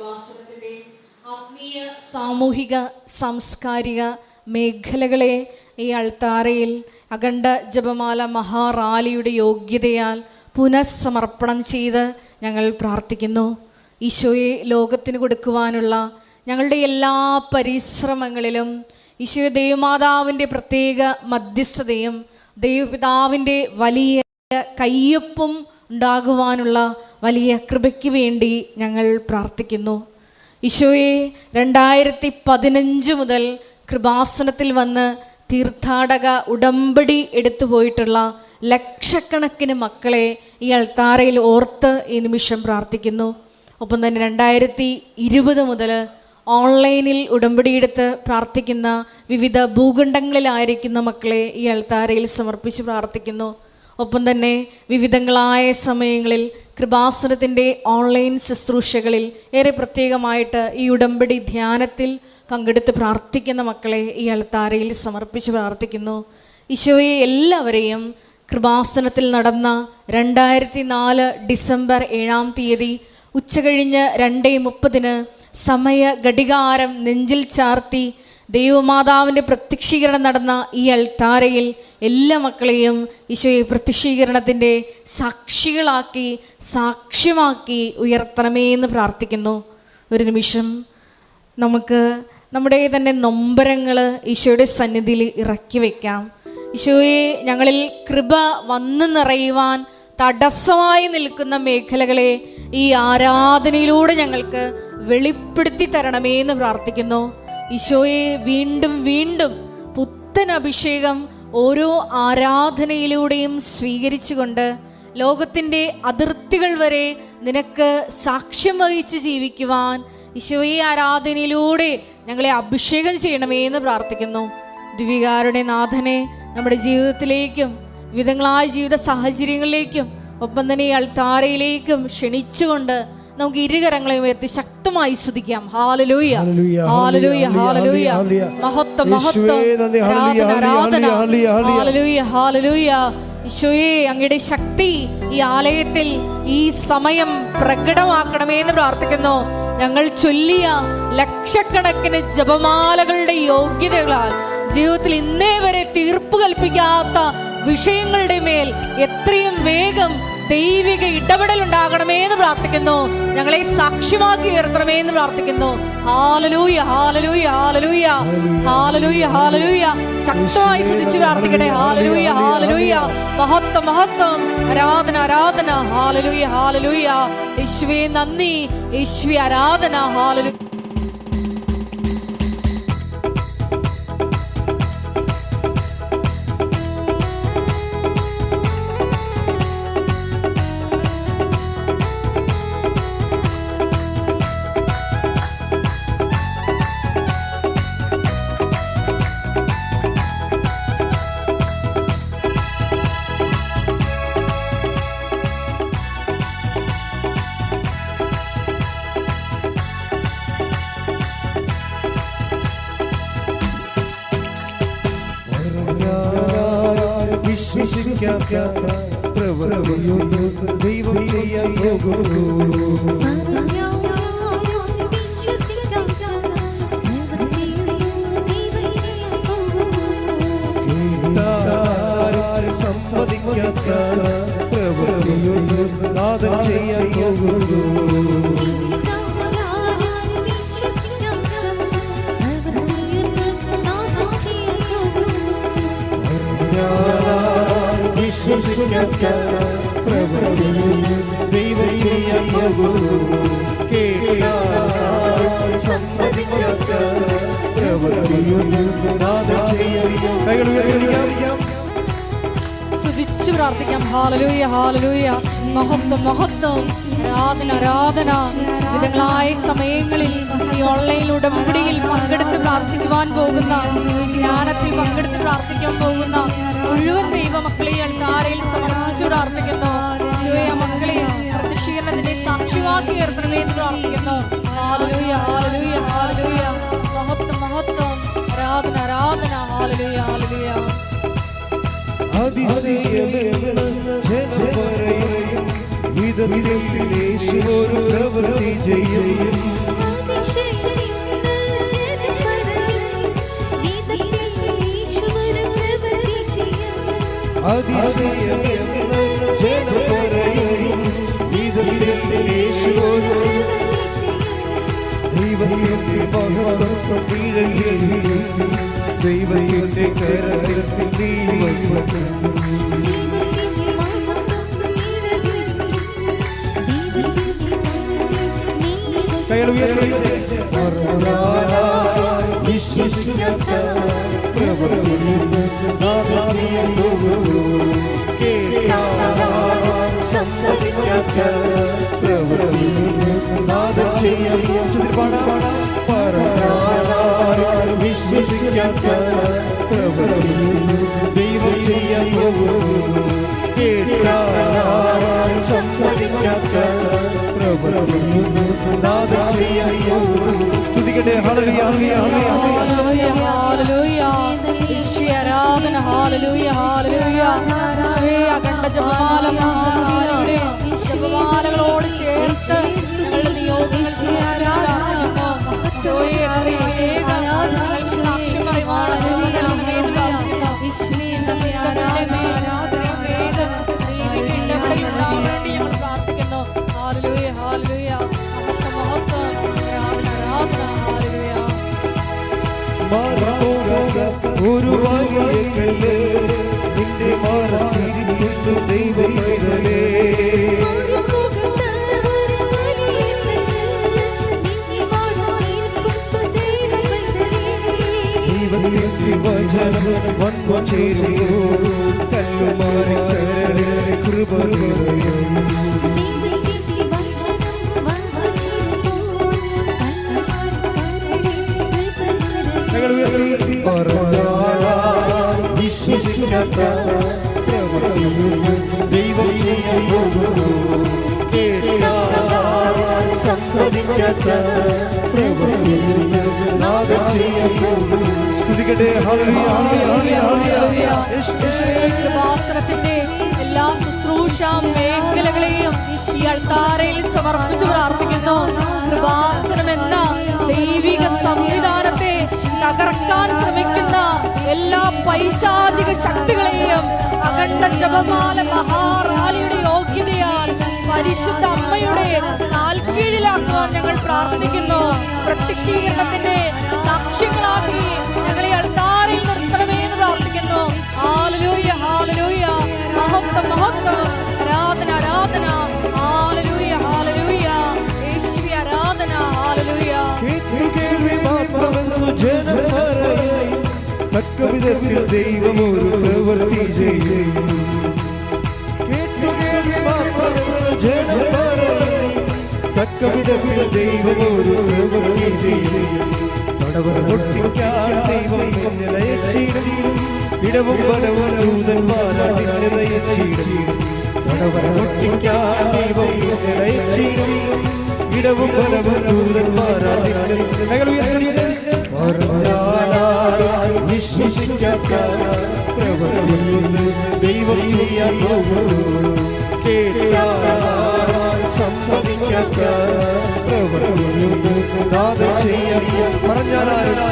കൃപാസനത്തിന്റെ ആത്മീയ, സാമൂഹിക, സാംസ്കാരിക മേഖലകളെ ഈ അൾത്താരയിൽ അഖണ്ഡ ജപമാല മഹാറാലിയുടെ യോഗ്യതയാൽ പുനഃസമർപ്പണം ചെയ്ത് ഞങ്ങൾ പ്രാർത്ഥിക്കുന്നു. ഈശോയെ ലോകത്തിന് കൊടുക്കുവാനുള്ള ഞങ്ങളുടെ എല്ലാ പരിശ്രമങ്ങളിലും ഈശോ ദൈവമാതാവിൻ്റെ പ്രത്യേക മധ്യസ്ഥതയും ദൈവപിതാവിൻ്റെ വലിയ കയ്യൊപ്പും ഉണ്ടാകുവാനുള്ള വലിയ കൃപയ്ക്ക് വേണ്ടി ഞങ്ങൾ പ്രാർത്ഥിക്കുന്നു. ഈശോയെ 2015 മുതൽ കൃപാസനത്തിൽ വന്ന് തീർത്ഥാടക ഉടമ്പടി എടുത്തു പോയിട്ടുള്ള ലക്ഷക്കണക്കിന് മക്കളെ ഈ അൾത്താരയിൽ ഓർത്ത് ഈ നിമിഷം പ്രാർത്ഥിക്കുന്നു. ഒപ്പം തന്നെ 2020 മുതൽ ഓൺലൈനിൽ ഉടമ്പടിയെടുത്ത് പ്രാർത്ഥിക്കുന്ന വിവിധ ഭൂഖണ്ഡങ്ങളിലായിരിക്കുന്ന മക്കളെ ഈ അൾത്താരയിൽ സമർപ്പിച്ച് പ്രാർത്ഥിക്കുന്നു. ഒപ്പം തന്നെ വിവിധങ്ങളായ സമയങ്ങളിൽ കൃപാസനത്തിൻ്റെ ഓൺലൈൻ ശുശ്രൂഷകളിൽ ഏറെ പ്രത്യേകമായിട്ട് ഈ ഉടമ്പടി ധ്യാനത്തിൽ പങ്കെടുത്ത് പ്രാർത്ഥിക്കുന്ന മക്കളെ ഈ അൾത്താരയിൽ സമർപ്പിച്ച് പ്രാർത്ഥിക്കുന്നു. ഈശോയെ എല്ലാവരെയും കൃപാസനത്തിൽ നടന്ന 2004 ഡിസംബർ 7-ാം തീയതി ഉച്ചകഴിഞ്ഞ് 2:30 സമയ ഘടികാരം നെഞ്ചിൽ ചാർത്തി ദൈവമാതാവിൻ്റെ പ്രത്യക്ഷീകരണം നടന്ന ഈ അൾത്താരയിൽ എല്ലാ മക്കളെയും ഈശോയെ പ്രത്യക്ഷീകരണത്തിൻ്റെ സാക്ഷികളാക്കി സാക്ഷ്യമാക്കി ഉയർത്തണമേ എന്ന് പ്രാർത്ഥിക്കുന്നു. ഒരു നിമിഷം നമുക്ക് നമ്മുടെ തന്നെ നൊമ്പരങ്ങൾ ഈശോയുടെ സന്നിധിയിൽ ഇറക്കി വയ്ക്കാം. ഈശോയെ, ഞങ്ങളിൽ കൃപ വന്നു നിറയുവാൻ തടസ്സമായി നിൽക്കുന്ന മേഖലകളെ ഈ ആരാധനയിലൂടെ ഞങ്ങൾക്ക് വെളിപ്പെടുത്തി തരണമേ എന്ന് പ്രാർത്ഥിക്കുന്നു. ഈശോയെ, വീണ്ടും വീണ്ടും പുത്തൻ അഭിഷേകം ഓരോ ആരാധനയിലൂടെയും സ്വീകരിച്ചുകൊണ്ട് ലോകത്തിൻ്റെ അതിർത്തികൾ വരെ നിനക്ക് സാക്ഷ്യം വഹിച്ച് ജീവിക്കുവാൻ ഈശോയെ ആരാധനയിലൂടെ ഞങ്ങളെ അഭിഷേകം ചെയ്യണമേ എന്ന് പ്രാർത്ഥിക്കുന്നു. ദിവികാരുടെ നാഥനെ നമ്മുടെ ജീവിതത്തിലേക്കും വിവിധങ്ങളായ ജീവിത സാഹചര്യങ്ങളിലേക്കും ഒപ്പം തന്നെ ഈ അൾത്താരയിലേക്കും ക്ഷണിച്ചുകൊണ്ട് നമുക്ക് ഇരുകരങ്ങളെ ഉയർത്തി ശക്തമായി സ്തുതിക്കാം. ഹല്ലേലൂയ, ഹല്ലേലൂയ, ഹല്ലേലൂയ. മഹത്വം, മഹത്വം, ആരാധന, ഹല്ലേലൂയ, ഹല്ലേലൂയ. ഈശോയെ, അങ്ങയുടെ ശക്തി ഈ ആലയത്തിൽ ഈ സമയം പ്രകടമാക്കണമേ എന്ന് പ്രാർത്ഥിക്കുന്നു. ഞങ്ങൾ ചൊല്ലിയ ലക്ഷക്കണക്കിന് ജപമാലകളുടെ യോഗ്യതകളാൽ ജീവിതത്തിൽ ഇന്നേ വരെ തീർപ്പ് കൽപ്പിക്കാത്ത വിഷയങ്ങളുടെ മേൽ എത്രയും വേഗം ദൈവിക ഇടപെടൽ ഉണ്ടാകണമേ എന്ന് പ്രാർത്ഥിക്കുന്നു. ഞങ്ങളെ സാക്ഷ്യമാക്കി ഉയർത്തണമേ എന്ന് പ്രാർത്ഥിക്കുന്നു. ഹല്ലേലൂയ, ഹല്ലേലൂയ, ഹല്ലേലൂയ, ഹല്ലേലൂയ, ഹല്ലേലൂയ. ശക്തമായി സ്തുതിച്ച് പ്രാർത്ഥിക്കട്ടെ. ഹല്ലേലൂയ, ഹല്ലേലൂയ. മഹത്വം, മഹത്വം, ആരാധന, ആരാധന. ഹല്ലേലൂയ, ഹല്ലേലൂയ. യേശുവേ നന്ദി, യേശുവേ ആരാധന. ഹല്ലേലൂയ. ദൈവം ചെയ്യാൻ പോകുന്നു. സമ്മതിക്കാത്ത പ്രവൃത്തിയൊന്നും നാഥൻ ചെയ്യാൻ പോകുന്നു. ദൈവം ചെയ്യാൻ പോകുന്നു. സമ്മതിക്കാത്ത പ്രവൃത്തിയൊന്നും നാഥൻ ചെയ്യാൻ. കൈകൾ ഉയർത്തിക്കാം, സ്തുതിച്ചു പ്രാർത്ഥിക്കാം. ഹല്ലേലൂയ, ഹല്ലേലൂയ. മഹത്വം, മഹത്വം, ആരാധന, ആരാധന. വിധങ്ങളായ സമയങ്ങളിൽ ഈ ഓൺലൈൻ ഉടമ്പടിയിൽ പങ്കെടുത്ത് പ്രാർത്ഥിക്കുവാൻ പോകുന്ന, ഈ ധ്യാനത്തിൽ പങ്കെടുത്ത് പ്രാർത്ഥിക്കാൻ പോകുന്ന മുഴുവൻ ദൈവമക്കളെ അൾത്താരയിൽ സമർപ്പിച്ചു പ്രാർത്ഥിക്കുന്നു. മക്കളെ പ്രത്യക്ഷീകരണത്തിന്റെ സാക്ഷിവാക്കി ഉയർത്തണമേ എന്ന് പ്രാർത്ഥിക്കുന്നു. ഹല്ലേലൂയ, ഹല്ലേലൂയ, ഹല്ലേലൂയ. മഹത്വം, മഹത്വം, ആരാധന, ആരാധന. ഹല്ലേലൂയ, ഹല്ലേലൂയ. അതിശയമെന്ന് ജനം പറയും വിധത്തിൽ യേശുവ ഒരു പ്രവൃത്തി ചെയ്യും. അതിശയമെന്ന് ജനം പറയും, വിധത്തിൽ യേശു ഒരു ദൈവത്തിന്റെ മഹത്വം വീഴലിൽ, ദൈവത്തിന്റെ കരത്തിൽ നീ വസിക്കും. വിശ്വസിക്കാത്ത പ്രവൃത്തിയും സമ്മതിക്കാത്ത പ്രവൃത്തിയും വിശ്വസിക്കാത്ത പ്രവൃത്തിയും ദൈവം ചെയ്യാൻ പോകുന്നു. സമ്മതിക്കാത്ത പ്രവൃത്തിയും ചെയ്യാൻ പോകുന്നു. സ്തുതിക്കട്ടെ. ഹല്ലേലൂയ, ഹല്ലേലൂയ, ഹല്ലേലൂയ. യേശുവേ ആരാധന. ഹല്ലേലൂയ, ഹല്ലേലൂയ. യേശുവേ അഖണ്ഡ ജപമാല മഹാമാരിയുടെ ജപമാലകളോട് ചേർത്ത് ഞങ്ങളുടെ നിയോഗങ്ങൾ പ്രാർത്ഥിക്കുന്നു. യേശുവേ സാക്ഷ്യം പറയുവാണ് ദൈവിക ഇടപെടൽ ഉണ്ടാവാൻ വേണ്ടി ഞങ്ങൾ പ്രാർത്ഥിക്കുന്നു. ഹല്ലേലൂയ, ഹല്ലേലൂയ. മഹത്വം, മഹത്വം. ആരാധന, ആരാധന. ഹല്ലേലൂയ. ഒരു വലിയ കല്ല് നിന്റെ മാറത്തിരിക്കുന്നു ദൈവമേ. ദൈവത്തിന്റെ വചനം വന്നു ചേരുന്നു, കല്ലുമാറി കരളിൽ കൃപ നിറയും. വിശ്വസിക്കാത്ത പ്രവൃത്തിയും ദൈവം ചെയ്യാൻ പോകുന്നു. സമ്മതിക്കാത്ത പ്രവൃത്തിയും നാദം ചെയ്യാൻ പോകുന്നു. സ്തുതിക്കട്ടെ. ഹല്ലേലൂയ, ഹല്ലേലൂയ, ഹല്ലേലൂയ. കൃപാസനത്തിന്റെ എല്ലാ ശുശ്രൂഷ മേഖലകളെയും ഈ അൾത്താരയിൽ സമർപ്പിച്ച് പ്രാർത്ഥിക്കുന്നു. കൃപാസനം എന്ന ദൈവിക സംവിധാനത്തെ തകർക്കാൻ ശ്രമിക്കുന്ന എല്ലാ പൈശാചിക ശക്തികളെയും അഖണ്ഡ ജപമാല മഹാറാലിയുടെ യോഗ്യതയാൽ പരിശുദ്ധ അമ്മയുടെ കാൽക്കീഴിലാക്കുവാൻ ഞങ്ങൾ പ്രാർത്ഥിക്കുന്നു. പ്രത്യക്ഷീകരണത്തിന്റെ സാക്ഷ്യങ്ങളാക്കി ഞങ്ങളെ അൾത്താരയിൽ നിർത്തണമേ എന്ന് പ്രാർത്ഥിക്കുന്നു. ഹല്ലേലൂയ, ഹല്ലേലൂയ. മഹത്വം, മഹത്വം. ആരാധന, ആരാധന. ഹല്ലേലൂയ, ഹല്ലേലൂയ. യേശുവേ ആരാധന. ഹല്ലേലൂയ. കേൾവി മാത്രമെന്നു ജനം പറയും, തക്കവിധത്തിൽ ദൈവം ഒരു പ്രവൃത്തി ചെയ്യും. കേൾവി മാത്രമെന്നു ജനം പറയും, തക്കവിധത്തിൽ ദൈവം ഒരു പ്രവൃത്തി ചെയ്യും. തടവറ പൊട്ടിക്കാൻ ദൈവം നയിച്ചിടും, ഇടവും വലവും ദൂതന്മാരാൽ നയിച്ചിടും. തടവറ പൊട്ടിക്കാൻ ദൈവം നയിച്ചിടും, ഇടവും വലവും ദൂതന്മാരാൽ വിശ്വസിക്കാത്ത പ്രവൃത്തിയും ദൈവം ചെയ്യാൻ പോകുന്നു. സമ്മതിക്കാത്ത പ്രവൃത്തിയും നാദം ചെയ്യാൻ പറഞ്ഞാലും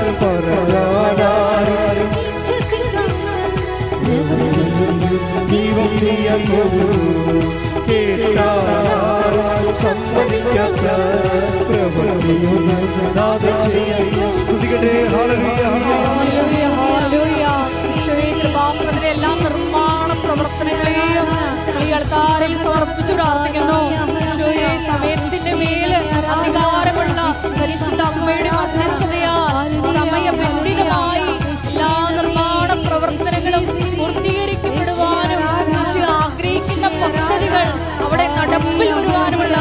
ദൈവം ചെയ്യാൻ പോകുന്നു. സമ്മതിക്കാത്ത പ്രവൃത്തിയും നാദം ചെയ്യാൻ. സ്തുതിക്കട്ടെ. ഹല്ലേലൂയ, ഹല്ലേലൂയ, ഹല്ലേലൂയ. യേശുവേ കൃപാസനത്തിലെ എല്ലാ നിർമ്മാണ പ്രവർത്തനങ്ങളെയും ഈ അൾത്താരയിൽ സമർപ്പിച്ച് പ്രാർത്ഥിക്കുന്നു. യേശുവേ സമയത്തിന്റെ മേൽ അധികാരമുള്ള പരിശുദ്ധ അമ്മയുടെ മധ്യസ്ഥതയാൽ സമയബന്ധിതമായി എല്ലാ നിർമ്മാണ പ്രവർത്തനങ്ങളും പൂർത്തീകരിക്കപ്പെടുവാനും യേശു ആഗ്രഹിക്കുന്ന പദ്ധതികൾ അവിടെ നടപ്പിൽ വരുവാനുമുള്ള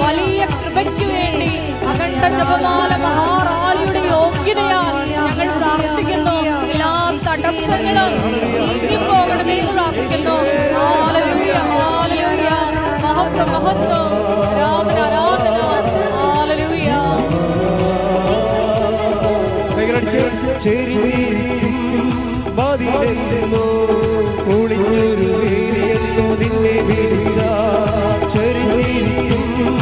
വലിയ കൃപയ്ക്ക് വേണ്ടി അഖണ്ഡ ജപമാല മഹാറാലിയുടെ യോഗ്യതയാൽ ഞങ്ങൾ പ്രാർത്ഥിക്കുന്നു. എല്ലാ തടസ്സങ്ങളും നീങ്ങിപ്പോകണമേ എന്ന് പ്രാർത്ഥിക്കുന്നു. ഹല്ലേലൂയ, ഹല്ലേലൂയ. മഹത്വം, മഹത്വം. ആരാധന, ആരാധന. ഹല്ലേലൂയ. മതിലെന്നോ ഒളിഞ്ഞൊരു വേലിയെന്നോ നിന്നെ വിളിച്ച ചെറിഞ്ഞിരിക്കും.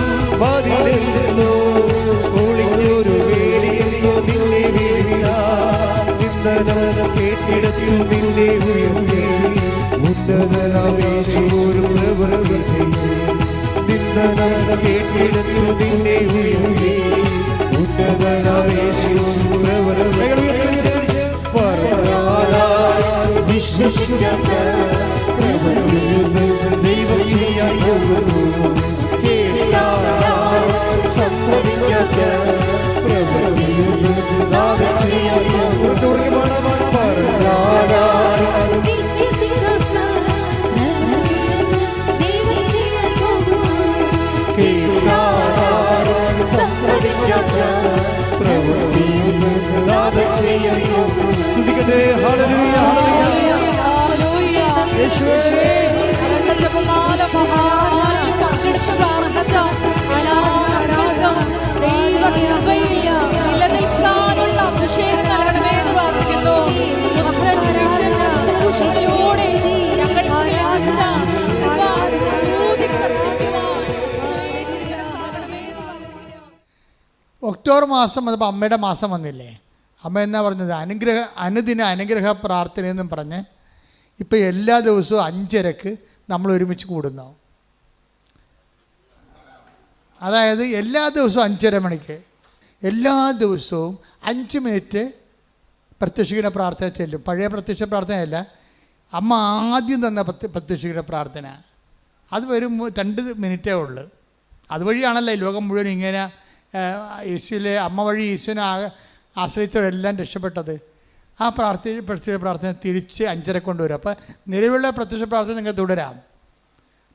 പ്രതീക്ഷിക്കാത്ത പ്രവൃത്തിയൊന്നും ദൈവം ചെയ്യാൻ പോകുന്നു. കേട്ടാൽ സമ്മതിക്കാത്ത പ്രവൃത്തിയൊന്നും നാഥൻ ചെയ്യാൻ പോകുന്നു. സ്തുതിക്കട്ടെ. ഹല്ലേലൂയ, ഹല്ലേലൂയ. യേശുവേ ജപമാല മഹാറാലിൽ പങ്കെടുത്ത് പ്രാർത്ഥിച്ച എല്ലാ മക്കൾക്കും ദൈവകൃപയിൽ നിലനിൽക്കാനുള്ള അഭിഷേകം നൽകണമേ എന്ന് പ്രാർത്ഥിക്കുന്നു. പുത്രൻ ശുശ്രൂഷയിലൂടെ ഞങ്ങൾക്ക് ലഭിച്ച കൃപ ഊതിക്കത്തിക്കുവാൻ സാകണമേ എന്ന് പ്രാർത്ഥിക്കുന്നു. ഒക്ടോബർ മാസം വന്നപ്പോൾ അമ്മയുടെ മാസം വന്നില്ലേ? അമ്മ എന്നാ പറഞ്ഞത്? അനുദിന അനുഗ്രഹ പ്രാർത്ഥനയെന്നും പറഞ്ഞ് ഇപ്പോൾ എല്ലാ ദിവസവും 5:30 നമ്മൾ ഒരുമിച്ച് കൂടുന്നു. അതായത് എല്ലാ ദിവസവും 5:30 മണിക്ക് എല്ലാ ദിവസവും 5 മിനിറ്റ് പ്രത്യക്ഷീകരണ പ്രാർത്ഥന ചെല്ലും. പഴയ പ്രത്യക്ഷ പ്രാർത്ഥനയല്ല, അമ്മ ആദ്യം തന്ന പ്രത്യക്ഷീകരണ പ്രാർത്ഥന. അത് വെറും 2 മിനിറ്റേ ഉള്ളൂ. അതുവഴിയാണല്ലോ ഈ ലോകം മുഴുവൻ ഇങ്ങനെ യേശുവിലെ അമ്മ വഴി യേശുവിനെ ആശ്രയിച്ചവരെല്ലാം രക്ഷപ്പെട്ടത്. ആ പ്രത്യക്ഷ പ്രാർത്ഥന തിരിച്ച് 5:30 കൊണ്ടുവരും. അപ്പോൾ നിലവിലുള്ള പ്രത്യക്ഷ പ്രാർത്ഥന നിങ്ങൾക്ക് തുടരാം.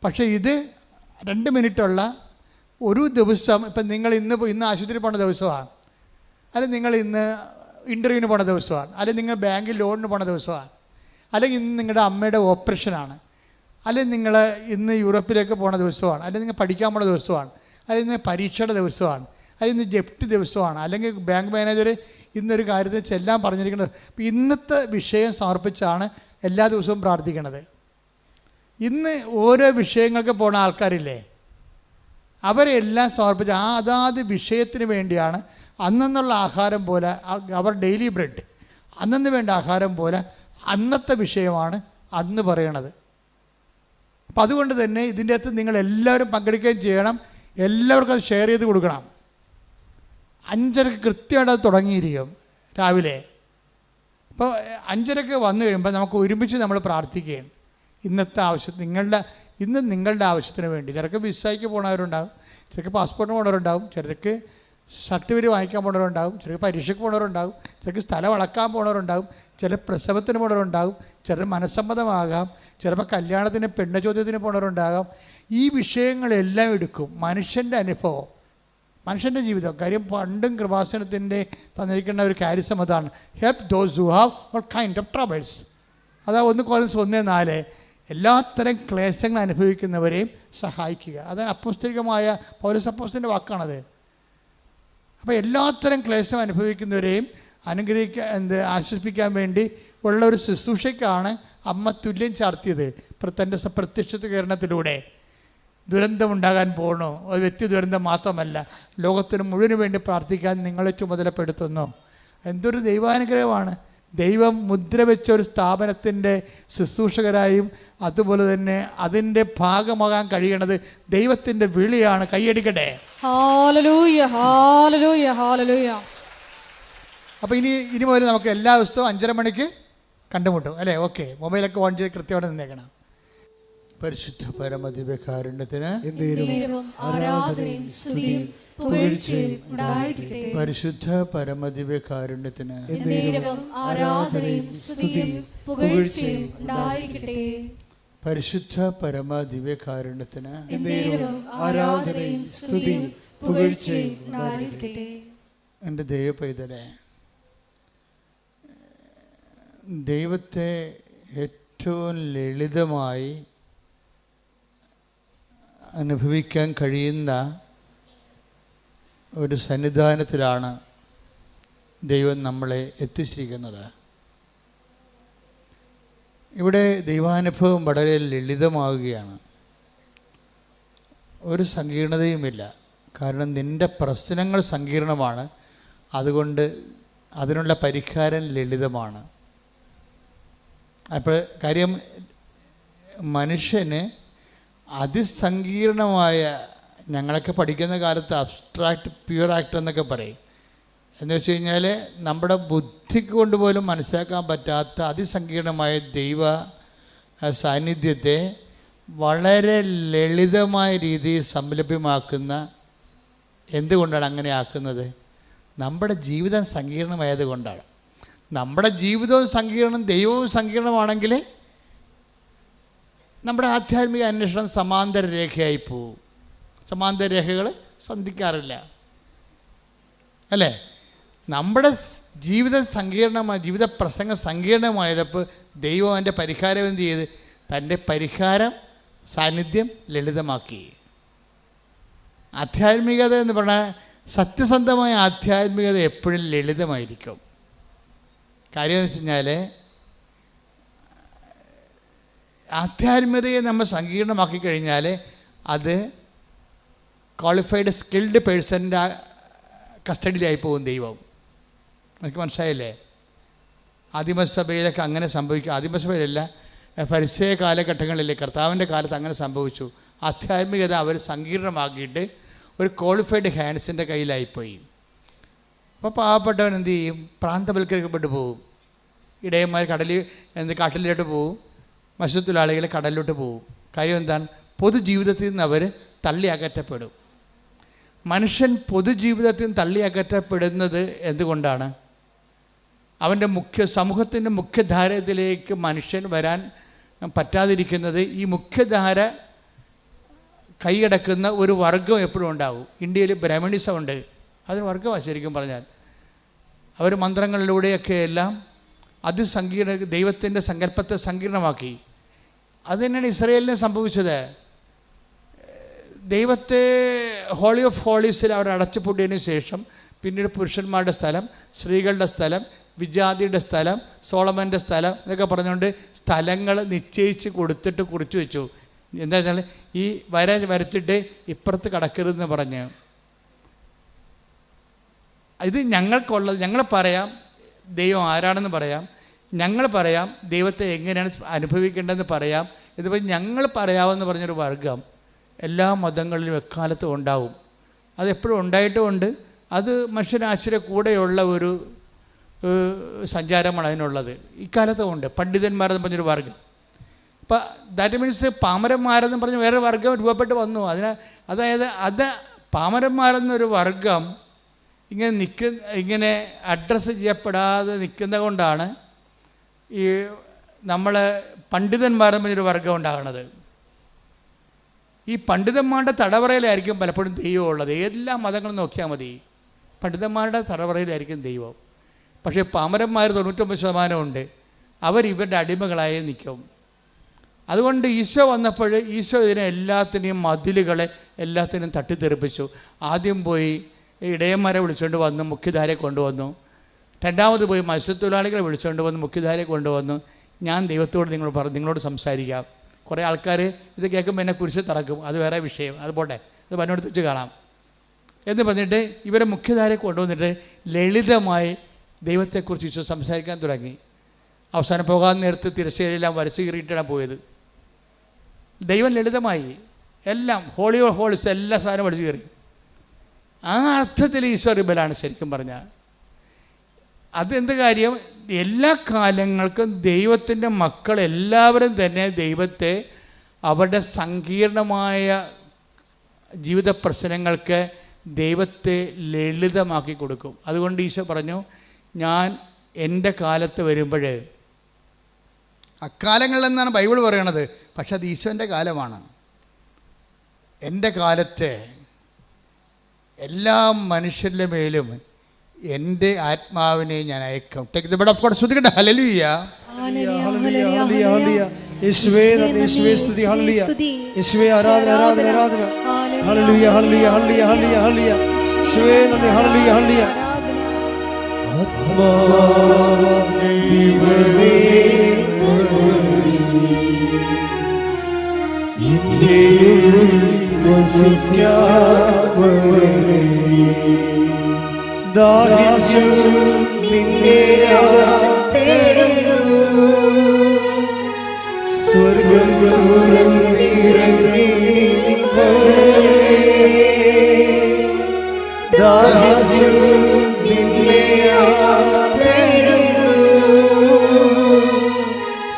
പക്ഷേ ഇത് 2 മിനിറ്റുള്ള ഒരു ദിവസം. ഇപ്പം നിങ്ങൾ ഇന്ന് ആശുപത്രിയിൽ പോണ ദിവസമാണ്, അല്ലെങ്കിൽ നിങ്ങൾ ഇന്ന് ഇൻ്റർവ്യൂവിന് പോണ ദിവസമാണ്, അല്ലെങ്കിൽ നിങ്ങൾ ബാങ്കിൽ ലോണിന് പോണ ദിവസമാണ്, അല്ലെങ്കിൽ ഇന്ന് നിങ്ങളുടെ അമ്മയുടെ ഓപ്പറേഷനാണ്, അല്ലെങ്കിൽ നിങ്ങൾ ഇന്ന് യൂറോപ്പിലേക്ക് പോണ ദിവസമാണ്, അല്ലെങ്കിൽ നിങ്ങൾ പഠിക്കാൻ പോണ ദിവസമാണ്, അല്ലെങ്കിൽ ഇന്ന് പരീക്ഷയുടെ ദിവസമാണ്, അല്ലെങ്കിൽ ഇന്ന് ജപ്തി ദിവസമാണ്, അല്ലെങ്കിൽ ബാങ്ക് മാനേജർ ഇന്നൊരു കാര്യത്തിൽ ചെല്ലാൻ പറഞ്ഞിരിക്കുന്നത്. അപ്പോൾ ഇന്നത്തെ വിഷയം സമർപ്പിച്ചാണ് എല്ലാ ദിവസവും പ്രാർത്ഥിക്കുന്നത്. ഇന്ന് ഓരോ വിഷയങ്ങൾക്ക് പോണ ആൾക്കാരില്ലേ, അവരെല്ലാം സമർപ്പിച്ച് അതാത് വിഷയത്തിന് വേണ്ടിയാണ് അന്നുള്ള ആഹാരം പോലെ അവർ ഡെയിലി ബ്രെഡ് അന്നു വേണ്ട ആഹാരം പോലെ അന്നത്തെ വിഷയമാണ് അന്ന് പറയണത്. അപ്പം അതുകൊണ്ട് തന്നെ ഇതിൻ്റെ അകത്ത് നിങ്ങളെല്ലാവരും പങ്കെടുക്കുകയും ചെയ്യണം. എല്ലാവർക്കും അത് ഷെയർ ചെയ്ത് കൊടുക്കണം. 5:30 കൃത്യമായിട്ട് അത് തുടങ്ങിയിരിക്കും രാവിലെ. അപ്പോൾ 5:30 വന്നു കഴിയുമ്പോൾ നമുക്ക് ഒരുമിച്ച് നമ്മൾ പ്രാർത്ഥിക്കുകയാണ്. ഇന്നത്തെ ആവശ്യം നിങ്ങളുടെ ആവശ്യത്തിന് വേണ്ടി. ചിലർക്ക് വിസയ്ക്ക് പോണവരുണ്ടാകും, ചിലർക്ക് പാസ്പോർട്ടിന് പോണവരുണ്ടാകും, ചിലർക്ക് സർട്ടിഫിക്കറ്റ് വാങ്ങിക്കാൻ പോണവരുണ്ടാകും, ചിലർക്ക് പരീക്ഷയ്ക്ക് പോണവരുണ്ടാകും, ചിലർക്ക് സ്ഥലം അളക്കാൻ പോണവരുണ്ടാകും, ചില പ്രസവത്തിന് പോണവരുണ്ടാകും, ചിലർ മനസ്സമ്മതമാകാം, ചിലപ്പോൾ കല്യാണത്തിന് പെണ്ണചോദ്യത്തിന് പോണവരുണ്ടാകാം. ഈ വിഷയങ്ങളെല്ലാം എടുക്കും. മനുഷ്യൻ്റെ അനുഭവം, മനുഷ്യൻ്റെ ജീവിതം. കാര്യം പണ്ടും കൃപാസനത്തിൻ്റെ തന്നിരിക്കുന്ന ഒരു കാരിസം അതാണ്, help those who have all kind of troubles. അതാ 1 Corinthians 1:4 എല്ലാത്തരം ക്ലേശങ്ങൾ അനുഭവിക്കുന്നവരെയും സഹായിക്കുക. അതാണ് അപ്പോസ്തലികമായ പൗലോസ് അപ്പോസ്തലൻ്റെ വാക്കാണത്. അപ്പോൾ എല്ലാത്തരം ക്ലേശം അനുഭവിക്കുന്നവരെയും ആശ്വസിപ്പിക്കാൻ വേണ്ടി ഉള്ള ഒരു ശുശ്രൂഷയ്ക്കാണ് അമ്മ തുല്യം ചാർത്തിയത്. തൻ്റെ പ്രത്യക്ഷീകരണത്തിലൂടെ ദുരന്തമുണ്ടാകാൻ പോകണോ, ഒരു വ്യക്തി ദുരന്തം മാത്രമല്ല, ലോകത്തിന് മുഴുവന് വേണ്ടി പ്രാർത്ഥിക്കാൻ നിങ്ങളെ ചുമതലപ്പെടുത്തുന്നു. എന്തൊരു ദൈവാനുഗ്രഹമാണ്. ദൈവം മുദ്ര വെച്ച ഒരു സ്ഥാപനത്തിൻ്റെ ശുശ്രൂഷകരായും അതുപോലെ തന്നെ അതിൻ്റെ ഭാഗമാകാൻ കഴിയണത് ദൈവത്തിൻ്റെ വിളിയാണ്. കൈയടിക്കട്ടെ. ഹല്ലേലൂയ, ഹല്ലേലൂയ, ഹല്ലേലൂയ. അപ്പോൾ ഇനി മുതൽ നമുക്ക് എല്ലാ ദിവസവും 5:30 മണിക്ക് കണ്ടുമുട്ടും അല്ലേ? ഓക്കെ, മൊബൈലൊക്കെ ഓൺ ചെയ്ത് കൃത്യമായിട്ട് നിന്നേക്കണം. പരിശുദ്ധ പരമദിവ്യകാരുണ്യത്തിന് ആരാധനയും സ്തുതിയും പുകഴ്ചയും ഉണ്ടായിരിക്കട്ടെ. പരിശുദ്ധ പരമദിവ്യകാരുണ്യത്തിന് ആരാധനയും സ്തുതിയും പുകഴ്ചയും ഉണ്ടായിരിക്കട്ടെ. പരിശുദ്ധ പരമദിവ്യകാരുണ്യത്തിന് ആരാധനയും സ്തുതിയും പുകഴ്ചയും ഉണ്ടായിരിക്കട്ടെ. എൻ്റെ ദൈവപൈതലേ, ദൈവത്തെ ഏറ്റവും ലളിതമായി അനുഭവിക്കാൻ കഴിയുന്ന ഒരു സന്നിധാനത്തിലാണ് ദൈവം നമ്മളെ എത്തിച്ചിരിക്കുന്നത്. ഇവിടെ ദൈവാനുഭവം വളരെ ലളിതമാവുകയാണ്. ഒരു സങ്കീർണതയുമില്ല. കാരണം നിൻ്റെ പ്രശ്നങ്ങൾ സങ്കീർണമാണ്, അതുകൊണ്ട് അതിനുള്ള പരിഹാരം ലളിതമാണ്. അപ്പോൾ കാര്യം മനുഷ്യന് അതിസങ്കീർണമായ, ഞങ്ങളൊക്കെ പഠിക്കുന്ന കാലത്ത് അബ്സ്ട്രാക്റ്റ് പ്യുവർ ആക്ട് എന്നൊക്കെ പറയും, എന്ന് വെച്ച് കഴിഞ്ഞാൽ നമ്മുടെ ബുദ്ധിക്ക് കൊണ്ട് പോലും മനസ്സിലാക്കാൻ പറ്റാത്ത അതിസങ്കീർണമായ ദൈവ സാന്നിധ്യത്തെ വളരെ ലളിതമായ രീതിയിൽ സംലഭ്യമാക്കുന്ന, എന്തുകൊണ്ടാണ് അങ്ങനെ ആക്കുന്നത്? നമ്മുടെ ജീവിതം സങ്കീർണമായത് കൊണ്ടാണ്. നമ്മുടെ ജീവിതവും സങ്കീർണം, ദൈവവും സങ്കീർണമാണെങ്കിൽ നമ്മുടെ ആധ്യാത്മിക അന്വേഷണം സമാന്തര രേഖയായി പോവും. സമാന്തര രേഖകൾ സന്ധിക്കാറില്ല, അല്ലേ? നമ്മുടെ ജീവിതം സങ്കീർണമായി, ജീവിത പ്രസംഗം സങ്കീർണമായതപ്പോൾ ദൈവം അതിൻ്റെ പരിഹാരം എന്ത് ചെയ്ത്? തൻ്റെ പരിഹാരം സാന്നിധ്യം ലളിതമാക്കി. ആധ്യാത്മികത എന്ന് പറഞ്ഞാൽ, സത്യസന്ധമായ ആധ്യാത്മികത എപ്പോഴും ലളിതമായിരിക്കും. കാര്യം എന്ന് വെച്ച് കഴിഞ്ഞാൽ, ആധ്യാത്മികതയെ നമ്മൾ സങ്കീർണമാക്കി കഴിഞ്ഞാൽ അത് ക്വാളിഫൈഡ് സ്കിൽഡ് പേഴ്സൻ്റെ കസ്റ്റഡിയിലായി പോകും ദൈവം. എനിക്ക് മനസ്സിലായില്ലേ? ആദിമസഭയിലൊക്കെ അങ്ങനെ സംഭവിക്കും. ആദിമസഭയിലല്ല, ഫരിസേയ കാലഘട്ടങ്ങളിലെ കർത്താവിൻ്റെ കാലത്ത് അങ്ങനെ സംഭവിച്ചു. ആധ്യാത്മികത അവർ സങ്കീർണമാക്കിയിട്ട് ഒരു ക്വാളിഫൈഡ് ഹാൻഡ്സിൻ്റെ കയ്യിലായിപ്പോയി. അപ്പോൾ പാവപ്പെട്ടവൻ എന്ത് ചെയ്യും? പ്രാന്തവൽക്കരിക്കപ്പെട്ടു പോകും. ഇടയന്മാർ കാട്ടിലോട്ട് പോവും, മത്സ്യത്തൊഴിലാളികൾ കടലിലോട്ട് പോവും. കാര്യം എന്താണ്? പൊതുജീവിതത്തിൽ നിന്ന് അവർ തള്ളി അകറ്റപ്പെടും. മനുഷ്യൻ പൊതുജീവിതത്തിൽ നിന്ന് തള്ളി അകറ്റപ്പെടുന്നത് എന്തുകൊണ്ടാണ്? അവൻ്റെ സമൂഹത്തിൻ്റെ മുഖ്യധാരത്തിലേക്ക് മനുഷ്യൻ വരാൻ പറ്റാതിരിക്കുന്നത് ഈ മുഖ്യധാര കൈയടക്കുന്ന ഒരു വർഗം എപ്പോഴും ഉണ്ടാവും. ഇന്ത്യയിൽ ബ്രാഹ്മണിസം ഉണ്ട്, അതൊരു വർഗമാണ് ശരിക്കും പറഞ്ഞാൽ. അവർ മന്ത്രങ്ങളിലൂടെയൊക്കെ എല്ലാം അതിസങ്കീർണ ദൈവത്തിൻ്റെ സങ്കല്പത്തെ സങ്കീർണമാക്കി. അത് തന്നെയാണ് ഇസ്രായേലിനെ സംഭവിച്ചത്. ദൈവത്തെ ഹോളി ഓഫ് ഹോളീസിൽ അവർ അടച്ചുപൂട്ടിയതിന് ശേഷം പിന്നീട് പുരുഷന്മാരുടെ സ്ഥലം, സ്ത്രീകളുടെ സ്ഥലം, വിജാതിയുടെ സ്ഥലം, സോളമൻ്റെ സ്ഥലം എന്നൊക്കെ പറഞ്ഞുകൊണ്ട് സ്ഥലങ്ങൾ നിശ്ചയിച്ച് കൊടുത്തിട്ട് കുറിച്ച് വെച്ചു. എന്താ വെച്ചാൽ ഈ വരച്ചിട്ട് ഇപ്പുറത്ത് കടക്കരുതെന്ന് പറഞ്ഞ്. ഇത് ഞങ്ങൾക്കുള്ളത്. ഞങ്ങൾ പറയാം ദൈവം ആരാണെന്ന് പറയാം, ഞങ്ങൾ പറയാം ദൈവത്തെ എങ്ങനെയാണ് അനുഭവിക്കേണ്ടതെന്ന് പറയാം. ഇതിപ്പോൾ ഞങ്ങൾ പറയാമെന്ന് പറഞ്ഞൊരു വർഗം എല്ലാ മതങ്ങളിലും എക്കാലത്തും ഉണ്ടാവും. അതെപ്പോഴും ഉണ്ടായിട്ടുമുണ്ട്. അത് മനുഷ്യരാശിയുടെ കൂടെയുള്ള ഒരു സഞ്ചാരമാണ് അതിനുള്ളത്. ഇക്കാലത്തും ഉണ്ട്. പണ്ഡിതന്മാരെന്ന് പറഞ്ഞൊരു വർഗം. അപ്പം ദാറ്റ് മീൻസ് പാമരന്മാരെന്ന് പറഞ്ഞ് വേറെ വർഗം രൂപപ്പെട്ട് വന്നു. അതായത് പാമരന്മാരെന്നൊരു വർഗം ഇങ്ങനെ അഡ്രസ്സ് ചെയ്യപ്പെടാതെ നിൽക്കുന്നത് കൊണ്ടാണ് ഈ നമ്മൾ പണ്ഡിതന്മാരെന്ന് പറഞ്ഞൊരു വർഗം ഉണ്ടാകുന്നത്. ഈ പണ്ഡിതന്മാരുടെ തടവറയിലായിരിക്കും പലപ്പോഴും ദൈവം ഉള്ളത്. എല്ലാ മതങ്ങളും നോക്കിയാൽ മതി, പണ്ഡിതന്മാരുടെ തടവറയിലായിരിക്കും ദൈവം. പക്ഷേ പാമരന്മാർ 99% ഉണ്ട്. ഇവരുടെ അടിമകളായി നിൽക്കും. അതുകൊണ്ട് ഈശോ വന്നപ്പോൾ ഈശോ ഇതിനെ എല്ലാത്തിനെയും മതിലുകളെ എല്ലാത്തിനും തട്ടിത്തെറിപ്പിച്ചു. ആദ്യം പോയി ഇടയന്മാരെ വിളിച്ചുകൊണ്ട് വന്നു, മുഖ്യധാരയെ കൊണ്ടുവന്നു. രണ്ടാമത് പോയി മത്സ്യത്തൊഴിലാളികളെ വിളിച്ചുകൊണ്ട് വന്ന് മുഖ്യധാരയെ കൊണ്ടുവന്നു. ഞാൻ ദൈവത്തോട് നിങ്ങളോട് സംസാരിക്കാം. കുറേ ആൾക്കാർ ഇത് കേൾക്കുമ്പോൾ എന്നെ കുരിശ് തറക്കും, അത് വേറെ വിഷയം, അത് പോട്ടെ, അത് പന്നോട് വെച്ച് കാണാം എന്ന് പറഞ്ഞിട്ട് ഇവരെ മുഖ്യധാരയെ കൊണ്ടുവന്നിട്ട് ലളിതമായി ദൈവത്തെക്കുറിച്ച് ഈശോ സംസാരിക്കാൻ തുടങ്ങി. അവസാനം പോകാൻ നേരത്ത് തിരശ്ശേരിയെല്ലാം വരച്ച് കീറിയിട്ടാണ് പോയത്. ദൈവം ലളിതമായി എല്ലാം ഹോളി ഓഫ് ഹോളീസ് എല്ലാ സാധനവും വരച്ച് കീറി. ആ അർത്ഥത്തിൽ ഈശോ റിബലാണ് ശരിക്കും പറഞ്ഞാൽ. അതെന്ത് കാര്യം? എല്ലാ കാലങ്ങൾക്കും ദൈവത്തിൻ്റെ മക്കൾ എല്ലാവരും തന്നെ ദൈവത്തെ അവരുടെ സങ്കീർണമായ ജീവിത പ്രശ്നങ്ങൾക്ക് ദൈവത്തെ ലളിതമാക്കി കൊടുക്കും. അതുകൊണ്ട് ഈശോ പറഞ്ഞു, ഞാൻ എൻ്റെ കാലത്ത് വരുമ്പോൾ, അക്കാലങ്ങളിലെന്നാണ് ബൈബിൾ പറയണത്, പക്ഷെ അത് ഈശോൻ്റെ കാലമാണ്. എൻ്റെ കാലത്ത് എല്ലാ മനുഷ്യരുടെ മേലും എൻ്റെ ആത്മാവിനെ ഞാൻ അയക്കും. Take the bread of God. ശ്രുതികട്ടെ ഹല്ലേലൂയ, ഹല്ലേലൂയ, ഹല്ലേലൂയ, ഹല്ലേലൂയ. യേശുവേ നന്ദി, യേശുവേ സ്തുതി, ഹല്ലേലൂയ. യേശുവേ ആരാധന, ആരാധന, ആരാധന. ഹല്ലേലൂയ, ഹല്ലേലൂയ, ഹല്ലേലൂയ, ഹല്ലേലൂയ, ഹല്ലേലൂയ. യേശുവേ നന്ദി, ഹല്ലേലൂയ, ഹല്ലേലൂയ. ആത്മാവേ ദാഹിച്ചു നിന്നെ തേടുന്നു, സ്വർഗം തുറന്നിറങ്ങി ദാഹിച്ചു നിന്നെ തേടുന്നു.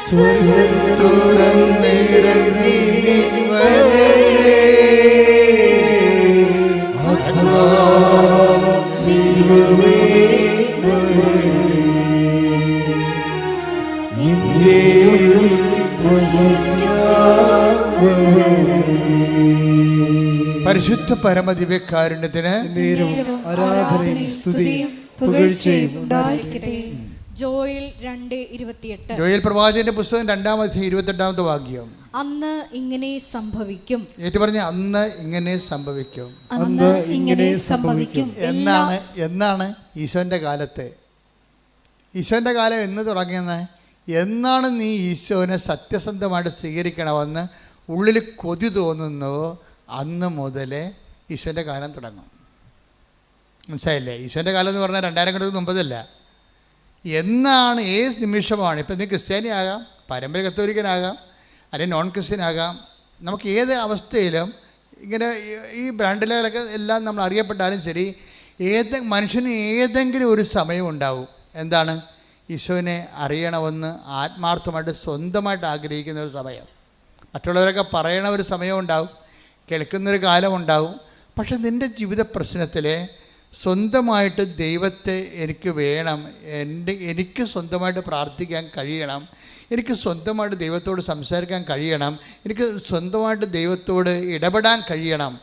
സ്വർഗ്ഗം തുറന്നിറങ്ങി നീ വരണേ. ആത്മാവേ വരണേ. എന്റെ ഉള്ളിൽ വസിക്കാൻ വരണേ. പരിശുദ്ധ പരമദിവ്യകാരുണ്യത്തിന് ആരാധനയും സ്തുതിയും പുകഴ്ചയും ഉണ്ടായിരിക്കട്ടെ. ജോയൽ 2:28. ജോയൽ പ്രവാചകന്റെ പുസ്തകം 2-28 വാക്യം. അന്ന് ഇങ്ങനെ സംഭവിക്കും. ഏറ്റു പറഞ്ഞ അന്ന് ഇങ്ങനെ സംഭവിക്കും. അന്ന് ഇങ്ങനെ സംഭവിക്കും. എന്നാണ് ഈശോന്റെ കാലത്ത്? ഈശോന്റെ കാലം എന്ന് തുടങ്ങിയെന്ന്? എന്നാണ് നീ ഈശോനെ സത്യസന്ധമായിട്ട് സ്വീകരിക്കണമെന്ന് ഉള്ളിൽ കൊതി തോന്നുന്നുവോ അന്ന് മുതൽ ഈശോൻ്റെ കാലം തുടങ്ങും. മനസ്സിലായില്ലേ? ഈശോൻ്റെ കാലം എന്ന് പറഞ്ഞാൽ 2000 കൊല്ലത്തിന് മുമ്പതല്ല. എന്നാണ്, ഏത് നിമിഷമാണ്. ഇപ്പം നീ ക്രിസ്ത്യാനിയാകാം, പാരമ്പര്യ കത്തോലിക്കനാകാം, അല്ലെങ്കിൽ നോൺ ക്രിസ്ത്യനാകാം. നമുക്ക് ഏത് അവസ്ഥയിലും ഇങ്ങനെ ഈ ബ്രാൻഡിലൊക്കെ എല്ലാം നമ്മൾ അറിയപ്പെട്ടാലും ശരി, മനുഷ്യന് ഏതെങ്കിലും ഒരു സമയം ഉണ്ടാവും. എന്താണ്? ഈശോനെ അറിയണമെന്ന് ആത്മാർത്ഥമായിട്ട് സ്വന്തമായിട്ട് ആഗ്രഹിക്കുന്ന ഒരു സമയം. മറ്റുള്ളവരൊക്കെ പറയണ ഒരു സമയം ഉണ്ടാവും, കേൾക്കുന്നൊരു കാലമുണ്ടാവും. പക്ഷെ നിൻ്റെ ജീവിത പ്രശ്നത്തിൽ സ്വന്തമായിട്ട് ദൈവത്തെ എനിക്ക് വേണം, എനിക്ക് സ്വന്തമായിട്ട് പ്രാർത്ഥിക്കാൻ കഴിയണം, എനിക്ക് സ്വന്തമായിട്ട് ദൈവത്തോട് സംസാരിക്കാൻ കഴിയണം, എനിക്ക് സ്വന്തമായിട്ട് ദൈവത്തോട് ഇടപെടാൻ കഴിയണം.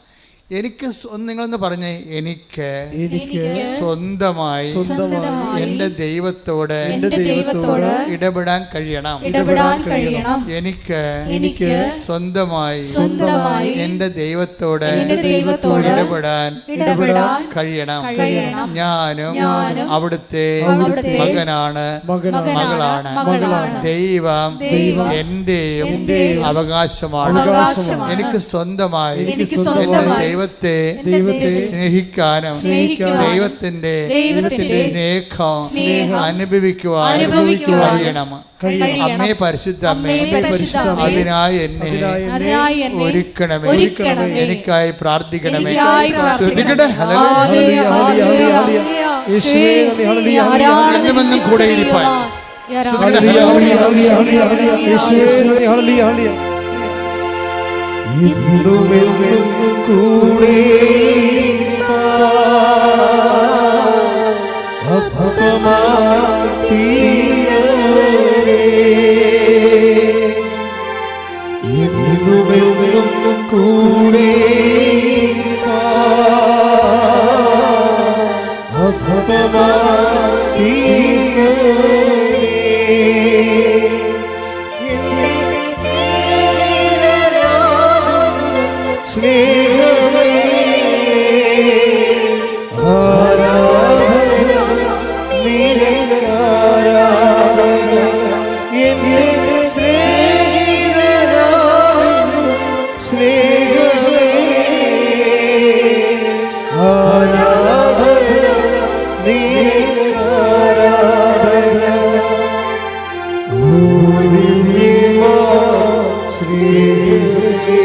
എനിക്ക് നിങ്ങളൊന്ന് പറഞ്ഞേ, എനിക്ക് സ്വന്തമായി എൻ്റെ ദൈവത്തോട് ഇടപെടാൻ കഴിയണം. എനിക്ക് സ്വന്തമായി എൻ്റെ ദൈവത്തോട് ഇടപെടാൻ കഴിയണം. ഞാനും അവിടുത്തെ മകനാണ്, മകളാണ്. ദൈവം എന്റെയും അവകാശമാണ്. എനിക്ക് സ്വന്തമായി ദൈവത്തെ സ്നേഹിക്കാനും ദൈവത്തിന്റെ സ്നേഹം അനുഭവിക്കുവാനും കഴിയണം. അമ്മേ, പരിശുദ്ധ അമ്മേ, അതിനായി എന്നെ ഒരുക്കണമേ, എനിക്കായി പ്രാർത്ഥിക്കണമേ. ശ്രദ്ധിക്കട്ടെ, എന്നുമെന്നും കൂടെ ഇരിപ്പാൻ. എന്നുമെന്നും കൂടെ അഭവമാതീനവരെ, എന്നുമെന്നും കൂടെ അഭവമാതീനവരെ. സ്നേഹമേ ആരാധന, നിനക്കാരാധന. എന്റെ സ്നേഹിതനാകുന്നു സ്നേഹമേ ആരാധന, നിനക്കാരാധന. ഓ ദിവ്യമാ സ്നേഹമേ,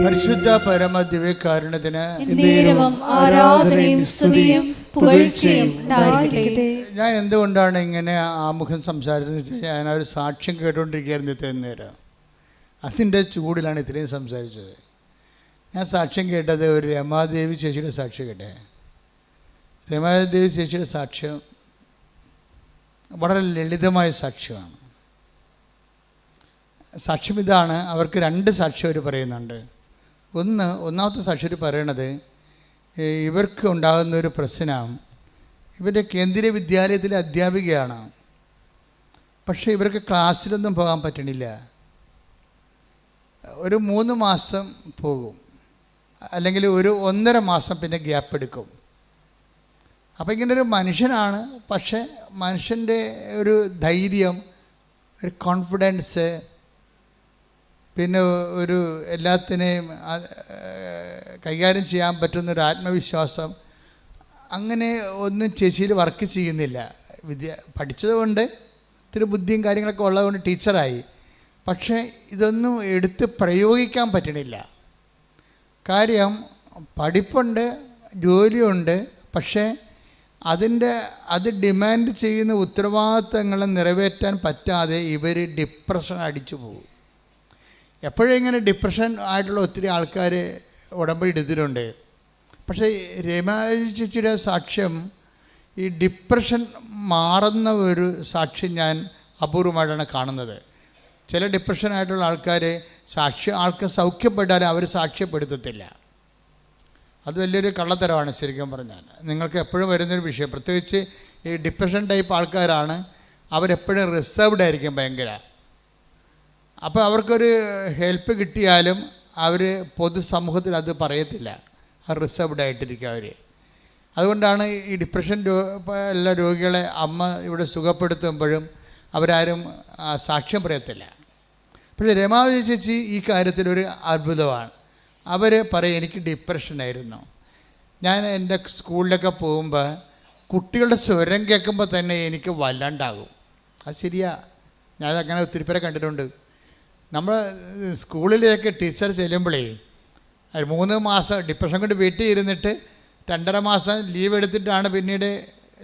പരിശുദ്ധ പരമദിവ്യകാരുണ്യത്തിന് ആരാധനയും സ്തുതിയും പുകഴ്ചയും ഉണ്ടായിരിക്കട്ടെ. ഞാൻ എന്തുകൊണ്ടാണ് ഇങ്ങനെ ആമുഖം സംസാരിച്ചതെന്ന് വെച്ചാൽ, ഞാനൊരു സാക്ഷ്യം കേട്ടുകൊണ്ടിരിക്കുകയായിരുന്നു ഇത്രയും നേരം. അതിൻ്റെ ചൂടിലാണ് ഇത്രയും സംസാരിച്ചത്. ഞാൻ സാക്ഷ്യം കേട്ടത് ഒരു രമാദേവി ചേച്ചിയുടെ സാക്ഷ്യം കേട്ടേ. രമാദേവി ചേച്ചിയുടെ സാക്ഷ്യം വളരെ ലളിതമായ സാക്ഷ്യമാണ്. സാക്ഷ്യം ഇതാണ്. അവർക്ക് 2 സാക്ഷ്യം അവർ പറയുന്നുണ്ട്. ഒന്നാമത്തെ സാക്ഷ്യം പറയണത് ഇവർക്ക് ഉണ്ടാകുന്ന ഒരു പ്രശ്നം, ഇവരുടെ കേന്ദ്രീയ വിദ്യാലയത്തിലെ അധ്യാപികയാണ്. പക്ഷേ ഇവർക്ക് ക്ലാസ്സിലൊന്നും പോകാൻ പറ്റണില്ല. ഒരു 3 മാസം പോകും, അല്ലെങ്കിൽ ഒരു 1.5 മാസം പിന്നെ ഗ്യാപ്പ് എടുക്കും. അപ്പോൾ ഇങ്ങനൊരു മനുഷ്യനാണ്. പക്ഷേ മനുഷ്യൻ്റെ ഒരു ധൈര്യം, ഒരു കോൺഫിഡൻസ്, പിന്നെ ഒരു എല്ലാത്തിനെയും കൈകാര്യം ചെയ്യാൻ പറ്റുന്നൊരു ആത്മവിശ്വാസം, അങ്ങനെ ഒന്നും ചേച്ചിയിൽ വർക്ക് ചെയ്യുന്നില്ല. പഠിച്ചതുകൊണ്ട് ഇത്തിരി ബുദ്ധിയും കാര്യങ്ങളൊക്കെ ഉള്ളതുകൊണ്ട് ടീച്ചറായി. പക്ഷേ ഇതൊന്നും എടുത്ത് പ്രയോഗിക്കാൻ പറ്റണില്ല. കാര്യം പഠിപ്പുണ്ട്, ജോലിയുണ്ട്, പക്ഷേ അത് ഡിമാൻഡ് ചെയ്യുന്ന ഉത്തരവാദിത്തങ്ങളെ നിറവേറ്റാൻ പറ്റാതെ ഇവർ ഡിപ്രഷൻ അടിച്ചു പോകും. എപ്പോഴും ഇങ്ങനെ ഡിപ്രഷൻ ആയിട്ടുള്ള ഒത്തിരി ആൾക്കാർ ഉടമ്പടി എടുത്തിട്ടുണ്ട്. പക്ഷേ രമാചേച്ചിയുടെ സാക്ഷ്യം, ഈ ഡിപ്രഷൻ മാറുന്ന ഒരു സാക്ഷ്യം ഞാൻ അപൂർവമായിട്ടാണ് കാണുന്നത്. ചില ഡിപ്രഷനായിട്ടുള്ള ആൾക്കാർ ആൾക്ക് സൗഖ്യപ്പെട്ടാലും അവർ സാക്ഷ്യപ്പെടുത്തത്തില്ല. അത് വലിയൊരു കള്ളത്തരമാണ് ശരിക്കും പറഞ്ഞാൽ. നിങ്ങൾക്ക് എപ്പോഴും വരുന്നൊരു വിഷയം, പ്രത്യേകിച്ച് ഈ ഡിപ്രഷൻ ടൈപ്പ് ആൾക്കാരാണ്, അവരെപ്പോഴും റിസർവ്ഡ് ആയിരിക്കും ഭയങ്കര. അപ്പോൾ അവർക്കൊരു ഹെൽപ്പ് കിട്ടിയാലും അവർ പൊതുസമൂഹത്തിൽ അത് പറയത്തില്ല, അത് റിസർവ്ഡ് ആയിട്ടിരിക്കും അവർ. അതുകൊണ്ടാണ് ഈ ഡിപ്രഷൻ എല്ലാ രോഗികളെ അമ്മ ഇവിടെ സുഖപ്പെടുത്തുമ്പോഴും അവരാരും സാക്ഷ്യം പറയത്തില്ല. പക്ഷേ രമാവതി ചേച്ചി ഈ കാര്യത്തിലൊരു അത്ഭുതമാണ്. അവർ പറയും, എനിക്ക് ഡിപ്രഷനായിരുന്നു. ഞാൻ എൻ്റെ സ്കൂളിലൊക്കെ പോകുമ്പോൾ കുട്ടികളുടെ സ്വരം കേൾക്കുമ്പോൾ തന്നെ എനിക്ക് വല്ലാണ്ടാകും. അത് ശരിയാ, ഞാനതങ്ങനെ ഒത്തിരി പേരെ കണ്ടിട്ടുണ്ട്. നമ്മൾ സ്കൂളിലേക്ക് ടീച്ചർ ചെല്ലുമ്പോഴേ 3 മാസം ഡിപ്രഷൻ കൊണ്ട് വീട്ടിൽ ഇരുന്നിട്ട് 2.5 മാസം ലീവ് എടുത്തിട്ടാണ് പിന്നീട്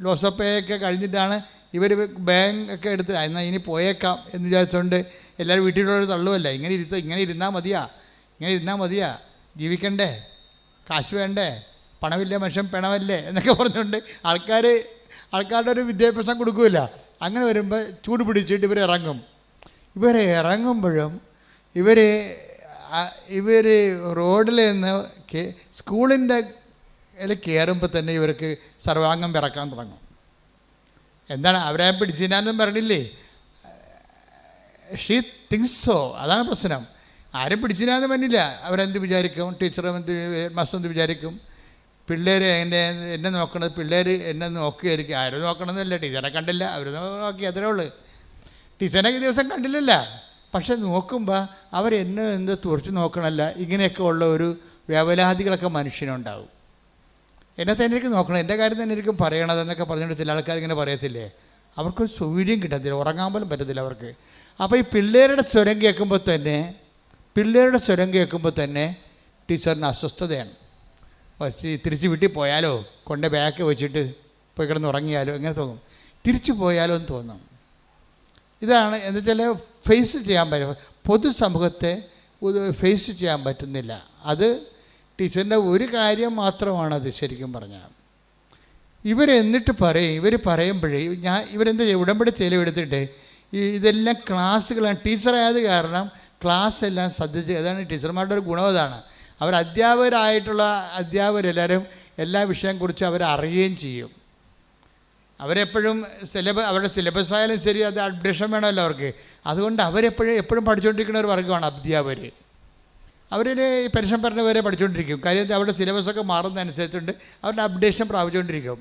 ലോസപ്പയൊക്കെ കഴിഞ്ഞിട്ടാണ് ഇവർ ബാങ്ക് ഒക്കെ എടുത്ത് എന്നാൽ ഇനി പോയേക്കാം എന്ന് വിചാരിച്ചുകൊണ്ട് എല്ലാവരും വീട്ടിലുള്ളവർ തള്ളുമല്ല. ഇങ്ങനെ ഇരുന്നാൽ മതിയാ, ജീവിക്കണ്ടേ, കാശ് വേണ്ടേ, പണമില്ല മനുഷ്യൻ പിണമല്ലേ എന്നൊക്കെ പറഞ്ഞുകൊണ്ട് ആൾക്കാരുടെ ഒരു വിദ്യാഭ്യാസം കൊടുക്കില്ല. അങ്ങനെ വരുമ്പോൾ ചൂട് പിടിച്ചിട്ട് ഇവർ ഇറങ്ങുമ്പോഴും ഇവർ റോഡിൽ നിന്ന് സ്കൂളിൻ്റെ കയറുമ്പോൾ തന്നെ ഇവർക്ക് സർവാംഗം വിറക്കാൻ തുടങ്ങും. എന്താണ്, അവരെ പിടിച്ചില്ലാന്നും പറഞ്ഞില്ലേ, ഷീ തിങ്സ് സോ. അതാണ് പ്രശ്നം. ആരും പിടിച്ചില്ലാന്ന് പറഞ്ഞില്ല. അവരെന്ത് വിചാരിക്കും, ടീച്ചറും മാസ്റ്റർ എന്ത് വിചാരിക്കും, പിള്ളേർ എന്നെ നോക്കണത്, പിള്ളേർ എന്നെ നോക്കുകയായിരിക്കും. ആരും നോക്കണമെന്നല്ല, ടീച്ചറെ കണ്ടില്ല, അവർ നോക്കി, അത്രേ ഉള്ളൂ. ടീച്ചറെ ദിവസം കണ്ടില്ലല്ല, പക്ഷെ നോക്കുമ്പോൾ അവരെന്നെ എന്ത് തുറച്ച് നോക്കണമല്ല. ഇങ്ങനെയൊക്കെ ഉള്ള ഒരു വ്യവലാദികളൊക്കെ മനുഷ്യനുണ്ടാവും. എന്നെ തന്നെ എനിക്ക് നോക്കണം, എൻ്റെ കാര്യം തന്നെ എനിക്ക് പറയണതെന്നൊക്കെ പറഞ്ഞുകൊണ്ട് ചില ആൾക്കാർ ഇങ്ങനെ പറയത്തില്ലേ, അവർക്കൊരു സൗകര്യം കിട്ടത്തില്ല, ഉറങ്ങാൻ പോലും പറ്റത്തില്ല അവർക്ക്. അപ്പോൾ ഈ പിള്ളേരുടെ സ്വരം കേൾക്കുമ്പോൾ തന്നെ ടീച്ചറിന് അസ്വസ്ഥതയാണ്. തിരിച്ച് വീട്ടിൽ പോയാലോ, കൊണ്ട് ബാക്ക് വെച്ചിട്ട് പോയി കിടന്ന് ഉറങ്ങിയാലോ എങ്ങനെ തോന്നും, തിരിച്ചു പോയാലോ എന്ന് തോന്നും. ഇതാണ് എന്ന് വെച്ചാൽ ഫേസ് ചെയ്യാൻ പറ്റും, പൊതുസമൂഹത്തെ ഫേസ് ചെയ്യാൻ പറ്റുന്നില്ല. അത് ടീച്ചറിൻ്റെ ഒരു കാര്യം മാത്രമാണത് ശരിക്കും പറഞ്ഞാൽ. ഇവരെന്നിട്ട് ഇവർ പറയുമ്പോഴേ ഇവരെന്താ ചെയ്യുക, ഉടമ്പടി ചെലവെടുത്തിട്ട് ഇതെല്ലാം ക്ലാസ്സുകളാണ്. ടീച്ചറായത് കാരണം ക്ലാസ് എല്ലാം ശ്രദ്ധിച്ച്, അതാണ് ടീച്ചർമാരുടെ ഒരു ഗുണം. അതാണ് അവർ അധ്യാപകരെല്ലാവരും എല്ലാ വിഷയം കുറിച്ച് അവരറിയുകയും ചെയ്യും. അവരെപ്പോഴും അവരുടെ സിലബസ് ആയാലും ശരി, അത് അപ്ഡേഷൻ വേണമല്ലോ അവർക്ക്. അതുകൊണ്ട് എപ്പോഴും പഠിച്ചുകൊണ്ടിരിക്കുന്ന ഒരു വർഗ്ഗമാണ് അധ്യാപകർ. അവരുടെ പെൻഷൻ പറഞ്ഞവരെ പഠിച്ചുകൊണ്ടിരിക്കും. കാര്യം അവരുടെ സിലബസൊക്കെ മാറുന്നതനുസരിച്ചുകൊണ്ട് അവരുടെ അപ്ഡേഷൻ പ്രാപിച്ചുകൊണ്ടിരിക്കും.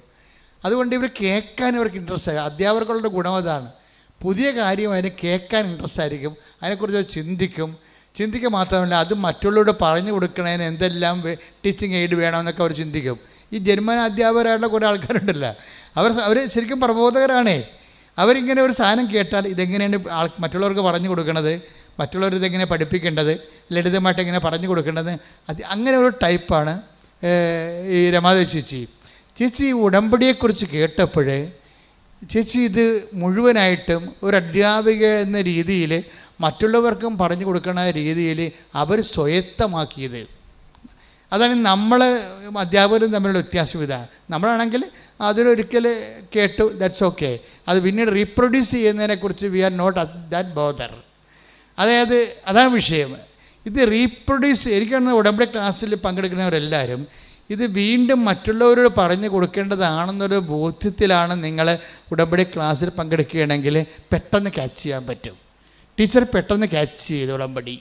അതുകൊണ്ട് ഇവർ കേൾക്കാൻ ഇവർക്ക് ഇൻട്രസ്റ്റ് ആയി. അധ്യാപകരുടെ ഗുണം അതാണ്. പുതിയ കാര്യം അതിനെ കേൾക്കാൻ ഇൻട്രസ്റ്റ് ആയിരിക്കും, അതിനെക്കുറിച്ച് ചിന്തിക്കുക മാത്രമല്ല, അത് മറ്റുള്ളവരോട് പറഞ്ഞു കൊടുക്കണതിന് എന്തെല്ലാം ടീച്ചിങ് എയ്ഡ് വേണമെന്നൊക്കെ അവർ ചിന്തിക്കും. ഈ ജർമ്മൻ അധ്യാപകരായിട്ടുള്ള കുറേ ആൾക്കാരുണ്ടല്ലോ, അവർ ശരിക്കും പ്രബോധകരാണേ. അവരിങ്ങനെ ഒരു സാധനം കേട്ടാൽ ഇതെങ്ങനെയാണ് മറ്റുള്ളവർക്ക് പറഞ്ഞു കൊടുക്കണത്, മറ്റുള്ളവർ ഇതെങ്ങനെ പഠിപ്പിക്കേണ്ടത്, ലളിതമായിട്ട് എങ്ങനെ പറഞ്ഞു കൊടുക്കേണ്ടത്, അങ്ങനെ ഒരു ടൈപ്പാണ് ഈ രമാദേവി ചേച്ചി. ഉടമ്പടിയെക്കുറിച്ച് കേട്ടപ്പോൾ ചേച്ചി ഇത് മുഴുവനായിട്ടും ഒരു അധ്യാപിക എന്ന രീതിയിൽ മറ്റുള്ളവർക്കും പറഞ്ഞു കൊടുക്കുന്ന രീതിയിൽ അവർ സ്വയത്തമാക്കിയത്. അതാണ് നമ്മൾ അധ്യാപകരും തമ്മിലുള്ള വ്യത്യാസം. ഇതാണ് നമ്മളാണെങ്കിൽ അതിലൊരിക്കൽ കേട്ടു, ദാറ്റ്സ് ഓക്കെ. അത് പിന്നീട് റീപ്രൊഡ്യൂസ് ചെയ്യുന്നതിനെക്കുറിച്ച് we are not that bother. അതായത് അതാണ് വിഷയം. ഇത് റീപ്രൊഡ്യൂസ് എനിക്കാണ് ഉടമ്പടി ക്ലാസ്സിൽ പങ്കെടുക്കുന്നവരെല്ലാവരും ഇത് വീണ്ടും മറ്റുള്ളവരോട് പറഞ്ഞു കൊടുക്കേണ്ടതാണെന്നൊരു ബോധ്യത്തിലാണ് നിങ്ങൾ ഉടമ്പടി ക്ലാസ്സിൽ പങ്കെടുക്കുകയാണെങ്കിൽ പെട്ടെന്ന് ക്യാച്ച് ചെയ്യാൻ പറ്റും. ടീച്ചർ പെട്ടെന്ന് ക്യാച്ച് ചെയ്ത് ഉടമ്പടി.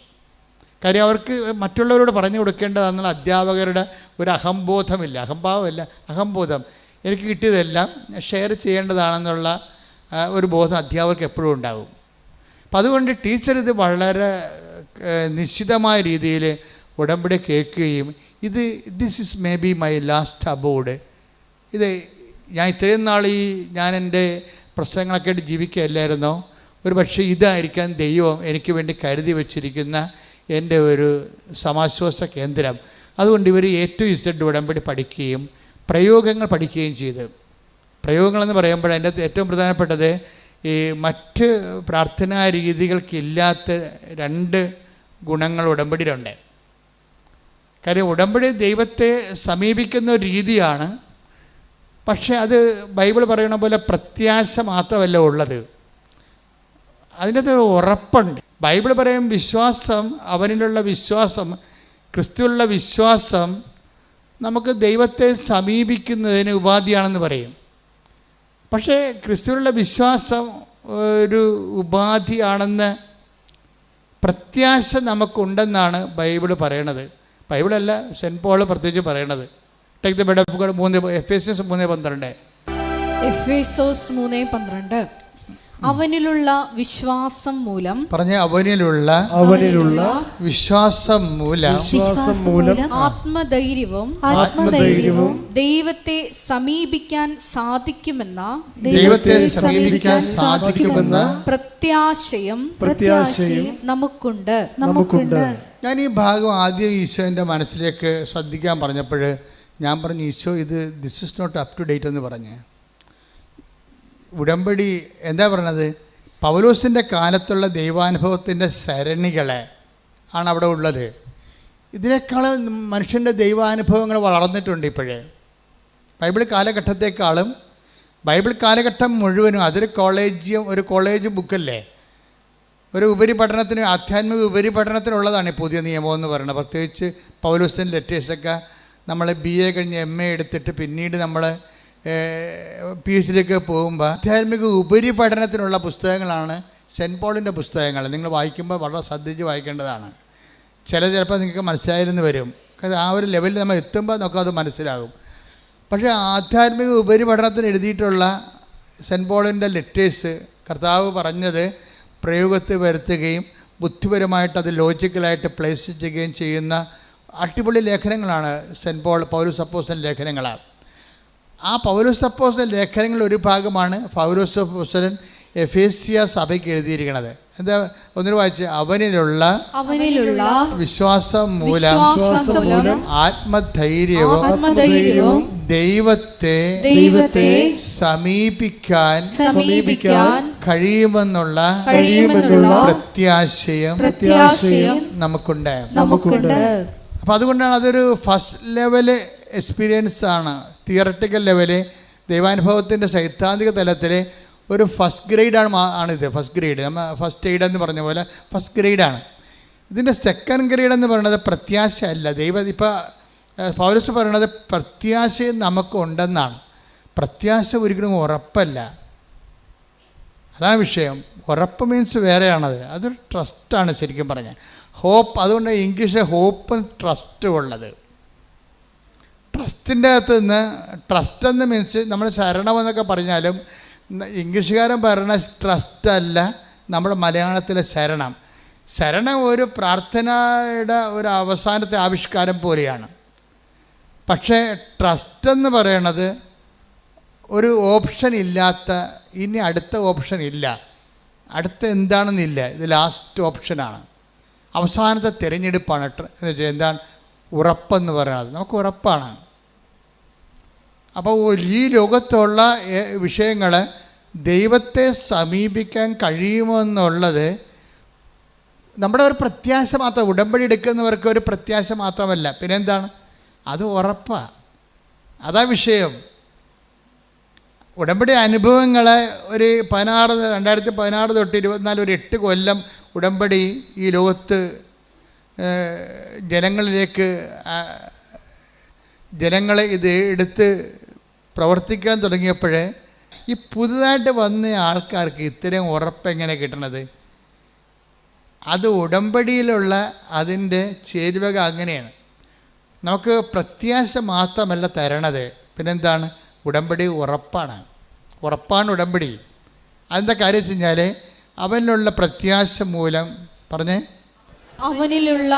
കാര്യം അവർക്ക് മറ്റുള്ളവരോട് പറഞ്ഞു കൊടുക്കേണ്ടതാണെന്നുള്ള അധ്യാപകരുടെ ഒരു അഹംബോധമില്ല, അഹംഭാവമല്ല, അഹംബോധം. എനിക്ക് കിട്ടിയതെല്ലാം ഷെയർ ചെയ്യേണ്ടതാണെന്നുള്ള ഒരു ബോധം അധ്യാപകർക്ക് എപ്പോഴും ഉണ്ടാകും. അപ്പം അതുകൊണ്ട് ടീച്ചർ ഇത് വളരെ നിശ്ചിതമായ രീതിയിൽ ഉടമ്പടി കേൾക്കുകയും this is may be my last aboard, ഇത് ഞാൻ ഇത്രയും നാൾ ഞാൻ എൻ്റെ പ്രശ്നങ്ങളൊക്കെ ആയിട്ട് ജീവിക്കുകയല്ലായിരുന്നോ, ഒരു പക്ഷേ ഇതായിരിക്കാം ദൈവം എനിക്ക് വേണ്ടി കരുതി വച്ചിരിക്കുന്ന എൻ്റെ ഒരു സമാശ്വാസ കേന്ദ്രം. അതുകൊണ്ട് ഇവർ A-Z ഉടമ്പടി പഠിക്കുകയും പ്രയോഗങ്ങൾ പഠിക്കുകയും ചെയ്ത്. പ്രയോഗങ്ങളെന്ന് പറയുമ്പോൾ അതിൻ്റെ അകത്ത് ഏറ്റവും പ്രധാനപ്പെട്ടത് ഈ മറ്റ് പ്രാർത്ഥനാ രീതികൾക്കില്ലാത്ത 2 ഗുണങ്ങൾ ഉടമ്പടിയിലുണ്ട്. കാര്യം ഉടമ്പടി ദൈവത്തെ സമീപിക്കുന്ന ഒരു രീതിയാണ്. പക്ഷേ അത് ബൈബിൾ പറയണ പോലെ പ്രത്യാശ മാത്രമല്ല ഉള്ളത്, അതിനകത്ത് ഉറപ്പുണ്ട്. ബൈബിൾ പറയും വിശ്വാസം, അവനിലുള്ള വിശ്വാസം, ക്രിസ്തുവിലുള്ള വിശ്വാസം നമുക്ക് ദൈവത്തെ സമീപിക്കുന്നതിന് ഉപാധിയാണെന്ന് പറയും. പക്ഷേ ക്രിസ്തുവിലുള്ള വിശ്വാസം ഒരു ഉപാധിയാണെന്ന് പ്രത്യാശ നമുക്കുണ്ടെന്നാണ് ബൈബിൾ പറയണത്. ബൈബിളല്ല, സെൻറ്റ് പോൾ പ്രത്യേകിച്ച് പറയണത്. Take the bed of God, എഫേസ്യസ് 3:12. എഫേസോസ് 3:12 അവനിലുള്ള വിശ്വാസം മൂലം, പറഞ്ഞ അവനിലുള്ള വിശ്വാസം മൂലം ആത്മധൈര്യവും ദൈവത്തെ സമീപിക്കാൻ സാധിക്കുമെന്ന പ്രത്യാശയും നമുക്കുണ്ട്. ഞാൻ ഈ ഭാഗം ആദ്യം ഈശോൻ്റെ മനസ്സിലേക്ക് ശ്രദ്ധിക്കാൻ പറഞ്ഞപ്പോൾ ഞാൻ പറഞ്ഞു, Eesho this is not up to date എന്ന് പറഞ്ഞ്. ഉടമ്പടി എന്താ പറയണത്? പൗലോസിൻ്റെ കാലത്തുള്ള ദൈവാനുഭവത്തിൻ്റെ സരണികളെ ആണ് അവിടെ ഉള്ളത്. ഇതിനേക്കാളും മനുഷ്യൻ്റെ ദൈവാനുഭവങ്ങൾ വളർന്നിട്ടുണ്ട് ഇപ്പോഴേ. ബൈബിൾ കാലഘട്ടത്തെക്കാളും ബൈബിൾ കാലഘട്ടം മുഴുവനും അതൊരു കോളേജ് ബുക്കല്ലേ, ഒരു ഉപരിപഠനത്തിന്, ആധ്യാത്മിക ഉപരിപഠനത്തിനുള്ളതാണ് ഈ പുതിയ നിയമം എന്ന് പറയുന്നത്. പ്രത്യേകിച്ച് പൗലോസിൻ്റെ ലെറ്റേഴ്സൊക്കെ നമ്മൾ BA കഴിഞ്ഞ് MA എടുത്തിട്ട് പിന്നീട് നമ്മൾ PhDയിലേക്ക് പോകുമ്പോൾ ആധ്യാത്മിക ഉപരിപഠനത്തിനുള്ള പുസ്തകങ്ങളാണ് സെൻറ്റ് പോളിൻ്റെ പുസ്തകങ്ങൾ. നിങ്ങൾ വായിക്കുമ്പോൾ വളരെ ശ്രദ്ധിച്ച് വായിക്കേണ്ടതാണ്. ചിലപ്പോൾ നിങ്ങൾക്ക് മനസ്സിലായിരുന്നു വരും, കാരണം ആ ഒരു ലെവലിൽ നമ്മൾ എത്തുമ്പോൾ നമുക്കത് മനസ്സിലാകും. പക്ഷേ ആധ്യാത്മിക ഉപരിപഠനത്തിന് എഴുതിയിട്ടുള്ള സെൻറ്റ് പോളിൻ്റെ ലെറ്റേഴ്സ് കർത്താവ് പറഞ്ഞത് പ്രയോഗത്തിൽ വരുത്തുകയും ബുദ്ധിപരമായിട്ട് അത് ലോജിക്കലായിട്ട് പ്ലേസ് ചെയ്യുകയും ചെയ്യുന്ന അടിപൊളി ലേഖനങ്ങളാണ് പൗലോസ് അപ്പോസ്തലൻ ലേഖനങ്ങളാണ്. ആ പൗലോസ് അപ്പോസ്തലൻ ലേഖനങ്ങളിൽ ഒരു ഭാഗമാണ് പൗലോസ് അപ്പോസ്തലൻ എഫേസ്യ സഭയ്ക്ക് എഴുതിയിരിക്കുന്നത്. എന്താ ഒന്നിനു വായിച്ച്? അവനിലുള്ള വിശ്വാസം മൂലം ആത്മധൈര്യവും ദൈവത്തെ സമീപിക്കാൻ കഴിയുമെന്നുള്ള പ്രത്യാശയും നമുക്കുണ്ട്. അപ്പം അതുകൊണ്ടാണ് അതൊരു ഫസ്റ്റ് ലെവല് എക്സ്പീരിയൻസ് ആണ്. തിയറട്ടിക്കൽ ലെവല് ദൈവാനുഭവത്തിൻ്റെ സൈദ്ധാന്തിക തലത്തിൽ ഒരു ഫസ്റ്റ് ഗ്രേഡാണിത്. ഫസ്റ്റ് ഗ്രേഡ് നമ്മൾ ഫസ്റ്റ് എയ്ഡ് എന്ന് പറഞ്ഞ പോലെ ഫസ്റ്റ് ഗ്രേഡാണ്. ഇതിൻ്റെ സെക്കൻഡ് ഗ്രേഡ് എന്ന് പറയുന്നത് പ്രത്യാശ അല്ല. ഇപ്പോൾ പൗലോസ് പറയണത് പ്രത്യാശയും നമുക്കുണ്ടെന്നാണ്. പ്രത്യാശ ഒരിക്കലും ഉറപ്പല്ല, അതാണ് വിഷയം. ഉറപ്പ് മീൻസ് വേറെയാണത്, അതൊരു ട്രസ്റ്റാണ് ശരിക്കും പറഞ്ഞാൽ. ഹോപ്പ്, അതുകൊണ്ട് ഇംഗ്ലീഷിൽ ഹോപ്പും ട്രസ്റ്റും ഉള്ളത്. ട്രസ്റ്റിൻ്റെ അകത്ത് നിന്ന് ട്രസ്റ്റ് എന്ന് മീൻസ് നമ്മൾ ശരണമെന്നൊക്കെ പറഞ്ഞാലും ഇംഗ്ലീഷുകാരൻ പറയുന്ന ട്രസ്റ്റ് അല്ല നമ്മുടെ മലയാളത്തിലെ ശരണം ഒരു പ്രാർത്ഥനയുടെ ഒരു അവസാനത്തെ ആവിഷ്കാരം പോലെയാണ്. പക്ഷേ ട്രസ്റ്റ് എന്ന് പറയണത് ഒരു ഓപ്ഷൻ ഇല്ലാത്ത, ഇനി അടുത്ത ഓപ്ഷൻ ഇല്ല, അടുത്ത എന്താണെന്നില്ല, ഇത് ലാസ്റ്റ് ഓപ്ഷനാണ്, അവസാനത്തെ തിരഞ്ഞെടുപ്പാണ്. എന്ന് വെച്ചാൽ എന്താണ് ഉറപ്പെന്ന് പറയണത്? നമുക്ക് ഉറപ്പാണ്. അപ്പോൾ ഈ ലോകത്തുള്ള വിഷയങ്ങൾ ദൈവത്തെ സമീപിക്കാൻ കഴിയുമെന്നുള്ളത് നമ്മുടെ ഒരു പ്രത്യാശ മാത്രം. ഉടമ്പടി എടുക്കുന്നവർക്ക് ഒരു പ്രത്യാശ മാത്രമല്ല, പിന്നെന്താണ്? അത് ഉറപ്പാണ്. അതാ വിഷയം. ഉടമ്പടി അനുഭവങ്ങൾ ഒരു 2016 തൊട്ട് 24 ഒരു 8 കൊല്ലം ഉടമ്പടി ഈ ലോകത്ത് ജനങ്ങളെ ഇത് എടുത്ത് പ്രവർത്തിക്കാൻ തുടങ്ങിയപ്പോൾ ഈ പുതുതായിട്ട് വന്ന ആൾക്കാർക്ക് ഇത്രയും ഉറപ്പെങ്ങനെ കിട്ടണത്? അത് ഉടമ്പടിയിലുള്ള അതിൻ്റെ ചേരുവക അങ്ങനെയാണ്. നമുക്ക് പ്രത്യാശ മാത്രമല്ല തരണത്, പിന്നെന്താണ്? ഉടമ്പടി ഉറപ്പാണ് ഉടമ്പടി. അതെന്താ കാര്യം വെച്ച് കഴിഞ്ഞാൽ അവനിലുള്ള പ്രത്യാശ മൂലം പറഞ്ഞേ അവനിലുള്ള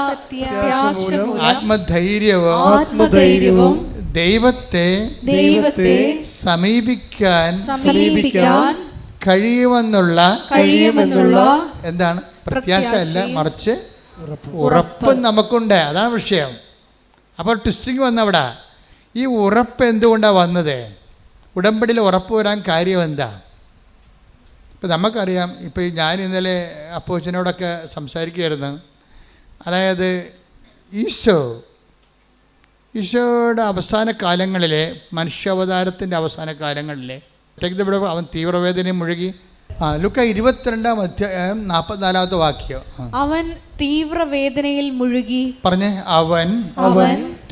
ആത്മധൈര്യവും ദൈവത്തെ സമീപിക്കാൻ കഴിയുമെന്നുള്ള എന്താണ്? പ്രത്യാശ അല്ല, മറിച്ച് ഉറപ്പ് നമുക്കുണ്ട്. അതാണ് വിഷയം. അപ്പോൾ ട്വിസ്റ്റിങ് വന്നവിടെ ഈ ഉറപ്പ് എന്തുകൊണ്ടാണ് വന്നത്? ഉടമ്പടിയിൽ ഉറപ്പ് വരാൻ കാര്യം എന്താ? ഇപ്പം നമുക്കറിയാം. ഇപ്പോൾ ഞാൻ ഇന്നലെ അപ്പോച്ചനോടൊക്കെ സംസാരിക്കുകയായിരുന്നു. അതായത് ഈശോയുടെ അവസാന കാലങ്ങളിലെ, മനുഷ്യാവതാരത്തിൻ്റെ അവസാന കാലങ്ങളിലെ ഇവിടെ അവൻ തീവ്രവേദനയും മുഴുകി. ലുക്ക 22-ാം അധ്യായം 44-ാമത്തെ വാക്യം. അവൻ തീവ്രവേദനയിൽ മുഴുകി. പറഞ്ഞേ, അവൻ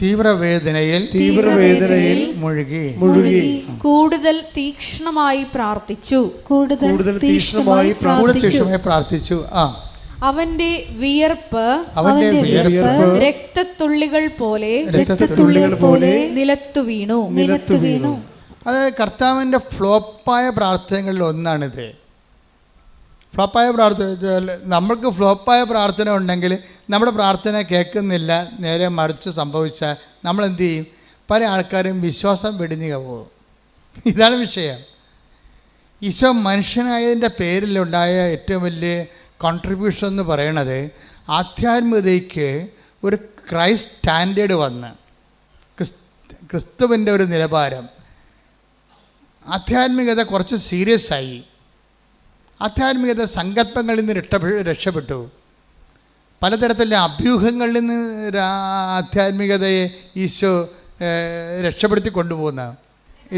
തീവ്രവേദനയിൽ മുഴുകി. കൂടുതൽ തീക്ഷ്ണമായി പ്രാർത്ഥിച്ചു. അവന്റെ വിയർപ്പ് രക്തത്തുള്ളികൾ പോലെ നിലത്തു വീണു. അതായത് കർത്താവിൻ്റെ ഫ്ലോപ്പായ പ്രാർത്ഥനകളിൽ ഒന്നാണിത്. ഫ്ലോപ്പായ പ്രാർത്ഥന, നമ്മൾക്ക് ഫ്ലോപ്പായ പ്രാർത്ഥന ഉണ്ടെങ്കിൽ നമ്മുടെ പ്രാർത്ഥന കേൾക്കുന്നില്ല, നേരെ മറിച്ച് സംഭവിച്ചാൽ നമ്മൾ എന്ത് ചെയ്യും? പല ആൾക്കാരും വിശ്വാസം വെടിഞ്ഞു പോകും. ഇതാണ് വിഷയം. ഈശോ മനുഷ്യനായതിൻ്റെ പേരിലുണ്ടായ ഏറ്റവും വലിയ കോൺട്രിബ്യൂഷൻ എന്ന് പറയണത് ആധ്യാത്മികതയ്ക്ക് ഒരു ക്രൈസ്റ്റ് സ്റ്റാൻഡേർഡ് വന്ന്, ക്രിസ്തുവിൻ്റെ ഒരു നിലവാരം. ആധ്യാത്മികത കുറച്ച് സീരിയസ് ആയി. ആധ്യാത്മികത സങ്കല്പങ്ങളിൽ നിന്ന് രക്ഷപ്പെട്ടു. പലതരത്തിലുള്ള അഭ്യൂഹങ്ങളിൽ നിന്ന് ആധ്യാത്മികതയെ ഈശോ രക്ഷപ്പെടുത്തി കൊണ്ടുപോകുന്ന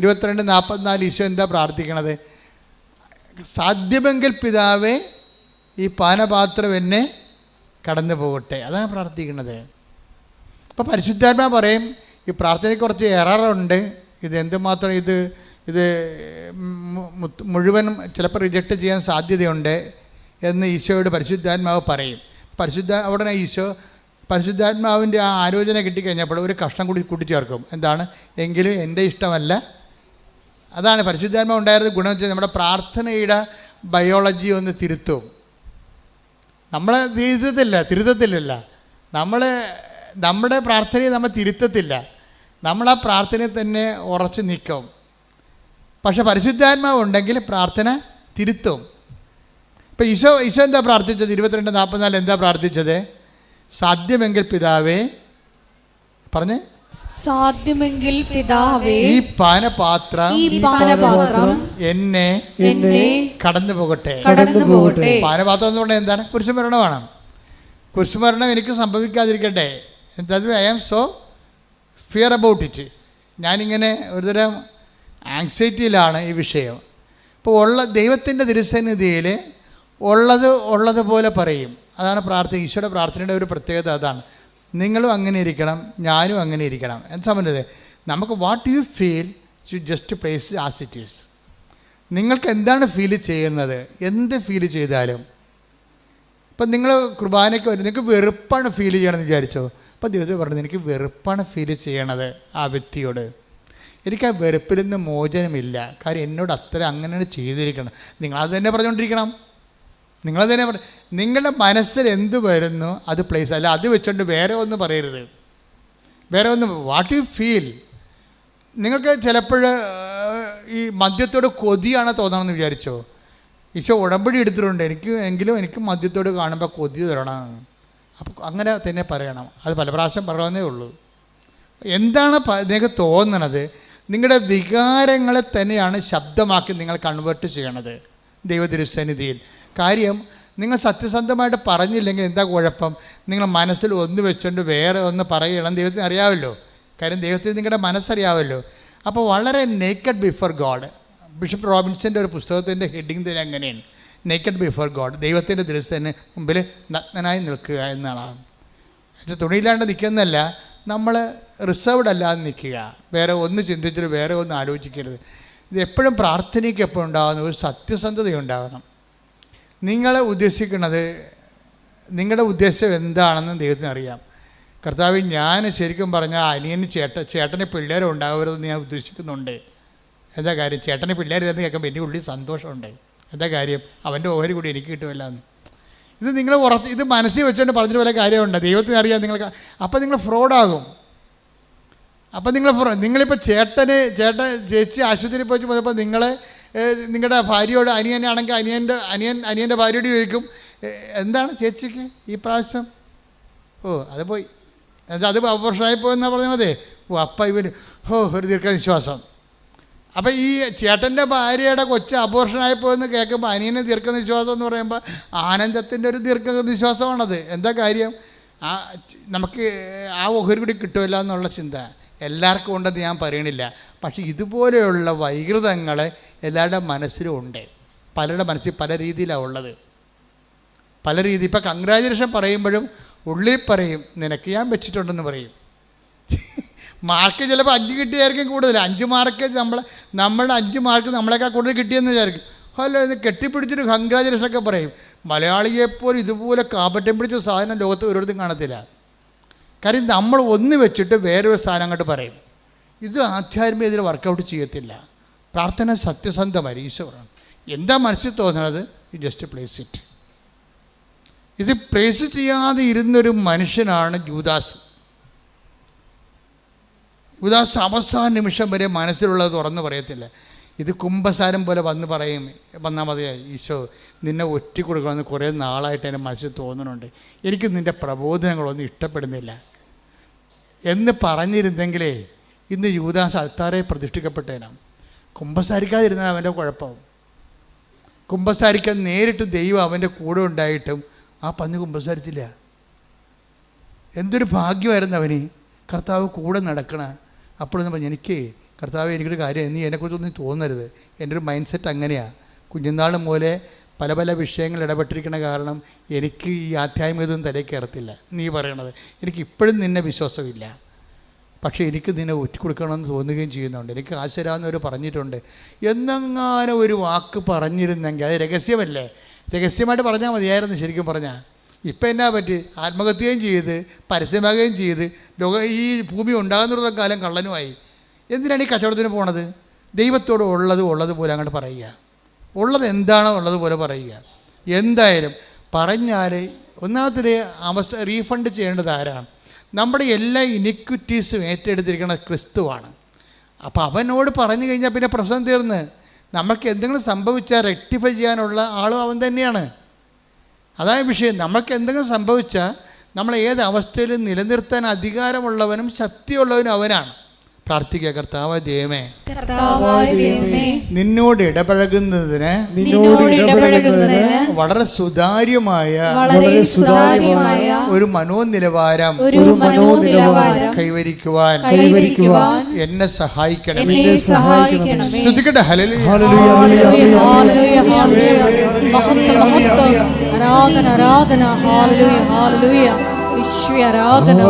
22:44 ഈശോ എന്താ പ്രാർത്ഥിക്കണത്? സാധ്യമെങ്കിൽ പിതാവേ ഈ പാനപാത്രം എന്നെ കടന്നു പോകട്ടെ. അതാണ് പ്രാർത്ഥിക്കുന്നത്. അപ്പോൾ പരിശുദ്ധാത്മാ പറയും ഈ പ്രാർത്ഥനയ്ക്ക് കുറച്ച് എററുണ്ട്, ഇത് എന്തുമാത്രം ഇത് മുഴുവനും ചിലപ്പോൾ റിജക്റ്റ് ചെയ്യാൻ സാധ്യതയുണ്ട് എന്ന് ഈശോയോട് പരിശുദ്ധാത്മാവ് പറയും. ഉടനെ ഈശോ പരിശുദ്ധാത്മാവിൻ്റെ ആ ആലോചന കിട്ടിക്കഴിഞ്ഞപ്പോൾ ഒരു കഷ്ണം കൂട്ടിച്ചേർക്കും. എന്താണ്? എങ്കിലും എൻ്റെ ഇഷ്ടമല്ല. അതാണ് പരിശുദ്ധാത്മാവ് ഉണ്ടായിരുന്ന ഗുണം വെച്ചാൽ നമ്മുടെ പ്രാർത്ഥനയുടെ ബയോളജി ഒന്ന് തിരുത്തും. നമ്മളെ തിരുത്തത്തില്ല. നമ്മുടെ പ്രാർത്ഥനയെ നമ്മൾ തിരുത്തത്തില്ല. നമ്മൾ ആ പ്രാർത്ഥനയെ തന്നെ ഉറച്ചു നിൽക്കും. പക്ഷെ പരിശുദ്ധാത്മാവ് ഉണ്ടെങ്കിൽ പ്രാർത്ഥന തിരുത്തും. ഇപ്പം ഈശോ എന്താ പ്രാർത്ഥിച്ചത്? 22:44 എന്താ പ്രാർത്ഥിച്ചത്? സാധ്യമെങ്കിൽ പിതാവേ, പറഞ്ഞേ, സാധ്യമെങ്കിൽ പിതാവേ ഈ പാനപാത്രം എന്നെ കടന്നു പോകട്ടെ. പാനപാത്രം എന്ന് പറഞ്ഞാൽ എന്താണ്? കുരിശുമരണമാണ്. കുരിശുമരണം എനിക്ക് സംഭവിക്കാതിരിക്കട്ടെ. I am so fear about it. ഞാനിങ്ങനെ ഒരുതരം ആങ്സൈറ്റിയിലാണ് ഈ വിഷയം. ഇപ്പോൾ ദൈവത്തിൻ്റെ തിരുസന്നിധിയിൽ ഉള്ളതുപോലെ പറയും. അതാണ് പ്രാർത്ഥന. ഈശോയുടെ പ്രാർത്ഥനയുടെ ഒരു പ്രത്യേകത അതാണ്. നിങ്ങളും അങ്ങനെ ഇരിക്കണം, ഞാനും അങ്ങനെ ഇരിക്കണം. എന്താ പറഞ്ഞത്? നമുക്ക് what you feel you just place as it is. നിങ്ങൾക്ക് എന്താണ് ഫീൽ ചെയ്യുന്നത്, എന്ത് ഫീൽ ചെയ്താലും. ഇപ്പം നിങ്ങൾ കുർബാനയ്ക്ക് വരും, നിങ്ങൾക്ക് വെറുപ്പാണ് ഫീൽ ചെയ്യണമെന്ന് വിചാരിച്ചോ? അപ്പോൾ ദൈവത്തിൽ പറഞ്ഞത് എനിക്ക് വെറുപ്പാണ് ഫീൽ ചെയ്യണത് ആ വ്യക്തിയോട്. എനിക്ക് ആ വെറുപ്പിൽ നിന്ന് മോചനമില്ല. കാര്യം എന്നോട് അങ്ങനെയാണ് ചെയ്തിരിക്കണം. നിങ്ങളത് തന്നെ പറഞ്ഞുകൊണ്ടിരിക്കണം. നിങ്ങളത് തന്നെ നിങ്ങളുടെ മനസ്സിൽ എന്ത് വരുന്നു അത് പ്ലേസ്. അല്ല അത് വെച്ചുകൊണ്ട് വേറെ ഒന്നും പറയരുത്. വേറെ ഒന്നും, വാട്ട് യു ഫീൽ. നിങ്ങൾക്ക് ചിലപ്പോൾ ഈ മദ്യത്തോട് കൊതിയാണ് തോന്നണമെന്ന് വിചാരിച്ചോ? ഈശോ ഉടമ്പടി എടുത്തിട്ടുണ്ട്, എനിക്ക് മദ്യത്തോട് കാണുമ്പോൾ കൊതി തരണം. അപ്പോൾ അങ്ങനെ തന്നെ പറയണം. അത് പല പ്രാവശ്യം പറയണമെന്നേ ഉള്ളൂ. എന്താണ് നിങ്ങൾക്ക് തോന്നണത്? നിങ്ങളുടെ വികാരങ്ങളെ തന്നെയാണ് ശബ്ദമാക്കി നിങ്ങൾ കൺവേർട്ട് ചെയ്യണത് ദൈവതിരുസന്നിധിയിൽ. കാര്യം നിങ്ങൾ സത്യസന്ധമായിട്ട് പറഞ്ഞില്ലെങ്കിൽ എന്താ കുഴപ്പം? നിങ്ങൾ മനസ്സിൽ ഒന്ന് വെച്ചുകൊണ്ട് വേറെ ഒന്ന് പറയണം. ദൈവത്തിന് അറിയാമല്ലോ. കാര്യം ദൈവത്തിന് നിങ്ങളുടെ മനസ്സറിയാമല്ലോ. അപ്പോൾ വളരെ നേക്കഡ് ബിഫോർ ഗോഡ്, ബിഷപ്പ് റോബിൻസൻ്റെ ഒരു പുസ്തകത്തിൻ്റെ ഹെഡിങ് തന്നെ അങ്ങനെയാണ്, നേക്കഡ് ബിഫോർ ഗോഡ്, ദൈവത്തിൻ്റെ ദൃശ്യത്തിന് മുമ്പിൽ നഗ്നനായി നിൽക്കുക എന്നാണ്. തുണിയില്ലാണ്ട് നിൽക്കുന്നതല്ല, നമ്മൾ റിസർവ്ഡ് അല്ലാതെ നിൽക്കുക, വേറെ ഒന്ന് ചിന്തിച്ചിട്ട് വേറെ ഒന്ന് ആലോചിക്കരുത്. ഇത് എപ്പോഴും പ്രാർത്ഥനയ്ക്ക് എപ്പോൾ ഉണ്ടാകുന്ന ഒരു സത്യസന്ധതയുണ്ടാകണം. നിങ്ങൾ ഉദ്ദേശിക്കുന്നത്, നിങ്ങളുടെ ഉദ്ദേശം എന്താണെന്ന് ദൈവത്തിന് അറിയാം. കർത്താവ്, ഞാൻ ശരിക്കും പറഞ്ഞാൽ അനിയന് ചേട്ടന് പിള്ളേരും ഉണ്ടാകരുതെന്ന് ഞാൻ ഉദ്ദേശിക്കുന്നുണ്ട്. എന്താ കാര്യം? ചേട്ടന് പിള്ളേരെന്ന് കേൾക്കുമ്പോൾ എൻ്റെ ഉള്ളിൽ സന്തോഷമുണ്ട്. എന്താ കാര്യം? അവൻ്റെ ഓഹരി കൂടി എനിക്ക് കിട്ടുമല്ല എന്ന്. ഇത് നിങ്ങൾ ഇത് മനസ്സിൽ വെച്ചുകൊണ്ട് പറഞ്ഞിട്ട് പോലെ കാര്യമുണ്ട്. ദൈവത്തിന് അറിയാം നിങ്ങൾക്ക്. അപ്പോൾ നിങ്ങൾ ഫ്രോഡാകും. അപ്പം നിങ്ങളിപ്പോൾ ചേച്ചി ആശുപത്രിയിൽ പോയി പോയപ്പോൾ നിങ്ങളുടെ ഭാര്യയോട്, അനിയനാണെങ്കിൽ അനിയൻ്റെ ഭാര്യയോട് ചോദിക്കും, എന്താണ് ചേച്ചിക്ക് ഈ പ്രാവശ്യം? അത് പോയി, അത് അപോർഷനായി പോയെന്നാണ് പറഞ്ഞത്. അപ്പം ഇവന് ഒരു ദീർഘനിശ്വാസം. അപ്പം ഈ ചേട്ടൻ്റെ ഭാര്യയുടെ കൊച്ച് അപോർഷനായി പോയെന്ന് കേൾക്കുമ്പോൾ അനിയന് ദീർഘനിശ്വാസം എന്ന് പറയുമ്പോൾ ആനന്ദത്തിൻ്റെ ഒരു ദീർഘനിശ്വാസമാണത്. എന്താ കാര്യം? നമുക്ക് ആ ഓഹരി കൂടി കിട്ടുമല്ല എന്നുള്ള ചിന്ത എല്ലാവർക്കും ഉണ്ടെന്ന് ഞാൻ പറയണില്ല. പക്ഷേ ഇതുപോലെയുള്ള വൈകൃതങ്ങൾ എല്ലാവരുടെ മനസ്സിലും ഉണ്ട്. പലരുടെ മനസ്സിൽ പല രീതിയിലാണ് ഉള്ളത്, പല രീതി. ഇപ്പം കൺഗ്രാജുലേഷൻ പറയുമ്പോഴും ഉള്ളിൽ പറയും, നിനക്ക് ഞാൻ വെച്ചിട്ടുണ്ടെന്ന് പറയും. മാർക്ക് ചിലപ്പോൾ 5 കിട്ടിയായിരിക്കും കൂടുതൽ. 5 മാർക്ക് നമ്മുടെ 5 മാർക്ക് നമ്മളെക്കാൾ കൂടുതൽ കിട്ടിയെന്ന് വിചാരിക്കും. അല്ല, ഇത് കെട്ടിപ്പിടിച്ചൊരു കൺഗ്രാജുലേഷനൊക്കെ പറയും. മലയാളിയെപ്പോലും ഇതുപോലെ കാപട്യം പിടിച്ച സാധനം ലോകത്ത് ഒരിടത്തും കാണത്തില്ല. കാര്യം നമ്മൾ ഒന്ന് വെച്ചിട്ട് വേറൊരു സാധനം അങ്ങോട്ട് പറയും. ഇത് ആധ്യാത്മികതയിൽ വർക്കൗട്ട് ചെയ്യത്തില്ല. പ്രാർത്ഥന സത്യസന്ധമായി ഈശോയാണ്. എന്താ മനസ്സിൽ തോന്നുന്നത്, യു ജസ്റ്റ് പ്ലേസ് ഇറ്റ്. ഇത് പ്ലേസ് ചെയ്യാതെ ഇരുന്നൊരു മനുഷ്യനാണ് യൂദാസ്. യൂദാസ് അവസാന നിമിഷം വരെ മനസ്സിലുള്ളത് തുറന്ന് പറയത്തില്ല. ഇത് കുംഭസാരം പോലെ വന്നാൽ മതിയായി, ഈശോ നിന്നെ ഒറ്റ കൊടുക്കണമെന്ന് കുറേ നാളായിട്ട് എൻ്റെ മനസ്സിൽ തോന്നുന്നുണ്ട്, എനിക്ക് നിൻ്റെ പ്രബോധനങ്ങളൊന്നും ഇഷ്ടപ്പെടുന്നില്ല എന്ന് പറഞ്ഞിരുന്നെങ്കിലേ ഇന്ന് യൂദാസ് അൾത്താരെ പ്രതിഷ്ഠിക്കപ്പെട്ടേനാണ്. കുംഭസാരിക്കാതിരുന്നാൽ അവൻ്റെ കുഴപ്പം. കുംഭസാരിക്കാൻ നേരിട്ട് ദൈവം അവൻ്റെ കൂടെ ഉണ്ടായിട്ടും ആ പന്നി കുംഭസാരിച്ചില്ല. എന്തൊരു ഭാഗ്യമായിരുന്നു അവന്, കർത്താവ് കൂടെ നടക്കണ. അപ്പോഴൊന്നും പറഞ്ഞു, എനിക്ക് കർത്താവ് എനിക്കൊരു കാര്യം, നീ എന്നെക്കുറിച്ചൊന്നും തോന്നരുത്, എൻ്റെ ഒരു മൈൻഡ് സെറ്റ് അങ്ങനെയാണ്. കുഞ്ഞുനാളും പോലെ പല പല വിഷയങ്ങൾ ഇടപെട്ടിരിക്കണ കാരണം എനിക്ക് ഈ ആധ്യാത്മികതൊന്നും തലയിൽ കയറത്തില്ല. നീ പറയണത് എനിക്ക് ഇപ്പോഴും നിന്നെ വിശ്വാസമില്ല, പക്ഷേ എനിക്ക് നിന്നെ ഒറ്റിക്കൊടുക്കണമെന്ന് തോന്നുകയും ചെയ്യുന്നുണ്ട്. എനിക്ക് ആശരാന്നവർ പറഞ്ഞിട്ടുണ്ട്. എന്നെങ്ങാനും ഒരു വാക്ക് പറഞ്ഞിരുന്നെങ്കിൽ, അത് രഹസ്യമല്ലേ, രഹസ്യമായിട്ട് പറഞ്ഞാൽ മതിയായിരുന്നു ശരിക്കും പറഞ്ഞാൽ. ഇപ്പം എന്നാ പറ്റി? ആത്മഹത്യയും ചെയ്ത് പരസ്യമാകുകയും ചെയ്ത് ഈ ഭൂമി ഉണ്ടാകുന്ന കാലം കള്ളനുമായി. എന്തിനാണ് ഈ കച്ചവടത്തിന് പോണത്? ദൈവത്തോട് ഉള്ളതുപോലെ അങ്ങോട്ട് പറയുക. ഉള്ളത് എന്താണോ ഉള്ളതുപോലെ പറയുക. എന്തായാലും പറഞ്ഞാൽ ഒന്നാമത്തെ റീഫണ്ട് ചെയ്യേണ്ടത് ആരാണ്? നമ്മുടെ എല്ലാ ഇനിക്വിറ്റീസും ഏറ്റെടുത്തിരിക്കുന്നത് ക്രിസ്തുവാണ്. അപ്പോൾ അവനോട് പറഞ്ഞു കഴിഞ്ഞാൽ പിന്നെ പ്രശ്നം തീർന്ന്. നമുക്ക് എന്തെങ്കിലും സംഭവിച്ചാൽ റെക്ടിഫൈ ചെയ്യാനുള്ള ആളും അവൻ തന്നെയാണ്. അതായ വിഷയം. നമ്മൾക്ക് എന്തെങ്കിലും സംഭവിച്ചാൽ നമ്മൾ ഏത് അവസ്ഥയിലും നിലനിർത്താൻ അധികാരമുള്ളവനും ശക്തിയുള്ളവനും അവനാണ്. പ്രാർത്ഥിക്കുക. കർത്താവായ ദൈവമേ, നിന്നോട് ഇടപഴകുന്നതിന് വളരെ സുതാര്യമായ ഒരു മനോനിലവാരം കൈവരിക്കുവാൻ എന്നെ സഹായിക്കണം. ശ്രദ്ധിക്കട്ടെ. ഹല്ലേലൂയ. ആരാധന ആരാധന. ഹല്ലേലൂയ ഹല്ലേലൂയ. ഈശ്വര ആരാധന.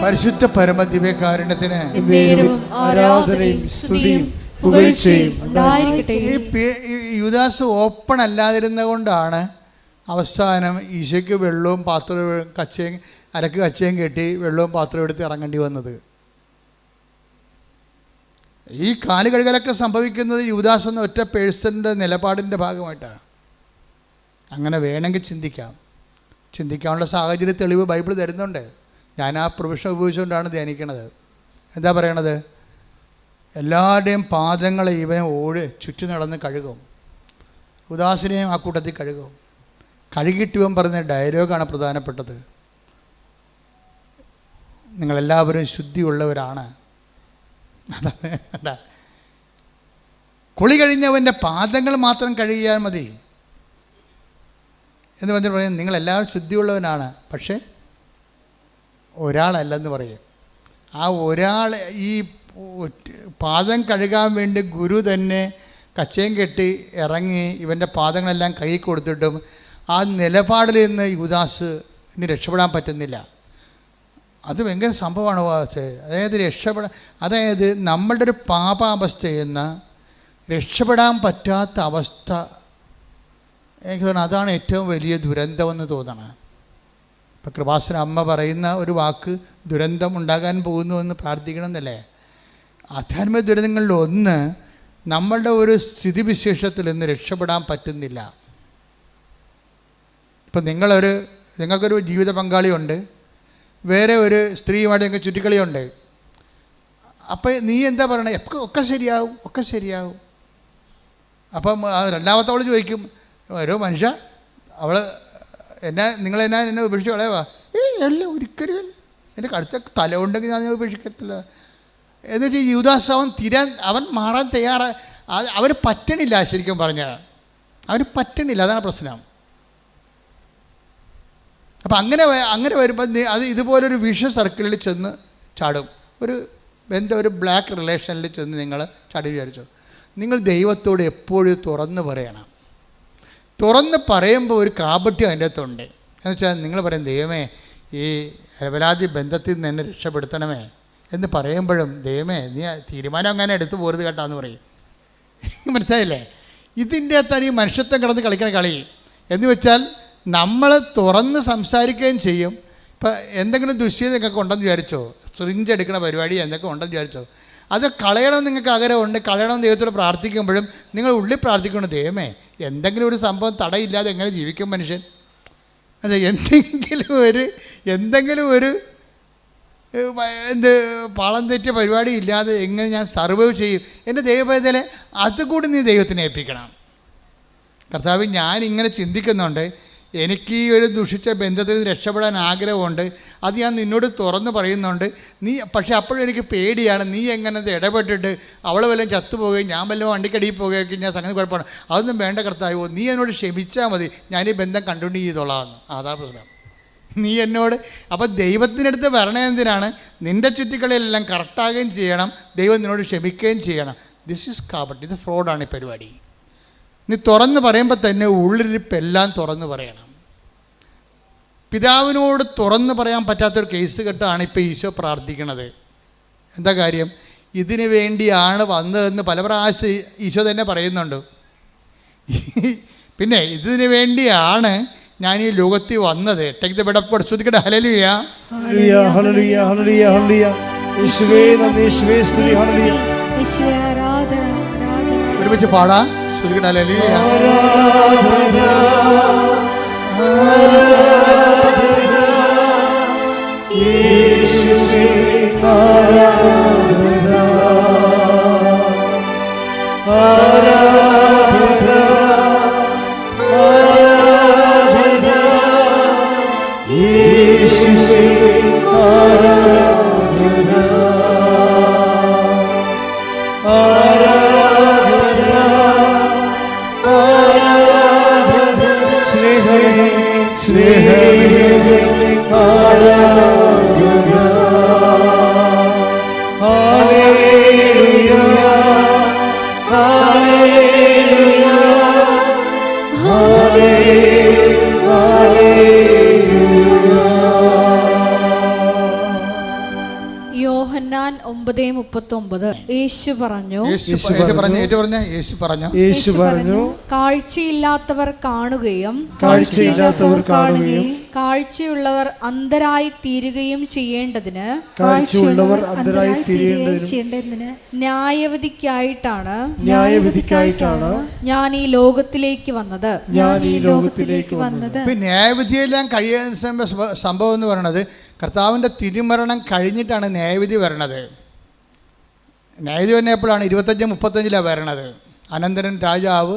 പരിശുദ്ധ പരമദിവ്യകാരുണ്യത്തിന് ആരാധനയും സ്തുതിയും പുകഴ്ചയും ഉണ്ടായിരിക്കട്ടെ. ഈ യൂദാസ് ഓപ്പൺ അല്ലാതിരുന്നത് കൊണ്ടാണ് അവസാനം ഈശോയ്ക്ക് വെള്ളവും പാത്രവും അരക്ക് കച്ചയും കെട്ടി വെള്ളവും പാത്രവും എടുത്ത് ഇറങ്ങേണ്ടി വന്നത്. ഈ കാല് കഴുകലൊക്കെ സംഭവിക്കുന്നത് യൂദാസ് എന്ന ഒറ്റ പേഴ്സൻ്റെ നിലപാടിൻ്റെ ഭാഗമായിട്ടാണ്. അങ്ങനെ വേണമെങ്കിൽ ചിന്തിക്കാനുള്ള സാഹചര്യ തെളിവ് ബൈബിൾ തരുന്നുണ്ട്. ഞാൻ ആ പ്രൊവിഷൻ ഉപയോഗിച്ചുകൊണ്ടാണ് ധ്യാനിക്കണത്. എന്താ പറയണത്? എല്ലാവരുടെയും പാദങ്ങളെ ഇവൻ ചുറ്റി നടന്ന് കഴുകും. ഉദാസിനെയും ആ കൂട്ടത്തിൽ കഴുകും. കഴുകിയിട്ട് ഇവൻ പറഞ്ഞ ഡയലോഗാണ് പ്രധാനപ്പെട്ടത്. നിങ്ങളെല്ലാവരും ശുദ്ധിയുള്ളവരാണ്. അതാണ് കുളി കഴിഞ്ഞവൻ്റെ പാദങ്ങൾ മാത്രം കഴുകിയാൽ മതി എന്ന് പറഞ്ഞിട്ട് പറയും നിങ്ങളെല്ലാവരും ശുദ്ധിയുള്ളവനാണ്, പക്ഷേ ഒരാളല്ലെന്ന് പറയും. ആ ഒരാൾ ഈ പാദം കഴുകാൻ വേണ്ടി ഗുരു തന്നെ കച്ചയും കെട്ടി ഇറങ്ങി ഇവൻ്റെ പാദങ്ങളെല്ലാം കൈ കൊടുത്തിട്ടും ആ നിലപാടിൽ നിന്ന് യൂദാസിന് രക്ഷപ്പെടാൻ പറ്റുന്നില്ല. അത് ഭയങ്കര സംഭവമാണ്. അതായത് നമ്മളുടെ ഒരു പാപാവസ്ഥയിൽ നിന്ന് രക്ഷപ്പെടാൻ പറ്റാത്ത അവസ്ഥ, എനിക്ക് തോന്നുന്നു അതാണ് ഏറ്റവും വലിയ ദുരന്തമെന്ന് തോന്നണം. ഇപ്പം കൃപാസന അമ്മ പറയുന്ന ഒരു വാക്ക് ദുരന്തം ഉണ്ടാകാൻ പോകുന്നു എന്ന് പ്രാർത്ഥിക്കണം എന്നല്ലേ. ആധ്യാത്മിക ദുരന്തങ്ങളിൽ ഒന്ന് നമ്മളുടെ ഒരു സ്ഥിതിവിശേഷത്തിൽ നിന്ന് രക്ഷപ്പെടാൻ പറ്റുന്നില്ല. ഇപ്പം നിങ്ങൾക്കൊരു ജീവിത പങ്കാളിയുണ്ട്, വേറെ ഒരു സ്ത്രീയുമായിട്ട് നിങ്ങൾക്ക് ചുറ്റിക്കളിയുണ്ട്. അപ്പം നീ എന്താ പറയണേ? ഒക്കെ ശരിയാവും. അപ്പം രണ്ടാമത്തെ അവൾ ചോദിക്കും, ഓരോ മനുഷ്യ അവൾ നിങ്ങളെന്നെ ഉപേക്ഷിച്ച് കളയവാ? അല്ല, ഒരിക്കലും എൻ്റെ കടുത്ത തല ഉണ്ടെങ്കിൽ ഞാൻ ഉപേക്ഷിക്കത്തില്ല എന്ന് വെച്ചാൽ യൂദാസ് അവൻ മാറാൻ അവന് പറ്റണില്ല. ശരിക്കും പറഞ്ഞാൽ അവന് പറ്റണില്ല, അതാണ് പ്രശ്നം. അപ്പം അങ്ങനെ വരുമ്പോൾ അത് ഇതുപോലൊരു വിഷ സർക്കിളിൽ ചെന്ന് ചാടും. ഒരു ബ്ലാക്ക് റിലേഷനിൽ ചെന്ന് നിങ്ങൾ ചാടി വിചാരിച്ചു. നിങ്ങൾ ദൈവത്തോട് എപ്പോഴും തുറന്ന് പറയണം. തുറന്ന് പറയുമ്പോൾ ഒരു കാപട്യം അതിൻ്റെ അകത്തുണ്ട്. എന്ന് വെച്ചാൽ നിങ്ങൾ പറയും, ദൈവമേ ഈ അപരാധി ബന്ധത്തിൽ നിന്ന് എന്നെ രക്ഷപ്പെടുത്തണമേ എന്ന് പറയുമ്പോഴും, ദൈവമേ നീ തീരുമാനം അങ്ങനെ എടുത്തു പോരുത് കേട്ടാന്ന് പറയും. മനസ്സിലായില്ലേ? ഇതിൻ്റെ അകത്താണ് ഈ മനുഷ്യത്വം കിടന്ന് കളിക്കണ കളി. എന്ന് വെച്ചാൽ നമ്മൾ തുറന്ന് സംസാരിക്കുകയും ചെയ്യും. ഇപ്പം എന്തെങ്കിലും ദുശ്ശീലമൊക്കെ ഉണ്ടെന്ന് വിചാരിച്ചോ, സിറിഞ്ച് എടുക്കുന്ന പരിപാടി എന്തൊക്കെ ഉണ്ടെന്ന് വിചാരിച്ചോ, അത് കളയണമെന്ന് നിങ്ങൾക്ക് ആഗ്രഹമുണ്ട്. കളയണമെന്ന് ദൈവത്തോട് പ്രാർത്ഥിക്കുമ്പോഴും നിങ്ങൾ ഉള്ളിൽ പ്രാർത്ഥിക്കണം, ദൈവമേ എന്തെങ്കിലും ഒരു സംഭവം തടയില്ലാതെ എങ്ങനെ ജീവിക്കും മനുഷ്യൻ? അതെ, എന്തെങ്കിലും ഒരു പാളം തെറ്റിയ പരിപാടി ഇല്ലാതെ എങ്ങനെ ഞാൻ സർവൈവ് ചെയ്യും? എൻ്റെ ദൈവപൈതലെ അതുകൂടി നീ ദൈവത്തിനെ ഏൽപ്പിക്കണം. കർത്താവ്, ഞാൻ ഇങ്ങനെ ചിന്തിക്കുന്നുണ്ട്, എനിക്ക് ഈ ഒരു ദുഷിച്ച ബന്ധത്തിൽ നിന്ന് രക്ഷപ്പെടാൻ ആഗ്രഹമുണ്ട്, അത് ഞാൻ നിന്നോട് തുറന്ന് പറയുന്നുണ്ട്. പക്ഷേ അപ്പോഴും എനിക്ക് പേടിയാണ്, നീ എങ്ങനെ ഇടപെട്ടിട്ട് അവൾ വല്ലതും ചത്തുപോവുകയും ഞാൻ വല്ലതും വണ്ടിക്കടിയിൽ പോവുകയൊക്കെ ഞാൻ സംഗതി കുഴപ്പമാണ്. അതൊന്നും വേണ്ട കർത്താവോ, നീ എന്നോട് ക്ഷമിച്ചാൽ മതി, ഞാൻ ഈ ബന്ധം കണ്ടിന്യൂ ചെയ്തോളാമെന്ന്. അതാണ് പ്രശ്നം. നീ എന്നോട് അപ്പം ദൈവത്തിനടുത്ത് വരണേ എന്തിനാണ്? നിൻ്റെ ചുറ്റിക്കളിയെല്ലാം കറക്റ്റാകുകയും ചെയ്യണം, ദൈവം നിന്നോട് ക്ഷമിക്കുകയും ചെയ്യണം. ദിസ് ഈസ് കാബട്ട്, ഇത് ഫ്രോഡാണ് ഈ പരിപാടി. നീ തുറന്ന് പറയുമ്പോൾ തന്നെ ഉള്ളിരിപ്പെല്ലാം തുറന്ന് പറയണം. പിതാവിനോട് തുറന്ന് പറയാൻ പറ്റാത്തൊരു കേസ് കെട്ടാണ് ഇപ്പോൾ ഈശോ പ്രാർത്ഥിക്കണത്. എന്താ കാര്യം? ഇതിനു വേണ്ടിയാണ് വന്നതെന്ന് പല പ്രാവശ്യം ഈശോ തന്നെ പറയുന്നുണ്ട്. പിന്നെ ഇതിനു വേണ്ടിയാണ് ഞാൻ ഈ ലോകത്തിൽ വന്നത്. Take the bed of God. ശ്രദ്ധിക്കട്ടെ. ഹല്ലേലൂയ, ഹല്ലേലൂയ, ഹല്ലേലൂയ, ഹല്ലേലൂയ, ഹല്ലേലൂയ. യേശുവേ നന്ദി, യേശുവേ സ്തുതി. ഹല്ലേലൂയ, യേശുവേ ആരാധന, ആരാധന. ഒരുമിച്ച് പാടാം. ശ്രദ്ധിക്കട്ടെ. ഹല്ലേലൂയ, ആരാധന, ആരാധന. യേശുവേ ആരാധന, ആരാധന, ആരാധന. യേശുവേ ആരാധന, ആരാധന, ആരാധന. സ്നേഹമേ, സ്നേഹമേ ആരാധന. ഹല്ലേലൂയ, ഹല്ലേലൂയ, യോഹന്നാൻ 9:39. യേശു പറഞ്ഞു, കാഴ്ചയില്ലാത്തവർ കാണുകയും കാഴ്ചയുള്ളവർ അന്ധരായി തീരുകയും ചെയ്യേണ്ടതിന് ന്യായവിധിക്കായിട്ടാണ് ഞാൻ ഈ ലോകത്തിലേക്ക് വന്നത്. ന്യായവിധിയെല്ലാം കഴിയാൻ സംഭവം എന്ന് പറയുന്നത് കർത്താവിൻ്റെ തിരുമരണം കഴിഞ്ഞിട്ടാണ് ന്യായവിധി വരണത്. ന്യായാധിപൻ വന്നപ്പോഴാണ് 25-35 വരണത്. അനന്തരം രാജാവ്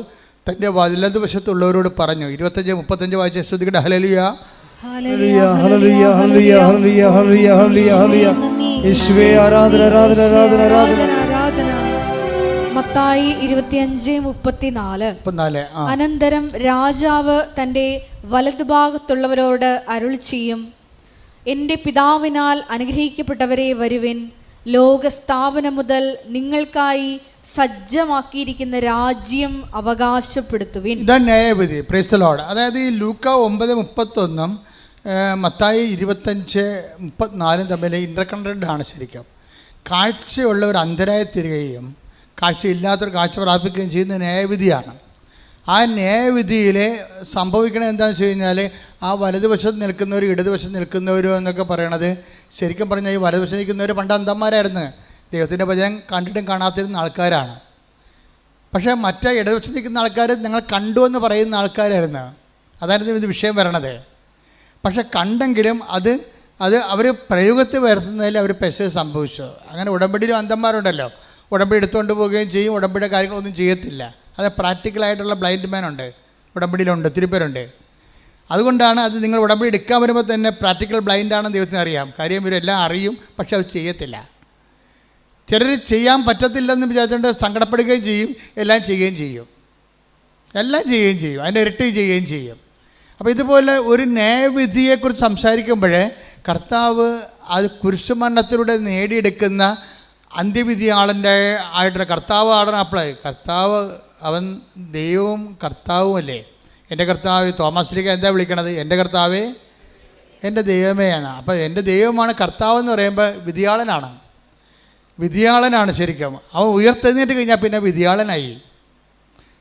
തൻ്റെ വലതുവശത്തുള്ളവരോട് പറഞ്ഞു. 25-35 വായിച്ച ശ്രുതികട ഹല്ലേലൂയ. ഹല്ലേലൂയ ഹല്ലേലൂയ ഹല്ലേലൂയ ഹല്ലേലൂയ ഹല്ലേലൂയ ഹല്ലേലൂയ. യേശുവേ ആരാധന ആരാധന ആരാധന ആരാധന. മത്തായി 25:34. അനന്തരം രാജാവ് തൻ്റെ വലതുഭാഗത്തുള്ളവരോട് അരുളി ചെയ്യും, എൻ്റെ പിതാവിനാൽ അനുഗ്രഹിക്കപ്പെട്ടവരെ വരുവിൻ, ലോകസ്ഥാപനം മുതൽ നിങ്ങൾക്കായി സജ്ജമാക്കിയിരിക്കുന്ന രാജ്യം അവകാശപ്പെടുത്തുവിൻ. ഇതാണ് ന്യായവിധി. Price the Lord. അതായത് ഈ ലൂക്ക 9:31 മത്തായി 25:34 തമ്മിൽ ഇന്റർകണക്റ്റഡ് ആണ്. ശരിക്കും കാഴ്ചയുള്ളവർ അന്ധരായി തീരുകയും കാഴ്ചയില്ലാത്തവർ കാഴ്ച പ്രാപിക്കുകയും ചെയ്യുന്ന ന്യായവിധിയാണ്. ആ ന്യായവിധിയിൽ സംഭവിക്കണത് എന്താണെന്ന് വെച്ച് കഴിഞ്ഞാൽ ആ വലതുവശത്ത് നിൽക്കുന്നവരും ഇടതുവശത്ത് നിൽക്കുന്നവരും എന്നൊക്കെ പറയണത് ശരിക്കും പറഞ്ഞാൽ ഈ വലതുവശത്ത് നിൽക്കുന്നവർ പണ്ട് അന്ധന്മാരായിരുന്നു. ദൈവത്തിൻ്റെ വചനം കണ്ടിട്ടും കാണാത്തിരുന്ന ആൾക്കാരാണ്. പക്ഷേ മറ്റേ ഇടതുവശത്ത് നിൽക്കുന്ന ആൾക്കാർ ഞങ്ങൾ കണ്ടു എന്ന് പറയുന്ന ആൾക്കാരായിരുന്നു. അതായിരുന്നു ഇത് വിഷയം വരണത്. പക്ഷെ കണ്ടെങ്കിലും അത് അവർ പ്രയോഗത്തിൽ വരുത്തുന്നതിൽ അവർ പെശക് സംഭവിച്ചു. അങ്ങനെ ഉടമ്പടിയിലും അന്ധന്മാരുണ്ടല്ലോ, ഉടമ്പടി എടുത്തുകൊണ്ട് പോവുകയും ചെയ്യും, ഉടമ്പടിയുടെ കാര്യങ്ങളൊന്നും ചെയ്യത്തില്ല. അത് പ്രാക്ടിക്കലായിട്ടുള്ള ബ്ലൈൻഡ് മാൻ ഉണ്ട്, ഉടമ്പടിയിലുണ്ട്, ഒത്തിരി പേരുണ്ട്. അതുകൊണ്ടാണ് അത് നിങ്ങൾ ഉടമ്പടി എടുക്കാൻ വരുമ്പോൾ തന്നെ പ്രാക്ടിക്കൽ ബ്ലൈൻഡാണെന്ന് ദൈവത്തിന് അറിയാം. കാര്യം ഇവരെല്ലാം അറിയും, പക്ഷെ അത് ചെയ്യത്തില്ല. ചിലർ ചെയ്യാൻ പറ്റത്തില്ലെന്ന് വിചാരിച്ചുകൊണ്ട് സങ്കടപ്പെടുകയും ചെയ്യും, എല്ലാം ചെയ്യുകയും ചെയ്യും, അതിൻ്റെ ഇരട്ടി ചെയ്യുകയും ചെയ്യും. അപ്പോൾ ഇതുപോലെ ഒരു ന്യായവിധിയെക്കുറിച്ച് സംസാരിക്കുമ്പോൾ കർത്താവ് അത് കുരിശുമരണത്തിലൂടെ നേടിയെടുക്കുന്ന അന്ത്യവിധി ആയിട്ടുള്ള കർത്താവ് ആടണം. അപ്പോഴേ കർത്താവ് അവൻ ദൈവവും കർത്താവുമല്ലേ. എൻ്റെ കർത്താവ് തോമസിലേക്ക് എന്താ വിളിക്കണത്? എൻ്റെ കർത്താവേ എൻ്റെ ദൈവമേ ആണ്. അപ്പോൾ എൻ്റെ ദൈവമാണ് കർത്താവ് എന്ന് പറയുമ്പോൾ വിധിയാളനാണ് ശരിക്കും. അവൻ ഉയർത്തെഴുന്നേറ്റ് കഴിഞ്ഞാൽ പിന്നെ വിധിയാളനായി.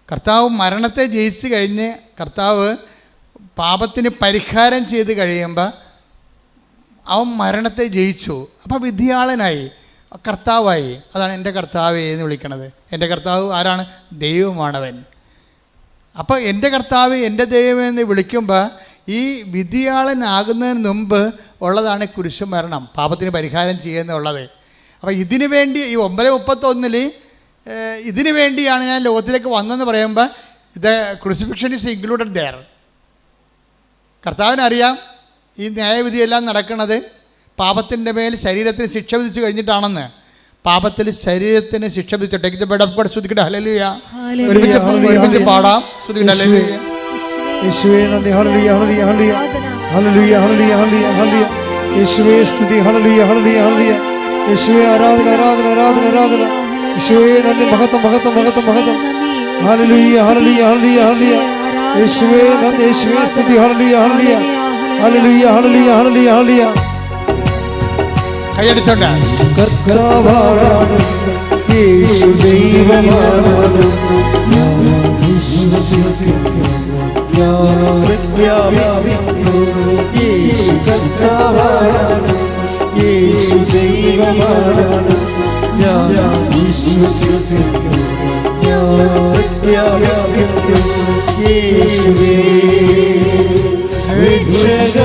കർത്താവ് മരണത്തെ ജയിച്ച് കഴിഞ്ഞ് കർത്താവ് പാപത്തിന് പരിഹാരം ചെയ്ത് കഴിയുമ്പോൾ അവൻ മരണത്തെ ജയിച്ചു. അപ്പോൾ വിധിയാളനായി, കർത്താവായി. അതാണ് എൻ്റെ കർത്താവേ എന്ന് വിളിക്കണത്. എൻ്റെ കർത്താവ് ആരാണ്? ദൈവമാണവൻ. അപ്പോൾ എൻ്റെ കർത്താവ് എൻ്റെ ദൈവമേ എന്ന് വിളിക്കുമ്പോൾ ഈ വിധിയാളനാകുന്നതിന് മുമ്പ് ഉള്ളതാണ് കുരിശുമരണം, പാപത്തിന് പരിഹാരം ചെയ്യുന്നുള്ളത്. അപ്പോൾ ഇതിനു വേണ്ടി ഈ 9:31 ഇതിനു വേണ്ടിയാണ് ഞാൻ ലോകത്തിലേക്ക് വന്നതെന്ന് പറയുമ്പോൾ ഇത് ക്രൂസിഫിക്ഷൻ ഈസ് ഇൻക്ലൂഡഡ് ദെയർ. കർത്താവിനറിയാം ഈ ന്യായവിധിയെല്ലാം നടക്കുന്നത് പാപത്തിൻ്റെ മേൽ ശരീരത്തിന് ശിക്ഷ വിധിച്ച് കഴിഞ്ഞിട്ടാണെന്ന്. പാപത്തിൽ ശരീരത്തിന് ശിക്ഷ വിധിച്ചിട്ട് ശ്രുതിക്കട്ടെ ഹല്ലേലൂയ. ഒരുമിച്ച് പാടാം. ശ്രുതിക്കട്ടെ ഹല്ലേലൂയ. യേശുവേ നന്ദി. ഹല്ലേലൂയ ഹല്ലേലൂയ ഹല്ലേലൂയ ഹല്ലേലൂയ ഹല്ലേലൂയ ഹല്ലേലൂയ. യേശുവേ സ്തുതി. ഹല്ലേലൂയ ഹല്ലേലൂയ ഹല്ലേലൂയ. യേശുവേ ആരാധന ആരാധന ആരാധന ആരാധന. യേശുവേ നന്ദി. മഹത്വം മഹത്വം മഹത്വം മഹത്വം. ഹല്ലേലൂയ ഹല്ലേലൂയ ഹല്ലേലൂയ ഹല്ലേലൂയ. യേശുവേ നന്ദി. യേശുവേ സ്തുതി. ഹല്ലേലൂയ ഹല്ലേലൂയ ഹല്ലേലൂയ ഹല്ലേലൂയ ഹല്ലേലൂയ ഹല്ലേലൂയ. കൈയടിച്ചോണ്ട് കർത്താവാണ് യേശു ദൈവമാണ് ഞാൻ വിശ്വസിക്കുന്നു. യേശു കർത്താവാണ് യേശു ദൈവമാണ് ഞാൻ വിശ്വസിക്കുന്നു. യേശുവേ രക്ഷക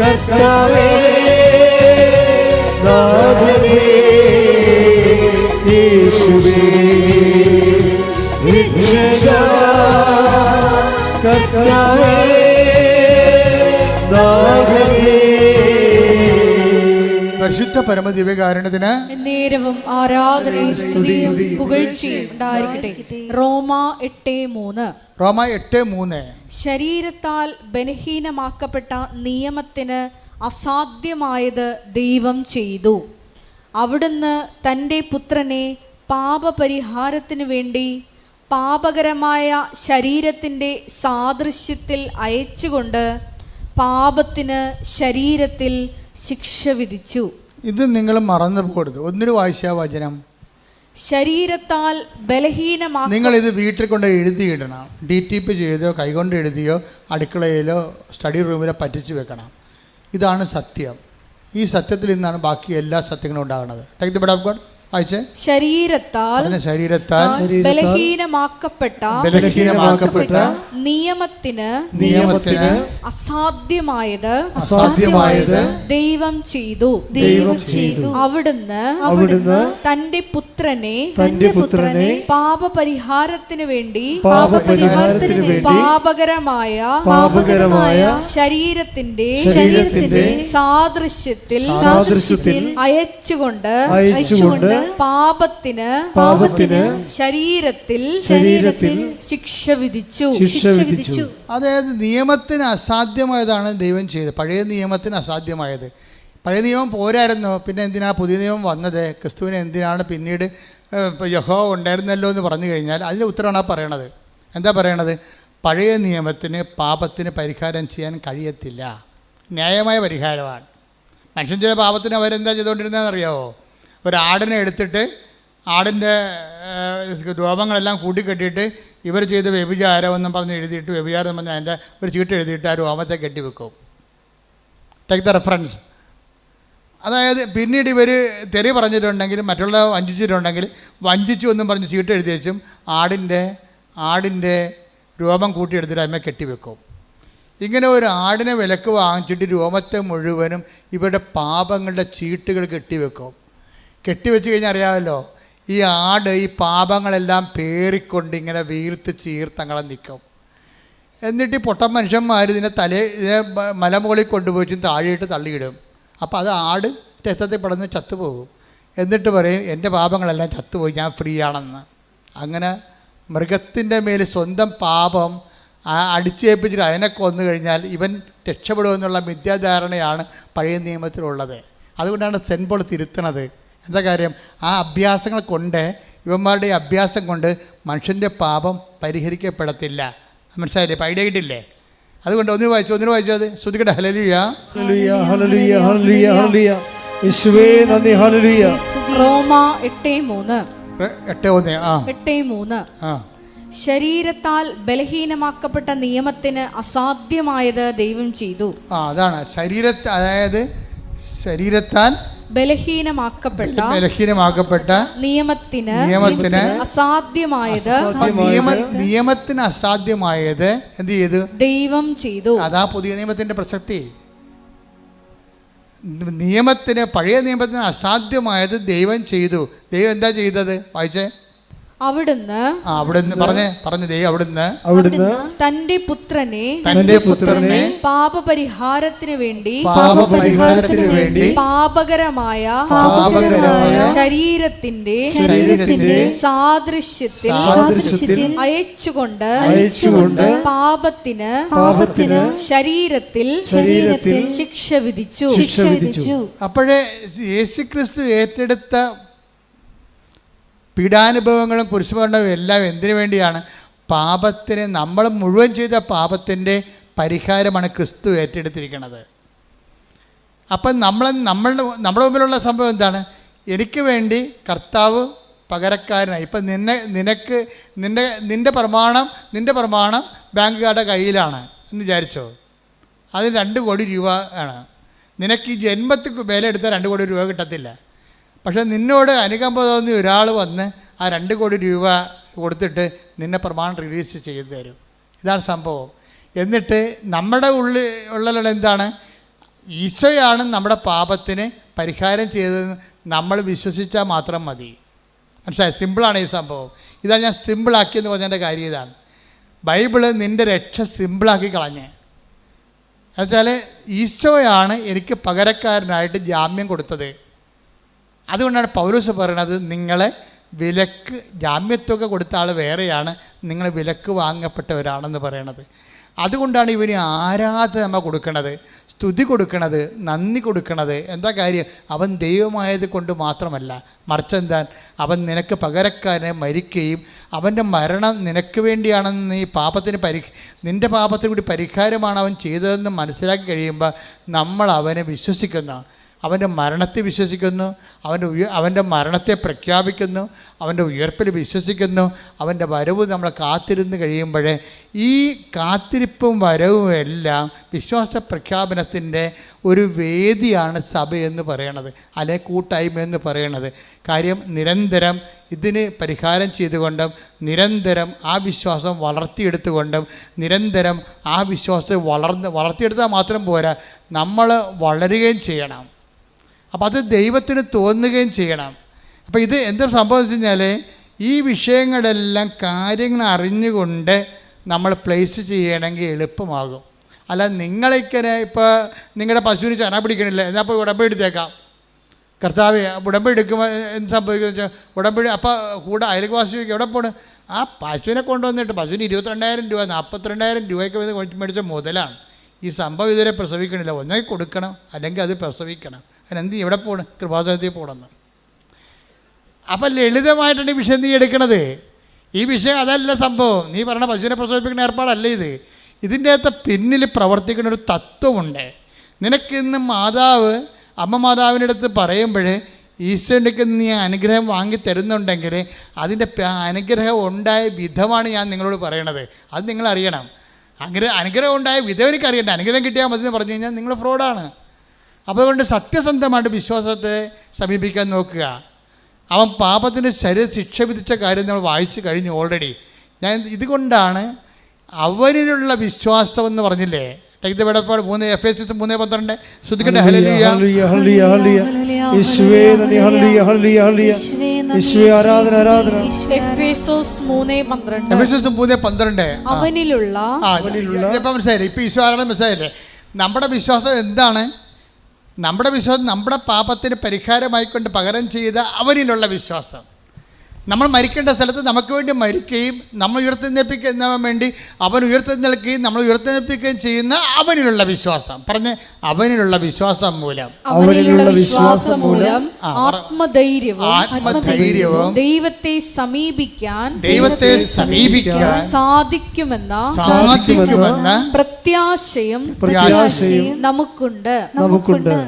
കർത്താവേ നാഥനേ. യേശുവേ രക്ഷക കർത്താവേ നാഥനേ. പരിശുദ്ധ പരമദിവ്യകാരുണ്യത്തിന് നേരവും ആരാധനയും സ്തുതിയും പുകഴ്ചയും ഉണ്ടായിരിക്കട്ടെ. റോമ 8:3. ശരീരത്താൽ ബലഹീനമാക്കപ്പെട്ട നിയമത്തിന് അസാധ്യമായത് ദൈവം ചെയ്തു. അവിടുന്ന് തൻ്റെ പുത്രനെ പാപപരിഹാരത്തിനു വേണ്ടി പാപകരമായ ശരീരത്തിൻ്റെ സാദൃശ്യത്തിൽ അയച്ചുകൊണ്ട് പാപത്തിന് ശരീരത്തിൽ ശിക്ഷ വിധിച്ചു. ഇത് നിങ്ങൾ മറന്നു പോകരുത്. ഒന്നിനു വായിച്ച വചനം ശരീരത്താൽ ബലഹീനമാക്കി. നിങ്ങൾ ഇത് വീട്ടിൽ കൊണ്ട് എഴുതിയിടണം. DTP ചെയ്തോ കൈകൊണ്ട് എഴുതിയോ അടുക്കളയിലോ സ്റ്റഡി റൂമിലോ പറ്റിച്ച് വെക്കണം. ഇതാണ് സത്യം. ഈ സത്യത്തിൽ നിന്നാണ് ബാക്കി എല്ലാ സത്യങ്ങളും ഉണ്ടാകുന്നത്. Take the bed of God. വായിച്ചേ. ശരീരത്താൽ ബലഹീനമാക്കപ്പെട്ട നിയമത്തിന് അസാധ്യമായത് ദൈവം ചെയ്തു. അവിടുന്ന് തന്റെ പുത്രനെ പാപപരിഹാരത്തിന് വേണ്ടി പാപകരമായ ശരീരത്തിന്റെ സാദൃശ്യത്തിൽ അയച്ചുകൊണ്ട് പാപത്തിന് ശരീരത്തിൽ ശിക്ഷ വിധിച്ചു. അതായത് നിയമത്തിന് അസാധ്യമായതാണ് ദൈവം ചെയ്തത്. പഴയ നിയമത്തിന് അസാധ്യമായത്. പഴയ നിയമം പോരായിരുന്നു, പിന്നെ എന്തിനാണ് പുതിയ നിയമം വന്നത്? ക്രിസ്തുവിന് എന്തിനാണ് പിന്നീട് യഹോവ ഉണ്ടായിരുന്നല്ലോ എന്ന് പറഞ്ഞു കഴിഞ്ഞാൽ അതിൻ്റെ ഉത്തരമാണ് പറയണത്. എന്താ പറയണത്? പഴയ നിയമത്തിന് പാപത്തിന് പരിഹാരം ചെയ്യാൻ കഴിയത്തില്ല. ന്യായമായ പരിഹാരമാണ്. മനുഷ്യൻ ചെയ്ത പാപത്തിന് അവരെന്താ ചെയ്തുകൊണ്ടിരുന്നതെന്ന് അറിയാമോ? ഒരാടിനെ എടുത്തിട്ട് ആടിൻ്റെ രോമങ്ങളെല്ലാം കൂട്ടിക്കെട്ടിയിട്ട് ഇവർ ചെയ്ത് വ്യഭിചാരം എന്നും പറഞ്ഞ് എഴുതിയിട്ട്, വ്യഭിചാരം എന്ന് പറഞ്ഞാൽ അതിൻ്റെ ഒരു ചീട്ട് എഴുതിയിട്ട് ആ രോമത്തെ കെട്ടിവെക്കും. Take the reference. അതായത് പിന്നീട് ഇവർ തെറി പറഞ്ഞിട്ടുണ്ടെങ്കിൽ, മറ്റുള്ള വഞ്ചിച്ചിട്ടുണ്ടെങ്കിൽ വഞ്ചിച്ചു എന്നും പറഞ്ഞ് ചീട്ട് എഴുതി വെച്ചും ആടിൻ്റെ രോമം കൂട്ടിയെടുത്തിട്ട് അതിനെ കെട്ടിവെക്കും. ഇങ്ങനെ ഒരു ആടിനെ വിലക്ക് വാങ്ങിച്ചിട്ട് രോമത്തെ മുഴുവനും ഇവരുടെ പാപങ്ങളുടെ ചീട്ടുകൾ കെട്ടിവെക്കും. കെട്ടിവെച്ച് കഴിഞ്ഞാൽ അറിയാമല്ലോ, ഈ ആട് ഈ പാപങ്ങളെല്ലാം പേറിക്കൊണ്ട് ഇങ്ങനെ വീർത്ത് ചീർത്തങ്ങളെ നിൽക്കും. എന്നിട്ട് ഈ പൊട്ടൻ മനുഷ്യന്മാർ ഇതിനെ മലമുകളിൽ കൊണ്ടുപോയി താഴെയിട്ട് തള്ളിയിടും. അപ്പോൾ അത് ആട് രക്തത്തിൽ പടന്ന് ചത്തുപോകും. എന്നിട്ട് പറയും എൻ്റെ പാപങ്ങളെല്ലാം ചത്തുപോയി, ഞാൻ ഫ്രീ ആണെന്ന്. അങ്ങനെ മൃഗത്തിൻ്റെ മേൽ സ്വന്തം പാപം അടിച്ചേൽപ്പിച്ചിട്ട് അതിനെ കൊന്നു കഴിഞ്ഞാൽ ഇവൻ രക്ഷപ്പെടുമെന്നുള്ള മിഥ്യാധാരണയാണ് പഴയ നിയമത്തിലുള്ളത്. അതുകൊണ്ടാണ് സെൻറ്റ് പോൾ തിരുത്തണത്. എന്താ കാര്യം? ആ അഭ്യാസങ്ങൾ കൊണ്ട്, ഇവന്മാരുടെ അഭ്യാസം കൊണ്ട് മനുഷ്യൻ്റെ പാപം പരിഹരിക്കപ്പെടത്തില്ല. മനസ്സിലായില്ലേ? ഇപ്പം ഐഡിയ കിട്ടില്ലേ? അതുകൊണ്ട് ഒന്നിനു വായിച്ചത് ശ്രദ്ധിക്കട്ടെ. ഹല്ലേലൂയ, ഹല്ലേലൂയ, ഹല്ലേലൂയ, ഹല്ലേലൂയ, ഹല്ലേലൂയ. യേശുവേ നന്ദി. ഹല്ലേലൂയ. റോമ 8:3. ശരീരത്താൽ ബലഹീനമാക്കപ്പെട്ട നിയമത്തിന് അസാധ്യമായത് ദൈവം ചെയ്തു. അതാണ് അതായത് ശരീരത്താൽ ബലഹീനമാക്കപ്പെട്ട നിയമത്തിന് അസാധ്യമായത് എന്ത് ചെയ്തു? ദൈവം ചെയ്തു. അതാ പുതിയ നിയമത്തിന്റെ പ്രസക്തി. പഴയ നിയമത്തിന് അസാധ്യമായത് ദൈവം ചെയ്തു. ദൈവം എന്താ ചെയ്തത്? വായിച്ചേ. അവിടുന്ന് തന്റെ പുത്രനെ പാപപരിഹാരത്തിന് വേണ്ടി പാപകരമായ ശരീരത്തിന്റെ സാദൃശ്യത്തിൽ അയച്ചുകൊണ്ട് പാപത്തിന് ശരീരത്തിൽ ശിക്ഷ വിധിച്ചു. അപ്പോഴേ യേശുക്രിസ്തു ഏറ്റെടുത്ത പീഡാനുഭവങ്ങളും കുരിശുമരണവും എല്ലാം എന്തിനു വേണ്ടിയാണ്? പാപത്തിന്, നമ്മൾ മുഴുവൻ ചെയ്ത പാപത്തിൻ്റെ പരിഹാരമാണ് ക്രിസ്തു ഏറ്റെടുത്തിരിക്കുന്നത്. അപ്പം നമ്മുടെ മുമ്പിലുള്ള സംഭവം എന്താണ്? എനിക്ക് വേണ്ടി കർത്താവ് പകരക്കാരനായി. ഇപ്പം നിൻ്റെ പ്രമാണം ബാങ്കുകാരുടെ കയ്യിലാണ് എന്ന് വിചാരിച്ചോ? അതിന് 2 കോടി രൂപ ആണ്. നിനക്ക് ഈ ജന്മത്തിൽ വില എടുത്താൽ 2 കോടി രൂപ കിട്ടത്തില്ല. പക്ഷേ നിന്നോട് അനുകമ്പ തോന്നി ഒരാൾ വന്ന് ആ 2 കോടി രൂപ കൊടുത്തിട്ട് നിന്നെ പ്രമാണം റിലീസ് ചെയ്തു തരും. ഇതാണ് സംഭവം. എന്നിട്ട് നമ്മുടെ ഉള്ളിലുള്ള എന്താണ്? ഈശോയാണ് നമ്മുടെ പാപത്തിന് പരിഹാരം ചെയ്തതെന്ന് നമ്മൾ വിശ്വസിച്ചാൽ മാത്രം മതി. മനസ്സിലായി? സിമ്പിളാണ് ഈ സംഭവം. ഇതാണ് ഞാൻ സിമ്പിളാക്കിയെന്ന് പറഞ്ഞതിൻ്റെ കാര്യം. ഇതാണ് ബൈബിള് നിൻ്റെ രക്ഷ സിമ്പിളാക്കി കളഞ്ഞ്. എന്നുവെച്ചാൽ ഈശോയാണ് എനിക്ക് പകരക്കാരനായിട്ട് ജാമ്യം കൊടുത്തത്. അതുകൊണ്ടാണ് പൗലോസ് പറയണത്, നിങ്ങളെ വിലക്ക് ജാമ്യത്തുക കൊടുത്ത ആൾ വേറെയാണ്, നിങ്ങൾ വിലക്ക് വാങ്ങപ്പെട്ടവരാണെന്ന് പറയണത്. അതുകൊണ്ടാണ് ഇവന് ആരാധന കൊടുക്കണത്, സ്തുതി കൊടുക്കണത്, നന്ദി കൊടുക്കണത്. എന്താ കാര്യം? അവൻ ദൈവമായത് കൊണ്ട് മാത്രമല്ല, മറിച്ചെന്താൻ? അവൻ നിനക്ക് പകരക്കാരനെ മരിക്കുകയും അവൻ്റെ മരണം നിനക്ക് വേണ്ടിയാണെന്ന് ഈ പാപത്തിന് നിൻ്റെ പാപത്തിന് കൂടി പരിഹാരമാണ് അവൻ ചെയ്തതെന്ന് മനസ്സിലാക്കി കഴിയുമ്പോൾ നമ്മൾ അവനെ വിശ്വസിക്കുന്ന. അവൻ്റെ മരണത്തെ വിശ്വസിക്കുന്നു, അവൻ്റെ മരണത്തെ പ്രഖ്യാപിക്കുന്നു, അവൻ്റെ ഉയർപ്പിൽ വിശ്വസിക്കുന്നു. അവൻ്റെ വരവ് നമ്മൾ കാത്തിരുന്ന് കഴിയുമ്പോൾ ഈ കാത്തിരിപ്പും വരവും എല്ലാം വിശ്വാസ പ്രഖ്യാപനത്തിൻ്റെ ഒരു വേദിയാണ് സഭ എന്ന് പറയണത്, അല്ലെ കൂട്ടായ്മ എന്ന് പറയണത്. കാര്യം നിരന്തരം ഇതിന് പരിഹാരം ചെയ്തുകൊണ്ടും നിരന്തരം ആ വിശ്വാസം വളർത്തിയെടുത്തുകൊണ്ടും നിരന്തരം ആ വിശ്വാസത്തെ വളർത്തിയെടുത്താൽ മാത്രം പോരാ, നമ്മൾ വളരുകയും ചെയ്യണം. അപ്പം അത് ദൈവത്തിന് തോന്നുകയും ചെയ്യണം. അപ്പോൾ ഇത് എന്താ സംഭവിച്ചു കഴിഞ്ഞാൽ ഈ വിഷയങ്ങളെല്ലാം കാര്യങ്ങൾ അറിഞ്ഞുകൊണ്ട് നമ്മൾ പ്ലേസ് ചെയ്യണമെങ്കിൽ എളുപ്പമാകും. അല്ല നിങ്ങളിങ്ങനെ ഇപ്പോൾ നിങ്ങളുടെ പശുവിന് ചന പിടിക്കണില്ല, എന്നാൽ ഇപ്പോൾ ഉടമ്പടി എടുത്തേക്കാം. കർത്താവ് ഉടമ്പടി എടുക്കുമ്പോൾ എന്ത് സംഭവിക്കുന്നത് വെച്ചാൽ ഉടമ്പടി അപ്പോൾ കൂടെ അയൽവാസിക്ക് എവിടെ പോണ്, ആ പശുവിനെ കൊണ്ടുവന്നിട്ട് പശുവിന് 22,000 രൂപ 42,000 രൂപയ്ക്ക് മേടിച്ച മുതലാണ്. ഈ സംഭവം ഇതുവരെ പ്രസവിക്കണില്ല, ഒന്നേ കൊടുക്കണം അല്ലെങ്കിൽ അത് പ്രസവിക്കണം. അതിനെന്ത് എവിടെ പോകണം, കൃപാസനത്തിൽ പോകണമെന്ന്. അപ്പം ലളിതമായിട്ടാണ് ഈ വിഷയം നീ എടുക്കണത്. ഈ വിഷയം അതല്ല സംഭവം. നീ പറഞ്ഞ പശുവിനെ പ്രസവിപ്പിക്കുന്ന ഏർപ്പാടല്ല ഇത്. ഇതിൻ്റെ അകത്ത് പിന്നിൽ പ്രവർത്തിക്കുന്ന ഒരു തത്വമുണ്ട്. നിനക്കിന്ന് അമ്മ മാതാവിൻ്റെ അടുത്ത് പറയുമ്പോൾ ഈശോയ്ക്ക് നീ അനുഗ്രഹം വാങ്ങി തരുന്നുണ്ടെങ്കിൽ അതിൻ്റെ അനുഗ്രഹം ഉണ്ടായ വിധമാണ് ഞാൻ നിങ്ങളോട് പറയണത്. അത് നിങ്ങൾ അറിയണം. അനുഗ്രഹം ഉണ്ടായ വിധം എനിക്കറിയണ്ട. അനുഗ്രഹം കിട്ടിയാൽ മതി എന്ന് പറഞ്ഞു കഴിഞ്ഞാൽ നിങ്ങൾ ഫ്രോഡാണ്. അപ്പോൾ അതുകൊണ്ട് സത്യസന്ധമായിട്ട് വിശ്വാസത്തെ സമീപിക്കാൻ നോക്കുക. അവൻ പാപത്തിന് ശിക്ഷ വിധിച്ച കാര്യം നമ്മൾ വായിച്ചു കഴിഞ്ഞു ഓൾറെഡി. ഞാൻ ഇതുകൊണ്ടാണ് അവനിലുള്ള വിശ്വാസം എന്ന് പറഞ്ഞില്ലേ, വെടപ്പാട് 3 Efesians 3:12 ശ്രദ്ധിക്കട്ടെ. ഹല്ലേലൂയ ഹല്ലേലൂയ ഹല്ലേലൂയ യേശുവേ നന്ദി, ഹല്ലേലൂയ ഹല്ലേലൂയ ഹല്ലേലൂയ യേശുവേ ആരാധന ആരാധന. എഫേസോസ് 3:12 അവനിലുള്ള ഇപ്പം മനസ്സിലായില്ലേ? ഇപ്പം ഈശോ ആരാണ് മനസ്സിലായില്ലേ? നമ്മുടെ വിശ്വാസം എന്താണ്? നമ്മുടെ വിശ്വാസം നമ്മുടെ പാപത്തിന് പരിഹാരമായിക്കൊണ്ട് പകരം ചെയ്ത അവനിലുള്ള വിശ്വാസം. നമ്മൾ മരിക്കേണ്ട സ്ഥലത്ത് നമുക്ക് വേണ്ടി മരിക്കുകയും നമ്മൾ ഉയർത്തെഴുന്നേൽപ്പിക്കുന്നവൻ വേണ്ടി അവൻ ഉയർത്തെഴുന്നേൽക്കുകയും നമ്മൾ ഉയർത്തെഴുന്നേൽപ്പിക്കുകയും ചെയ്യുന്ന അവനിലുള്ള വിശ്വാസം. പറഞ്ഞ് അവനിലുള്ള വിശ്വാസം മൂലം ആത്മധൈര്യവും ദൈവത്തെ സമീപിക്കാൻ സാധിക്കുമെന്ന പ്രത്യാശയും നമുക്കുണ്ട്.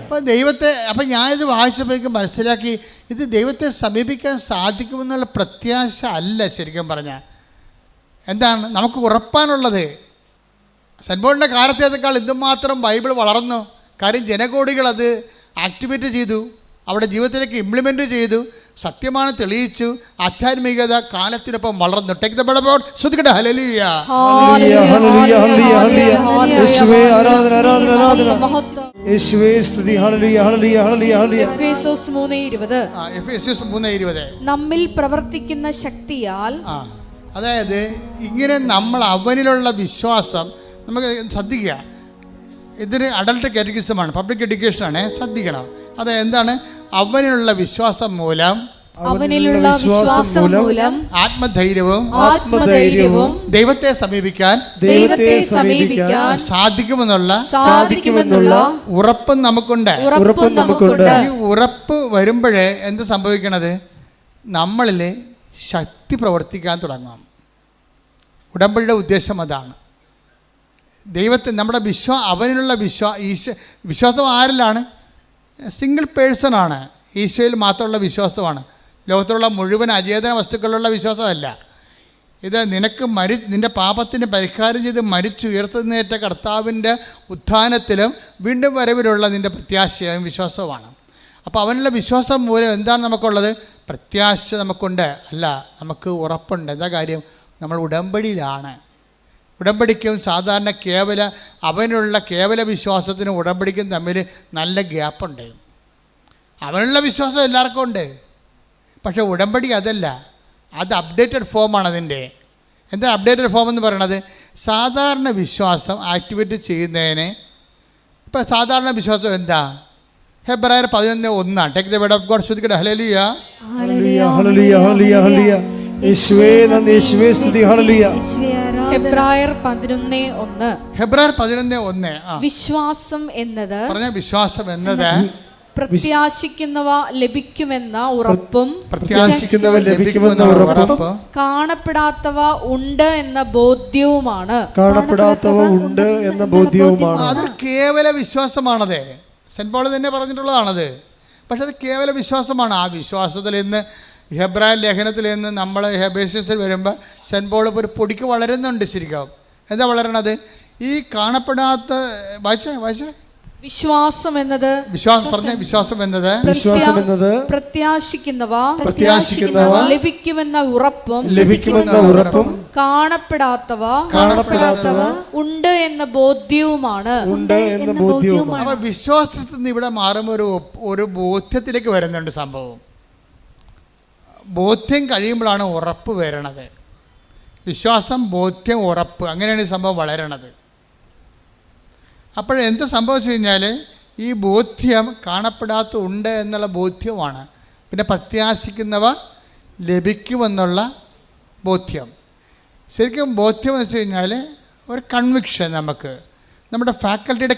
അപ്പം ദൈവത്തെ അപ്പം ഞാനിത് വായിച്ചപ്പോഴേക്കും മനസ്സിലാക്കി, ഇത് ദൈവത്തെ സമീപിക്കാൻ സാധിക്കുമെന്നുള്ള പ്രത്യാശ അല്ല. ശരിക്കും പറഞ്ഞാൽ എന്താണ് നമുക്ക് ഉറപ്പാനുള്ളത്? സെൻറ്റ് പോളിൻ്റെ കാലത്തേക്കാൾ എന്തുമാത്രം ബൈബിൾ വളർന്നു. കാര്യം ജനകോടികൾ അത് ആക്ടിവേറ്റ് ചെയ്തു, അവിടെ ജീവിതത്തിലേക്ക് ഇംപ്ലിമെൻ്റ് ചെയ്തു, സത്യമാണ് തെളിയിച്ചു, ആധ്യാത്മികത കാലത്തിനൊപ്പം വളർന്നു. ടേക്ക് ദ ബോർഡ് ശ്രദ്ധിക്കട്ടെ. ഹല്ലേലൂയ ഹല്ലേലൂയ ഹല്ലേലൂയ ഹല്ലേലൂയ യേശുവേ ആരാധന ആരാധന ആരാധന യേശുവേ സ്തുതി. ഹല്ലേലൂയ ഹല്ലേലൂയ ഹല്ലേലൂയ ഹല്ലേലൂയ. എഫേസോസ് 3:20 നമ്മിൽ പ്രവർത്തിക്കുന്ന ശക്തിയാൽ. അതായത് ഇങ്ങനെ നമ്മൾ അവനിലുള്ള വിശ്വാസം നമുക്ക് ശ്രദ്ധിക്കുക. ഇതൊരു അഡൽട്ട് കാറ്റഗിസമാണ്, പബ്ലിക് എഡ്യൂക്കേഷനാണ്, ശ്രദ്ധിക്കണം. അത് എന്താണ്? അവനിലുള്ള വിശ്വാസം മൂലം ആത്മധൈര്യവും ദൈവത്തെ സമീപിക്കാൻ സാധിക്കുമെന്നുള്ള ഉറപ്പും നമുക്കുണ്ട്. ഈ ഉറപ്പ് വരുമ്പോഴേ എന്ത് സംഭവിക്കണത്? നമ്മളിൽ ശക്തി പ്രവർത്തിക്കാൻ തുടങ്ങും. ഉടമ്പടിയുടെ ഉദ്ദേശം അതാണ്. ദൈവത്തെ നമ്മുടെ അവനിലുള്ള വിശ്വാസം ആരിലാണ്? സിംഗിൾ പേഴ്സണാണ്. ഈശോയിൽ മാത്രമുള്ള വിശ്വാസമാണ്. ലോകത്തിലുള്ള മുഴുവൻ അചേതന വസ്തുക്കളിലുള്ള വിശ്വാസമല്ല ഇത്. നിൻ്റെ പാപത്തിന് പരിഹാരം ചെയ്ത് മരിച്ചുയർത്തുന്നേറ്റ കർത്താവിൻ്റെ ഉത്ഥാനത്തിലും വീണ്ടും വരവിലുള്ള നിൻ്റെ പ്രത്യാശയും വിശ്വാസവുമാണ്. അപ്പോൾ അവനുള്ള വിശ്വാസം മൂലം എന്താണ് നമുക്കുള്ളത്? പ്രത്യാശ നമുക്കുണ്ട്. അല്ല, നമുക്ക് ഉറപ്പുണ്ട്. എന്താ കാര്യം? നമ്മൾ ഉടമ്പടിയിലാണ്. ഉടമ്പടിക്കും സാധാരണ അവനുള്ള കേവല വിശ്വാസത്തിനും ഉടമ്പടിക്കും തമ്മിൽ നല്ല ഗ്യാപ്പുണ്ട്. അവനുള്ള വിശ്വാസം എല്ലാവർക്കും ഉണ്ട്, പക്ഷേ ഉടമ്പടി അതല്ല. അത് അപ്ഡേറ്റഡ് ഫോമാണ് അതിൻ്റെ. എന്താ അപ്ഡേറ്റഡ് ഫോം എന്ന് പറയണത്? സാധാരണ വിശ്വാസം ആക്ടിവേറ്റ് ചെയ്യുന്നതിന് ഇപ്പം സാധാരണ വിശ്വാസം എന്താ? ഹെബ്രായർ 11:1 take the word of God ശ്രദ്ധിക്കട്ടെ. ഹല്ലേലൂയ ഹല്ലേലൂയ ഹല്ലേലൂയ ഹല്ലേലൂയ ഹല്ലേലൂയ യേശുവേ നന്ദി, യേശുവേ സ്തുതി. ഹല്ലേലൂയ. ഹെബ്രായർ 11:1 വിശ്വാസം എന്നത് പ്രത്യാശിക്കുന്നവ ലഭിക്കുമെന്ന ഉറപ്പും കാണപ്പെടാത്തവ ഉണ്ട് എന്ന ബോധ്യവുമാണ്. അതൊരു കേവല വിശ്വാസമാണത്. സെൻറ്റ് പോൾ തന്നെ പറഞ്ഞിട്ടുള്ളതാണത്. പക്ഷെ അത് കേവല വിശ്വാസമാണ്. ആ വിശ്വാസത്തിൽ നിന്ന് ഹെബ്രായ ലേഖനത്തിൽ നിന്ന് നമ്മൾ ഹെബേഷ്യസിൽ വരുമ്പോൾ സെൻറ്റ് പോൾ ഒരു പൊടിക്ക് വളരുന്നുണ്ട്. ശരിക്കും എന്താ വളരണത്? ഈ കാണപ്പെടാത്ത വായിച്ചേ വിശ്വാസം എന്നത് പ്രത്യാശിക്കുന്നവ ലഭിക്കുമെന്ന ഉറപ്പും കാണപ്പെടാത്തവ ഉണ്ട് എന്ന ബോധ്യവുമാണ്. അപ്പൊ വിശ്വാസത്തിൽ നിന്ന് ഇവിടെ മാറുമ്പോൾ ഒരു ബോധ്യത്തിലേക്ക് വരുന്നുണ്ട് സംഭവം. ബോധ്യം കഴിയുമ്പോഴാണ് ഉറപ്പ് വരണത്. വിശ്വാസം, ബോധ്യം, ഉറപ്പ്, അങ്ങനെയാണ് ഈ സംഭവം വളരണത്. അപ്പോഴെന്ത് സംഭവിച്ചു കഴിഞ്ഞാൽ ഈ ബോധ്യം കാണപ്പെടാത്ത ഉണ്ട് എന്നുള്ള ബോധ്യമാണ്. പിന്നെ പ്രത്യാശിക്കുന്നവ ലഭിക്കുമെന്നുള്ള ബോധ്യം. ശരിക്കും ബോധ്യം എന്ന് വെച്ച് കഴിഞ്ഞാൽ ഒരു കൺവിക്ഷൻ. നമ്മുടെ ഫാക്കൽറ്റിയുടെ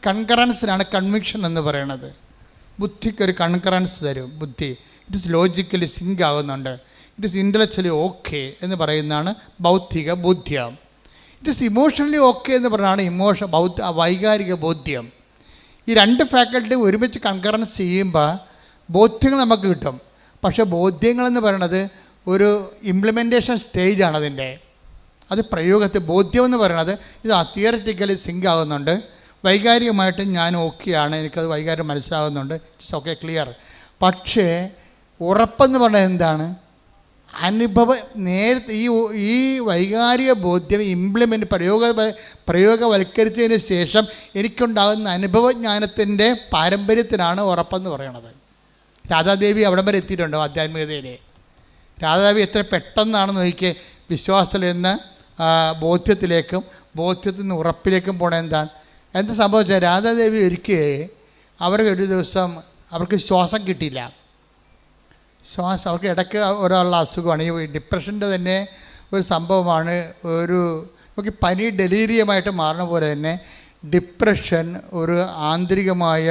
കൺകറൻസിനാണ് കൺവിക്ഷൻ എന്ന് പറയുന്നത്. ബുദ്ധിക്കൊരു കൺകറൻസ് തരും. ബുദ്ധി ഇറ്റ് ഇസ് ലോജിക്കലി സിങ്ക് ആകുന്നുണ്ട്, ഇറ്റ് ഇസ് ഇൻ്റലക്ച്വലി ഓക്കെ എന്ന് പറയുന്നതാണ് ബൗദ്ധിക ബോധ്യം. ഇറ്റ് ഇസ് ഇമോഷണലി ഓക്കെ എന്ന് പറഞ്ഞാണ് വൈകാരിക ബോധ്യം. ഈ രണ്ട് ഫാക്കൽറ്റി ഒരുമിച്ച് കൺകറൻസ് ചെയ്യുമ്പോൾ ബോധ്യങ്ങൾ നമുക്ക് കിട്ടും. പക്ഷേ ബോധ്യങ്ങളെന്ന് പറയുന്നത് ഒരു ഇംപ്ലിമെൻറ്റേഷൻ സ്റ്റേജാണ് അതിൻ്റെ. അത് പ്രയോഗത്തിൽ ബോധ്യം എന്ന് പറയുന്നത് ഇത് തിയററ്റിക്കലി സിങ്ക് ആകുന്നുണ്ട്, വൈകാരികമായിട്ട് ഞാൻ ഓക്കെയാണ്, എനിക്കത് വൈകാരികം മനസ്സിലാകുന്നുണ്ട്, ഇറ്റ്സ് ഓക്കെ, ക്ലിയർ. പക്ഷേ ഉറപ്പെന്ന് പറഞ്ഞാൽ എന്താണ്? നേരത്തെ ഈ വൈകാരിക ബോധ്യം പ്രയോഗവൽക്കരിച്ചതിന് ശേഷം എനിക്കുണ്ടാകുന്ന അനുഭവജ്ഞാനത്തിൻ്റെ പാരമ്പര്യത്തിനാണ് ഉറപ്പെന്ന് പറയുന്നത്. രാധാദേവി അവിടം വരെ എത്തിയിട്ടുണ്ടോ ആധ്യാത്മികതയിൽ? രാധാദേവി എത്ര പെട്ടെന്നാണെന്ന് നോക്കിയേ വിശ്വാസത്തിൽ നിന്ന് ബോധ്യത്തിലേക്കും ബോധ്യത്തിൽ നിന്ന് ഉറപ്പിലേക്കും പോണ എന്ത് സംഭവിച്ചാൽ രാധാദേവി അവർക്ക് ഒരു ദിവസം അവർക്ക് ശ്വാസം കിട്ടിയില്ല. അവർക്ക് ഇടയ്ക്ക് ഒരാളുടെ അസുഖമാണ്. ഈ ഡിപ്രഷൻ്റെ തന്നെ ഒരു സംഭവമാണ്. നമുക്ക് പനി ഡെലീരിയമായിട്ട് മാറുന്ന പോലെ തന്നെ ഡിപ്രഷൻ ഒരു ആന്തരികമായ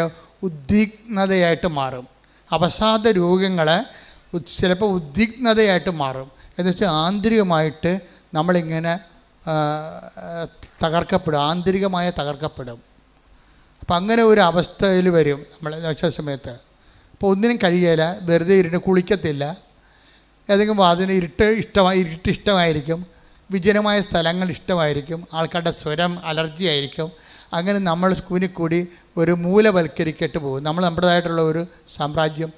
ഉദ്വിഗ്നതയായിട്ട് മാറും. അവസാദ രോഗങ്ങൾ ചിലപ്പോൾ ഉദ്വിഗ്നതയായിട്ട് മാറും. എന്ന് വെച്ചാൽ ആന്തരികമായിട്ട് നമ്മളിങ്ങനെ ആന്തരികമായി തകർക്കപ്പെടും. അപ്പം അങ്ങനെ ഒരു അവസ്ഥയിൽ വരും നമ്മൾ സമയത്ത്. അപ്പോൾ ഒന്നിനും കഴിയില്ല, വെറുതെ ഇരുന്ന് കുളിക്കത്തില്ല, ഏതെങ്കിലും അതിന് ഇരുട്ട് ഇഷ്ടമായിരിക്കും, വിജനമായ സ്ഥലങ്ങൾ ഇഷ്ടമായിരിക്കും, ആൾക്കാരുടെ സ്വരം അലർജി ആയിരിക്കും. അങ്ങനെ നമ്മൾ കൂടി ഒരു മൂലവൽക്കരിക്കട്ട് പോകും. നമ്മുടേതായിട്ടുള്ള ഒരു സാമ്രാജ്യം,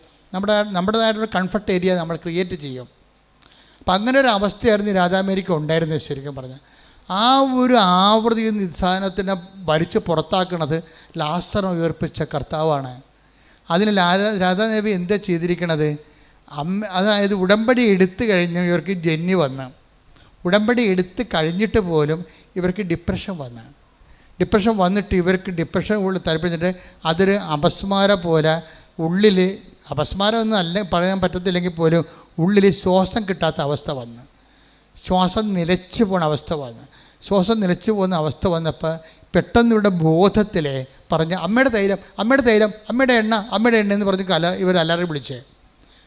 നമ്മുടേതായിട്ടുള്ള കംഫർട്ട് ഏരിയ നമ്മൾ ക്രിയേറ്റ് ചെയ്യും. അപ്പം അങ്ങനെ ഒരു അവസ്ഥയായിരുന്നു രാജാമേരിക്ക ഉണ്ടായിരുന്നത്. ശരിക്കും പറഞ്ഞാൽ ആ ഒരു ആവൃത്തി നിസാനത്തിനെ വലിച്ച് പുറത്താക്കുന്നത് ലാസർ ഉയർപ്പിച്ച കർത്താവാണ്. അതിന് രാധാദേവി എന്താ ചെയ്തിരിക്കണത്? അതായത് ഉടമ്പടി എടുത്തു കഴിഞ്ഞ് ഇവർക്ക് ജന്നി വന്ന്, ഉടമ്പടി എടുത്ത് കഴിഞ്ഞിട്ട് പോലും ഇവർക്ക് ഡിപ്രഷൻ വന്നിട്ട് ഇവർക്ക് ഡിപ്രഷൻ ഉള്ളിൽ താല്പര്യപ്പെട്ടിട്ട് അതൊരു അപസ്മാരം പോലെ ഉള്ളിൽ, അപസ്മാരമൊന്നും അല്ല പറയാൻ പറ്റത്തില്ലെങ്കിൽ പോലും ഉള്ളിൽ ശ്വാസം കിട്ടാത്ത അവസ്ഥ വന്നു, ശ്വാസം നിലച്ചു പോകുന്ന അവസ്ഥ വന്നപ്പോൾ പെട്ടെന്ന് ഇവിടെ ബോധത്തിൽ പറഞ്ഞ് അമ്മയുടെ തൈലം, അമ്മയുടെ എണ്ണ എന്ന് പറഞ്ഞ് ഇവർ അലറി വിളിച്ചേ.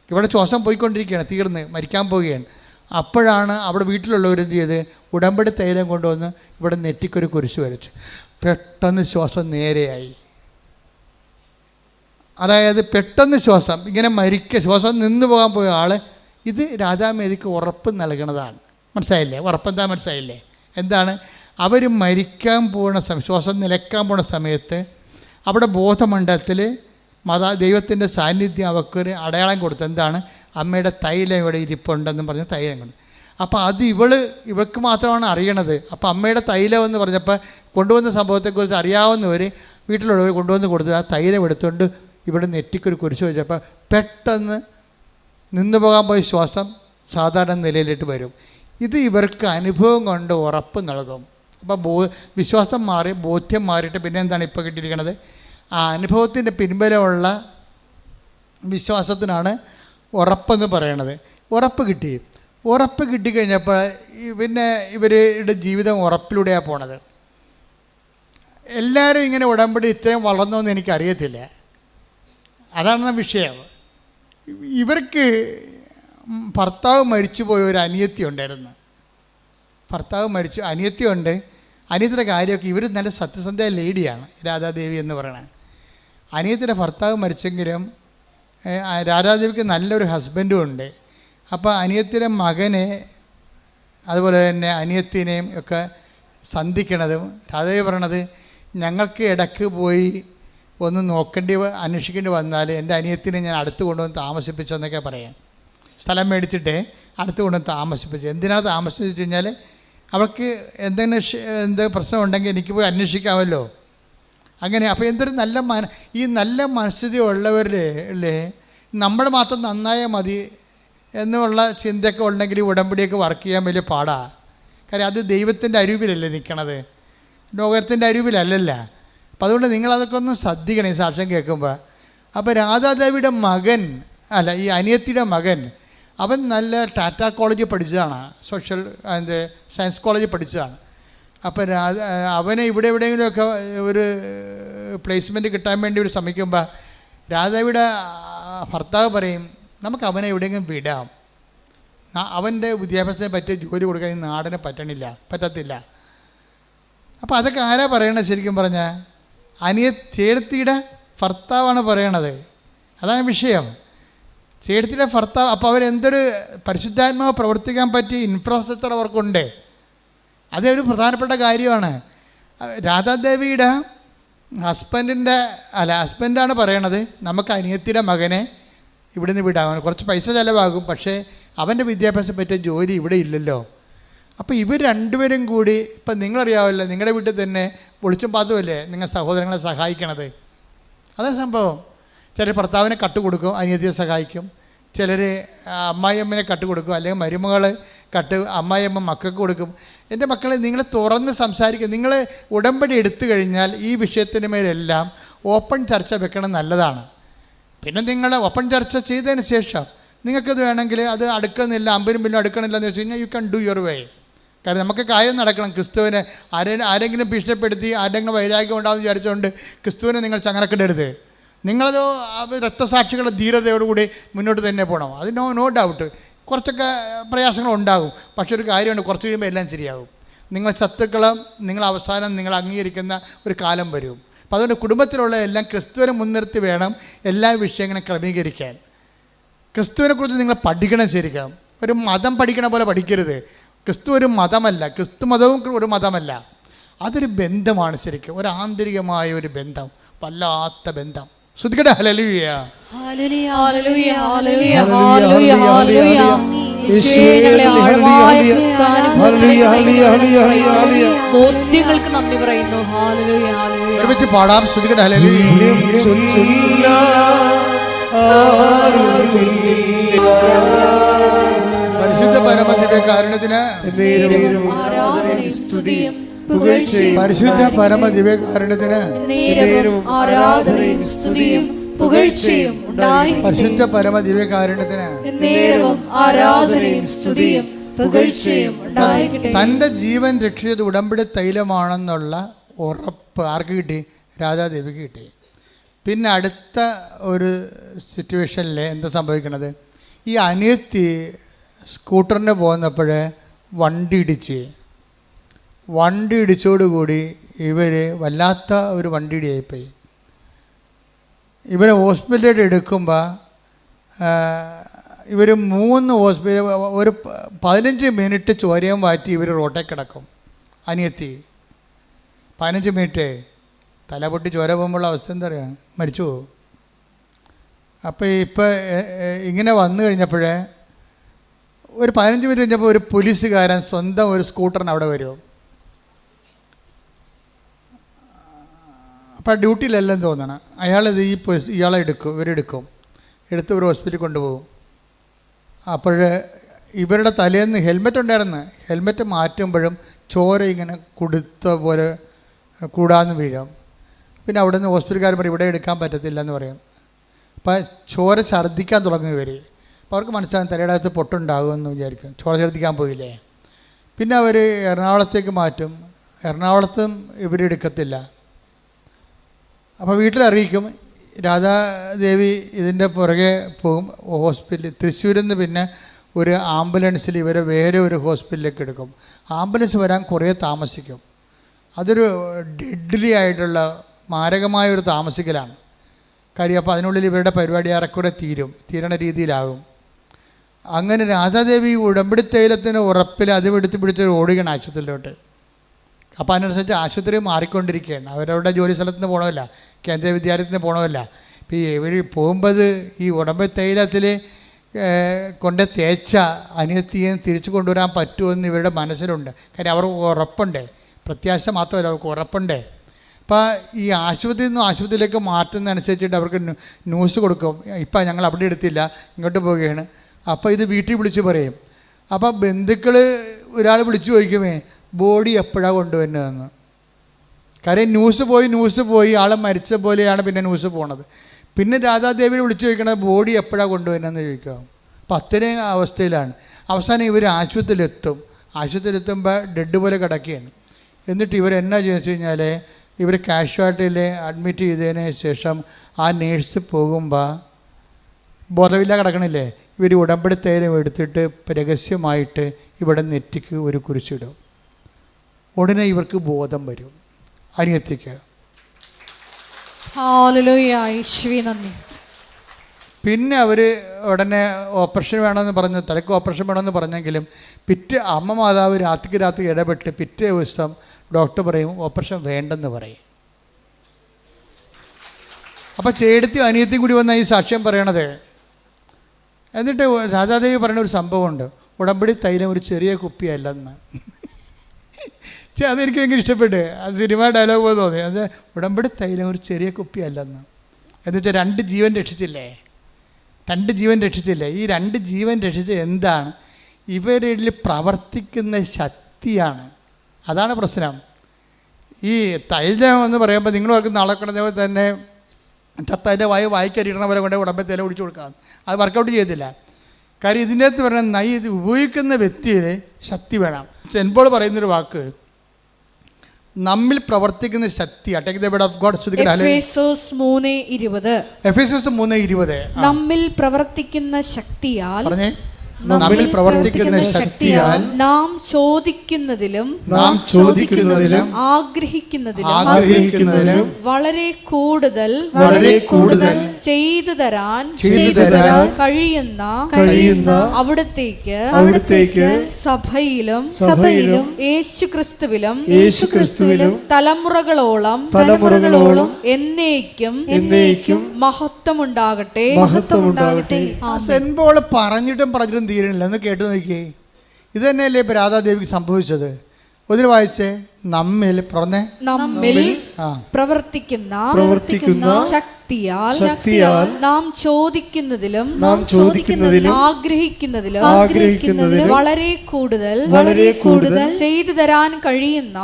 ഇവിടെ ശ്വാസം പോയിക്കൊണ്ടിരിക്കുകയാണ്, തീർന്ന് മരിക്കാൻ പോവുകയാണ്. അപ്പോഴാണ് അവിടെ വീട്ടിലുള്ളവർ എന്ത് ചെയ്ത് ഉടമ്പടി തൈലം കൊണ്ടുവന്ന് ഇവിടെ നെറ്റിക്കൊരു കുരിശ് വരച്ചു. പെട്ടെന്ന് ശ്വാസം നേരെയായി. അതായത് പെട്ടെന്ന് ശ്വാസം നിന്ന് പോകാൻ പോയ ആൾ ഇത് രാജാമേരിക്ക് ഉറപ്പ് നൽകണതാണ്. മനസ്സിലായില്ലേ? ഉറപ്പെന്താ മനസ്സിലായില്ലേ? എന്താണ്? അവർ മരിക്കാൻ പോകുന്ന ശ്വാസം നിലയ്ക്കാൻ പോകുന്ന സമയത്ത് അവിടെ ബോധമണ്ഡലത്തിൽ ദൈവത്തിൻ്റെ സാന്നിധ്യം അവർക്കൊരു അടയാളം കൊടുത്തു. എന്താണ്? അമ്മയുടെ തൈലം ഇവിടെ ഇരിപ്പുണ്ടെന്ന് പറഞ്ഞ് തൈലം കൊണ്ട്. അപ്പോൾ അത് ഇവൾക്ക് മാത്രമാണ് അറിയണത്. അപ്പോൾ അമ്മയുടെ തൈലം എന്ന് പറഞ്ഞപ്പോൾ കൊണ്ടുവന്ന സംഭവത്തെക്കുറിച്ച് അറിയാവുന്നവർ വീട്ടിലുള്ളവർ കൊണ്ടുവന്ന് കൊടുത്ത് ആ തൈലം എടുത്തുകൊണ്ട് ഇവിടെ നെറ്റിക്കൊരു കുരിശ് വെച്ചപ്പോൾ പെട്ടെന്ന് നിന്നു പോകാൻ പോയി ശ്വാസം സാധാരണ നിലയിലിട്ട് വരും. ഇത് ഇവർക്ക് അനുഭവം കൊണ്ട് ഉറപ്പ് നൽകും. അപ്പോൾ വിശ്വാസം മാറി, ബോധ്യം മാറിയിട്ട് പിന്നെ എന്താണ് ഇപ്പോൾ കിട്ടിയിരിക്കുന്നത്? ആ അനുഭവത്തിൻ്റെ പിൻബലമുള്ള വിശ്വാസത്തിനാണ് ഉറപ്പെന്ന് പറയണത്. ഉറപ്പ് കിട്ടിക്കഴിഞ്ഞപ്പോൾ പിന്നെ ഇവരുടെ ജീവിതം ഉറപ്പിലൂടെയാണ് പോണത്. എല്ലാവരും ഇങ്ങനെ ഉടമ്പടി ഇത്രയും വളർന്നോന്ന് എനിക്കറിയത്തില്ല. അതാണ് വിഷയം. ഇവർക്ക് ഭർത്താവ് മരിച്ചു പോയ ഒരു അനിയത്തി ഉണ്ടായിരുന്നു. അനിയത്തിയുണ്ട്. അനിയത്തിയുടെ കാര്യമൊക്കെ ഇവർ നല്ല സത്യസന്ധ ലേഡിയാണ് രാധാദേവി എന്ന് പറയണത്. അനിയത്തിയുടെ ഭർത്താവ് മരിച്ചെങ്കിലും രാധാദേവിക്ക് നല്ലൊരു ഹസ്ബൻഡും ഉണ്ട്. അപ്പോൾ അനിയത്തിയുടെ മകനെ അതുപോലെ തന്നെ അനിയത്തിനെയും ഒക്കെ സന്ധിക്കണതും രാധാദേവി പറയണത്, ഞങ്ങൾക്ക് ഇടയ്ക്ക് പോയി ഒന്ന് അന്വേഷിക്കേണ്ടി വന്നാൽ എൻ്റെ അനിയത്തിനെ ഞാൻ അടുത്ത് കൊണ്ടുവന്ന് താമസിപ്പിച്ചെന്നൊക്കെ പറയാം. സ്ഥലം മേടിച്ചിട്ട് അടുത്ത് കൊണ്ടുവന്ന് താമസിപ്പിച്ചു. എന്തിനാണ് താമസിച്ചു കഴിഞ്ഞാൽ അവർക്ക് എന്തെങ്കിലും പ്രശ്നം ഉണ്ടെങ്കിൽ എനിക്ക് പോയി അന്വേഷിക്കാമല്ലോ. അങ്ങനെ അപ്പോൾ എന്തൊരു ഈ നല്ല മനസ്ഥിതി ഉള്ളവരിലെ നമ്മൾ മാത്രം നന്നായാൽ മതി എന്നുള്ള ചിന്തയൊക്കെ ഉണ്ടെങ്കിൽ ഉടമ്പടിയൊക്കെ വർക്ക് ചെയ്യാൻ വലിയ പാടാണ്. കാര്യം അത് ദൈവത്തിൻ്റെ അരൂപിലല്ലേ നിൽക്കണത്, ലോകത്തിൻ്റെ അരൂപിലല്ലല്ല. അപ്പം അതുകൊണ്ട് നിങ്ങളതൊക്കെ ഒന്ന് ശ്രദ്ധിക്കണം ഈ സാക്ഷ്യം കേൾക്കുമ്പോൾ. അപ്പോൾ രാധാദേവിയുടെ മകൻ ഈ അനിയത്തിയുടെ മകൻ അവൻ നല്ല ടാറ്റ കോളേജിൽ പഠിച്ചതാണ്, സയൻസ് കോളേജിൽ പഠിച്ചതാണ്. അപ്പം അവനെ എവിടെയെങ്കിലുമൊക്കെ ഒരു പ്ലേസ്മെൻറ്റ് കിട്ടാൻ വേണ്ടി ഒരു ശ്രമിക്കുമ്പോൾ രാധാവിയുടെ ഭർത്താവ് പറയും, നമുക്ക് അവനെ എവിടെയെങ്കിലും വിടാം, അവൻ്റെ വിദ്യാഭ്യാസത്തിന് പറ്റിയ ജോലി കൊടുക്കാൻ ഈ നാടിന് പറ്റത്തില്ല. അപ്പോൾ അതൊക്കെ ആരാ പറയണത്? ശരിക്കും പറഞ്ഞാൽ ചേടത്തിയുടെ ഭർത്താവാണ് പറയണത്. അതാണ് വിഷയം, ചേടത്തിയുടെ ഭർത്താവ്. അപ്പോൾ അവരെന്തൊരു പരിശുദ്ധാത്മാവ് പ്രവർത്തിക്കാൻ പറ്റിയ ഇൻഫ്രാസ്ട്രക്ചർ അവർക്കുണ്ട്. അതൊരു പ്രധാനപ്പെട്ട കാര്യമാണ്. രാധാദേവിയുടെ ഹസ്ബൻഡാണ് പറയണത്, നമുക്ക് അനിയത്തിയുടെ മകനെ ഇവിടെ നിന്ന് വിടാം, കുറച്ച് പൈസ ചിലവാകും, പക്ഷേ അവൻ്റെ വിദ്യാഭ്യാസം പറ്റിയ ജോലി ഇവിടെ ഇല്ലല്ലോ. അപ്പോൾ ഇവർ രണ്ടുപേരും കൂടി, ഇപ്പം നിങ്ങളറിയാമല്ലോ, നിങ്ങളുടെ വീട്ടിൽ തന്നെ പൊളിച്ചും പാത്തുമല്ലേ നിങ്ങൾ സഹോദരങ്ങളെ സഹായിക്കണത്. അതാണ് സംഭവം. ചിലർ ഭർത്താവിനെ കട്ടുകൊടുക്കും, അനിയത്തിയെ സഹായിക്കും. ചിലർ അമ്മായിയമ്മനെ കട്ടുകൊടുക്കും, അല്ലെങ്കിൽ മരുമകൾ അമ്മായിയമ്മ മക്കൾക്ക് കൊടുക്കും. എൻ്റെ മക്കളെ, നിങ്ങൾ തുറന്ന് സംസാരിക്കുക. നിങ്ങൾ ഉടമ്പടി എടുത്തു കഴിഞ്ഞാൽ ഈ വിഷയത്തിന് മേലെല്ലാം ഓപ്പൺ ചർച്ച വെക്കണം, നല്ലതാണ്. പിന്നെ നിങ്ങൾ ഓപ്പൺ ചർച്ച ചെയ്തതിന് ശേഷം നിങ്ങൾക്കത് വേണമെങ്കിൽ അത് അടുക്കുന്നില്ല, 50 ബില്ലും അടുക്കണില്ല എന്ന് വെച്ച് കഴിഞ്ഞാൽ you can do your way. കാരണം നമുക്ക് കാര്യം നടക്കണം. ക്രിസ്തുവിനെ ആരെങ്കിലും ഭീഷണിപ്പെടുത്തി ആരെങ്കിലും വൈരാഗ്യം ഉണ്ടാകുമെന്ന് വിചാരിച്ചുകൊണ്ട് ക്രിസ്തുവിനെ നിങ്ങൾ ചങ്ങലക്കിടരുത്. നിങ്ങളത് രക്തസാക്ഷികളുടെ ധീരതയോടുകൂടി മുന്നോട്ട് തന്നെ പോകണം. അത് നോ ഡൗട്ട് കുറച്ചൊക്കെ പ്രയാസങ്ങളുണ്ടാകും. പക്ഷെ ഒരു കാര്യമുണ്ട്, കുറച്ച് കഴിയുമ്പോൾ എല്ലാം ശരിയാകും. നിങ്ങൾ ശത്രുക്കളും നിങ്ങൾ അവസാനം നിങ്ങൾ അംഗീകരിക്കുന്ന ഒരു കാലം വരും. അപ്പം അതുകൊണ്ട് കുടുംബത്തിലുള്ള എല്ലാം ക്രിസ്തുവിനെ മുൻനിർത്തി വേണം എല്ലാ വിഷയങ്ങളും ക്രമീകരിക്കാൻ. ക്രിസ്തുവിനെക്കുറിച്ച് നിങ്ങൾ പഠിക്കണം. ശരിക്കും ഒരു മതം പഠിക്കണ പോലെ പഠിക്കരുത്. ക്രിസ്തു ഒരു മതമല്ല, ക്രിസ്തു മതവും ഒരു മതമല്ല. അതൊരു ബന്ധമാണ്. ശരിക്കും ഒരു ആന്തരികമായ ഒരു ബന്ധം, വല്ലാത്ത ബന്ധം. ശ്രുതിക്കട്ടെ ഹല്ലേലൂയ, ഹല്ലേലൂയ, ഹല്ലേലൂയ, ഹല്ലേലൂയ, ഹല്ലേലൂയ, ഹല്ലേലൂയ. യേശുവേ ആഴമായ ബോധ്യങ്ങൾക്ക് നന്ദി പറയുന്നു. ഹല്ലേലൂയ, ഹല്ലേലൂയ. ഒരുമിച്ച് പാടാം. ശ്രുതിക്കട്ടെ ഹല്ലേലൂയ. പരിശുദ്ധ പരമദിവ്യകാരുണ്യത്തിന് പരിശുദ്ധ പരമദിവ്യകാരുണ്യത്തിന് ആരാധനയും സ്തുതിയും പുകഴ്ചയും പരിശുദ്ധ പരമദിവ്യകാരുണ്യത്തിന് ആരാധനയും സ്തുതിയും പുകഴ്ചയും ഉണ്ടായിരിക്കട്ടെ. തൻ്റെ ജീവൻ രക്ഷിച്ചത് ഉടമ്പടി തൈലമാണെന്നുള്ള ഉറപ്പ് ആർക്ക് കിട്ടി? രാധാദേവിക്ക് കിട്ടി. പിന്നെ അടുത്ത ഒരു സിറ്റുവേഷനിൽ എന്താ സംഭവിക്കണത്? ഈ അനിയത്തി സ്കൂട്ടറിന് പോകുന്നപ്പോൾ വണ്ടി ഇടിച്ചോടുകൂടി ഇവർ വല്ലാത്ത ഒരു വണ്ടി ഇടിയായിപ്പോയി. ഇവരെ ഹോസ്പിറ്റലിൽ എടുക്കുമ്പോൾ ഇവർ 3 ഹോസ്പിറ്റൽ ഒരു 15 മിനിറ്റ് ചോരയും മാറ്റി ഇവർ റോട്ടിൽ കിടക്കും. അനിയത്തി 15 മിനിറ്റ് തല പൊട്ടി ചോര പോകുമ്പോഴുള്ള അവസ്ഥ എന്താ പറയുക? മരിച്ചു പോകും. അപ്പോൾ ഇപ്പോൾ ഇങ്ങനെ വന്നു കഴിഞ്ഞപ്പോഴേ ഒരു 15 മിനിറ്റ് കഴിഞ്ഞപ്പോൾ ഒരു പോലീസുകാരൻ സ്വന്തം ഒരു സ്കൂട്ടറിന് അവിടെ വരും. അപ്പോൾ ഡ്യൂട്ടിയിലെല്ലാം തോന്നണം. ഇയാളെ ഇവരെടുക്കും, എടുത്ത് ഒരു ഹോസ്പിറ്റലിൽ കൊണ്ടുപോകും. അപ്പോൾ ഇവരുടെ തലേന്ന് ഹെൽമെറ്റ് ഉണ്ടായിരുന്നു. ഹെൽമെറ്റ് മാറ്റുമ്പോഴും ചോര ഇങ്ങനെ കൊടുത്ത പോലെ കൂടാന്ന് വീഴും. പിന്നെ അവിടെ നിന്ന് ഹോസ്പിറ്റലുകാർ പറയും ഇവിടെ എടുക്കാൻ പറ്റത്തില്ല എന്ന് പറയും. അപ്പോൾ ചോര ഛർദ്ദിക്കാൻ തുടങ്ങും ഇവർ. അപ്പോൾ അവർക്ക് മനസ്സിലാകും തലയുടെ അകത്ത് പൊട്ടുണ്ടാകുമെന്ന് വിചാരിക്കും. ചോര ഛർദ്ദിക്കാൻ പോയില്ലേ. പിന്നെ അവർ എറണാകുളത്തേക്ക് മാറ്റും. എറണാകുളത്തും ഇവരെടുക്കത്തില്ല. അപ്പോൾ വീട്ടിലറിയിക്കും. രാധാദേവി ഇതിൻ്റെ പുറകെ പോകും ഹോസ്പിറ്റലിൽ. തൃശ്ശൂരിൽ നിന്ന് പിന്നെ ഒരു ആംബുലൻസിൽ ഇവരെ വേറെ ഒരു ഹോസ്പിറ്റലിലേക്ക് എടുക്കും. ആംബുലൻസ് വരാൻ കുറേ താമസിക്കും. അതൊരു ഡെഡ്ലി ആയിട്ടുള്ള മാരകമായ ഒരു താമസിക്കലാണ്. കാര്യം അപ്പോൾ അതിനുള്ളിൽ ഇവരുടെ പരിപാടി ഏറെക്കുറെ തീരണ രീതിയിലാകും. അങ്ങനെ രാധാദേവി ഉടമ്പടി തൈലത്തിന് ഉറപ്പിൽ അത് പിടിച്ച് ഓടുകയാണ് ആശുപത്രിയിലോട്ട്. അപ്പോൾ അതിനനുസരിച്ച് ആശുപത്രി മാറിക്കൊണ്ടിരിക്കുകയാണ്. അവരവരുടെ ജോലി സ്ഥലത്ത് നിന്ന് പോകണമല്ല, കേന്ദ്രീയ വിദ്യാലയത്തിൽ പോകണമല്ല. ഇപ്പോൾ ഇവർ പോകുമ്പോൾ ഈ ഉടമ്പടി തൈലത്തിൽ കൊണ്ട് തേച്ച അനിയത്തിയെ തിരിച്ചു കൊണ്ടുവരാൻ പറ്റുമെന്ന് ഇവരുടെ മനസ്സിലുണ്ട്. കാര്യം അവർക്ക് ഉറപ്പുണ്ട്, പ്രത്യാശ മാത്രമല്ല, അവർക്ക് ഉറപ്പുണ്ട്. അപ്പോൾ ഈ ആശുപത്രിയിൽ നിന്നും ആശുപത്രിയിലേക്ക് മാറ്റുന്നതനുസരിച്ചിട്ട് അവർക്ക് ന്യൂസ് കൊടുക്കും, ഇപ്പം ഞങ്ങൾ അവിടെ എടുത്തില്ല, ഇങ്ങോട്ട് പോവുകയാണ്. അപ്പോൾ ഇത് വീട്ടിൽ വിളിച്ച് പറയും. അപ്പോൾ ബന്ധുക്കൾ ഒരാൾ വിളിച്ചു ചോദിക്കുമേ ബോഡി എപ്പോഴാണ് കൊണ്ടുവരുന്നതെന്ന്. കാര്യം ന്യൂസ് പോയി ആൾ മരിച്ച പോലെയാണ് പിന്നെ ന്യൂസ് പോണത്. പിന്നെ രാധാദേവിയെ വിളിച്ചു ചോദിക്കണത് ബോഡി എപ്പോഴാണ് കൊണ്ടുവരുന്നതെന്ന് ചോദിക്കുക. അപ്പം അത്രയും അവസ്ഥയിലാണ്. അവസാനം ഇവർ ആശുപത്രിയിലെത്തുമ്പോൾ ഡെഡ് പോലെ കിടക്കുകയാണ്. എന്നിട്ട് ഇവരെന്നാ ചോദിച്ചു കഴിഞ്ഞാൽ ഇവർ കാഷ്വാലിറ്റിയിൽ അഡ്മിറ്റ് ചെയ്തതിന് ശേഷം ആ നേഴ്സ് പോകുമ്പോൾ ബോധമില്ല കിടക്കണില്ലേ, ഇവർ ഉടമ്പടി തൈലം എടുത്തിട്ട് രഹസ്യമായിട്ട് ഇവിടെ നെറ്റിക്ക് ഒരു കുരിശിടും. ഉടനെ ഇവർക്ക് ബോധം വരും, അനിയത്തിക്ക്. പിന്നെ അവർ ഉടനെ ഓപ്പറേഷൻ വേണമെന്ന് പറഞ്ഞ് തലയ്ക്ക് ഓപ്പറേഷൻ വേണമെന്ന് പറഞ്ഞെങ്കിലും അമ്മ മാതാവ് രാത്രിക്ക് ഇടപെട്ട് പിറ്റേ ദിവസം ഡോക്ടർ പറയും ഓപ്പറേഷൻ വേണ്ടെന്ന് പറയും. അപ്പോൾ ചേടത്തി അനിയത്തിയും കൂടി വന്ന ഈ സാക്ഷ്യം പറയണത്. എന്നിട്ട് രാധാദേവി പറയുന്ന ഒരു സംഭവമുണ്ട്, ഉടമ്പടി തൈലം ഒരു ചെറിയ കുപ്പിയല്ലെന്ന്. അതെനിക്ക് ഭയങ്കര ഇഷ്ടപ്പെട്ട്, അത് സിനിമ ഡയലോഗ് പോലെ തോന്നി. അത് ഉടമ്പടി തൈലം ഒരു ചെറിയ കുപ്പിയല്ലെന്ന്. എന്നുവെച്ചാൽ 2 ജീവൻ രക്ഷിച്ചില്ലേ. ഈ 2 ജീവൻ രക്ഷിച്ച എന്താണ്? ഇവരിൽ പ്രവർത്തിക്കുന്ന ശക്തിയാണ്. അതാണ് പ്രശ്നം. ഈ തൈലം എന്ന് പറയുമ്പോൾ നിങ്ങൾ അവർക്ക് നടക്കണതേപോലെ തന്നെ ചത്തതിൻ്റെ വായിക്കരിക്കണ പോലെ കൊണ്ട് ഉടമ്പടി തൈലം ഒഴിച്ചു കൊടുക്കാം. അത് വർക്കൗട്ട് ചെയ്തില്ല. കാര്യം ഇതിൻ്റെ അകത്ത് പറഞ്ഞാൽ ഇത് ഉപയോഗിക്കുന്ന വ്യക്തിയിൽ ശക്തി വേണം. സെന്റ് പോൾ പറയുന്നൊരു വാക്ക്, നമ്മിൽ പ്രവർത്തിക്കുന്ന ശക്തി. എഫേസ്യോസ് 3:20 നമ്മിൽ പ്രവർത്തിക്കുന്ന ശക്തിയാൽ നമ്മിൽ പ്രവർത്തിക്കുന്ന ശക്തിയാൽ നാം ചോദിക്കുന്നതിലും ആഗ്രഹിക്കുന്നതിലും വളരെ കൂടുതൽ ചെയ്തു തരാൻ കഴിയുന്ന അവിടത്തേക്ക് സഭയിലും യേശുക്രിസ്തുവിലും തലമുറകളോളം എന്നേക്കും മഹത്വമുണ്ടാകട്ടെ. സെന്റ് പോൾ പറഞ്ഞിട്ടും തീരണില്ല. എന്ന് കേട്ടു നോക്കിയേ. ഇത് തന്നെയല്ലേ ഇപ്പം രാധാദേവിക്ക് സംഭവിച്ചത്. ഒന്നിന് വായിച്ചേ, നമ്മിൽ പ്രവർത്തിക്കുന്ന ശക്തിയാൽ നാം ചോദിക്കുന്നതിലും ആഗ്രഹിക്കുന്നതിലും വളരെ കൂടുതൽ ചെയ്തു തരാൻ കഴിയുന്ന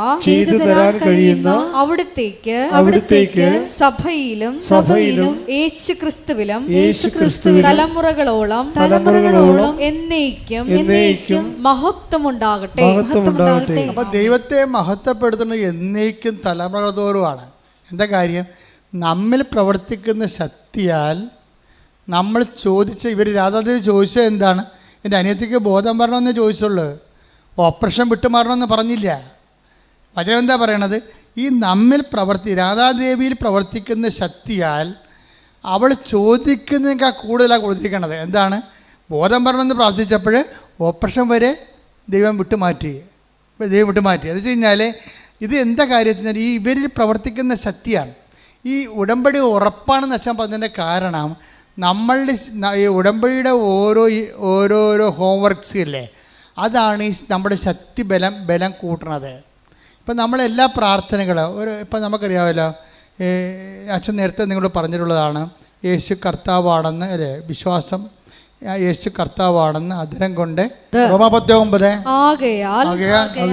അവിടത്തേക്ക് സഭയിലും യേശുക്രിസ്തുവിലും തലമുറകളോളം എന്നേക്കും മഹത്വമുണ്ടാകട്ടെ. അപ്പൊ ദൈവത്തെ മഹത്വപ്പെടുത്തുന്നത് എന്നേക്കും തലമുറ തോറുമാണ്. എന്താ കാര്യം? നമ്മിൽ പ്രവർത്തിക്കുന്ന ശക്തിയാൽ നമ്മൾ ഇവർ രാധാദേവി ചോദിച്ചത് എന്താണ്? എൻ്റെ അനിയത്തിക്ക് ബോധം വരണമെന്ന് ചോദിച്ചുള്ളൂ, ഓപ്പറേഷൻ വിട്ടുമാറണമെന്ന് പറഞ്ഞില്ല. വചനം എന്താ പറയണത്? ഈ രാധാദേവിയിൽ പ്രവർത്തിക്കുന്ന ശക്തിയാൽ അവൾ ചോദിക്കുന്നതിനേക്കാൾ കൂടുതലാണ് കൊടുത്തിരിക്കണത്. എന്താണ്? ബോധം വരണമെന്ന് പ്രാർത്ഥിച്ചപ്പോൾ ഓപ്പറേഷൻ വരെ ദൈവം വിട്ടുമാറ്റി. എന്ന് വെച്ച് കഴിഞ്ഞാൽ ഇത് എന്താ കാര്യത്തിന്? ഈ ഇവരിൽ പ്രവർത്തിക്കുന്ന ശക്തിയാണ്. ഈ ഉടമ്പടി ഉറപ്പാണെന്ന് വെച്ചാൽ പറഞ്ഞതിൻ്റെ കാരണം നമ്മളുടെ ഈ ഉടമ്പടിയുടെ ഓരോരോ ഹോംവർക്ക്സ് ഇല്ലേ, അതാണ് ഈ നമ്മുടെ ശക്തി ബലം കൂട്ടണത്. ഇപ്പം നമ്മളെല്ലാ പ്രാർത്ഥനകളും ഇപ്പം നമുക്കറിയാമല്ലോ, അച്ഛൻ നേരത്തെ നിങ്ങളോട് പറഞ്ഞിട്ടുള്ളതാണ്, യേശു കർത്താവാണെന്ന് അല്ലേ വിശ്വാസം, യേശു കർത്താവാണെന്ന് അധരം കൊണ്ട് ആകയാൽ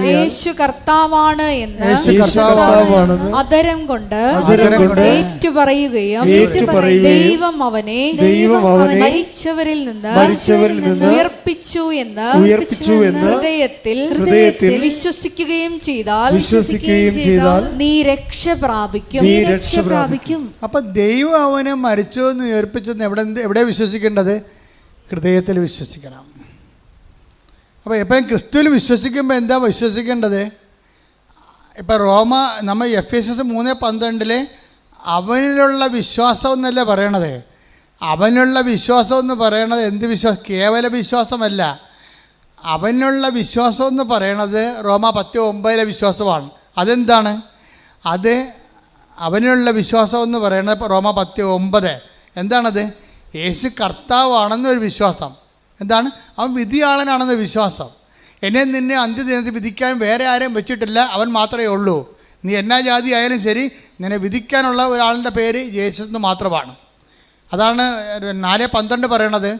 യേശു കർത്താവാണ് എന്ന് അധരം കൊണ്ട് ഏറ്റുപറയുകയും ദൈവം അവനെ മരിച്ചവരിൽ നിന്ന് ഉയർപ്പിച്ചു എന്ന് ഹൃദയത്തിൽ വിശ്വസിക്കുകയും ചെയ്താൽ നീ രക്ഷ പ്രാപിക്കും. അപ്പൊ ദൈവം അവനെ മരിച്ചു എന്ന് ഉയർപ്പിച്ചെന്ന് എവിടെ വിശ്വസിക്കേണ്ടത്? ഹൃദയത്തിൽ വിശ്വസിക്കണം. അപ്പോൾ എപ്പോഴും ക്രിസ്തുവിൽ വിശ്വസിക്കുമ്പോൾ എന്താ വിശ്വസിക്കേണ്ടത്? ഇപ്പം നമ്മൾ എഫേസ്യസ് 3:12 അവനിലുള്ള വിശ്വാസം എന്നല്ല പറയണത്. അവനുള്ള വിശ്വാസം എന്ന് പറയണത് എന്ത് വിശ്വാസം? കേവല വിശ്വാസമല്ല. അവനുള്ള വിശ്വാസം എന്ന് പറയണത് റോമ 10:9 വിശ്വാസമാണ്. അതെന്താണ്? അത് അവനുള്ള വിശ്വാസം എന്ന് പറയുന്നത് റോമ 10:9 എന്താണത്? യേശു കർത്താവാണെന്നൊരു വിശ്വാസം. എന്താണ്? അവൻ വിധിയാളനാണെന്ന വിശ്വാസം. എന്നെ നിന്നെ അന്ത്യദിനത്തിൽ വിധിക്കാൻ വേറെ ആരെയും വെച്ചിട്ടില്ല, അവൻ മാത്രമേ ഉള്ളൂ. നീ എന്നാ ജാതി ആയാലും ശരി, നിന്നെ വിധിക്കാനുള്ള ഒരാളുടെ പേര് യേശു എന്ന് മാത്രമാണ്. അതാണ് 4:12 പറയണത്.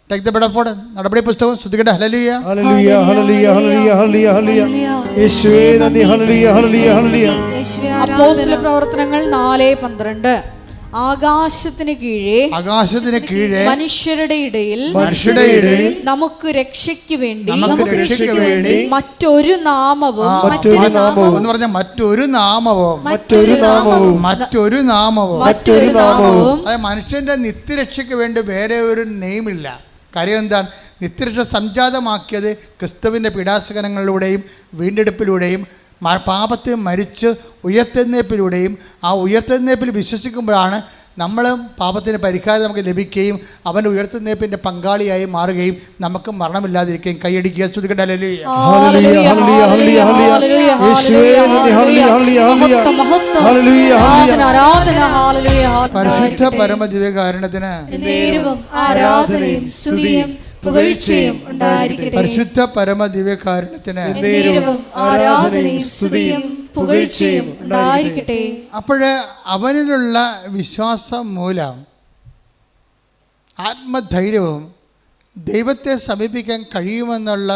Take the bed of God, നടപടി പുസ്തകം ശ്രദ്ധിക്കട്ടെ. ഹല്ലേലൂയ ഹല്ലേലൂയ ഹല്ലേലൂയ ഹല്ലേലൂയ ഹല്ലേലൂയ ഹല്ലേലൂയ യേശുവേ നന്ദി. ഹല്ലേലൂയ ഹല്ലേലൂയ ഹല്ലേലൂയ. അപ്പോസ്തല പ്രവർത്തനങ്ങൾ 4:12 ആകാശത്തിന് കീഴേ മനുഷ്യരുടെ ഇടയിൽ നമുക്ക് രക്ഷയ്ക്ക് വേണ്ടി മറ്റൊരു നാമവും എന്ന് പറഞ്ഞ മറ്റൊരു നാമവും മനുഷ്യന്റെ നിത്യരക്ഷയ്ക്ക് വേണ്ടി വേറെ ഒരു നെയിമില്ല. കാര്യം എന്താണ്? നിത്യരക്ഷ സംജാതമാക്കിയത് ക്രിസ്തുവിൻ്റെ പീഡാസകനങ്ങളിലൂടെയും വീണ്ടെടുപ്പിലൂടെയും പാപത്തെ മരിച്ച് ഉയർത്തെഴുന്നേൽപ്പിലൂടെയും ആ ഉയർത്തെഴുന്നേൽപ്പിൽ വിശ്വസിക്കുമ്പോഴാണ് നമ്മൾ പാപത്തിന് പരിഹാരം നമുക്ക് ലഭിക്കുകയും അവൻ്റെ ഉയർത്തെഴുന്നേൽപ്പിൻ്റെ പങ്കാളിയായി മാറുകയും നമുക്ക് മരണമില്ലാതിരിക്കുകയും. കൈയടിക്കുക, സ്തുതിക്കട്ടെ. ഹല്ലേലൂയ. പരിശുദ്ധ പരമദിവ്യകാരുണ്യത്തിന് ആരാധനയും സ്തുതിയും പുകഴ്ചയും ഉണ്ടായിരിക്കട്ടെ. പരിശുദ്ധ പരമദിവ്യകാരുണ്യത്തിന് ആരാധനയും സ്തുതിയും പുകഴ്ചയും ഉണ്ടായിരിക്കട്ടെ. അപ്പോൾ അവനിലുള്ള വിശ്വാസം മൂലം ആത്മധൈര്യവും ദൈവത്തെ സമീപിക്കാൻ കഴിയുമെന്നുള്ള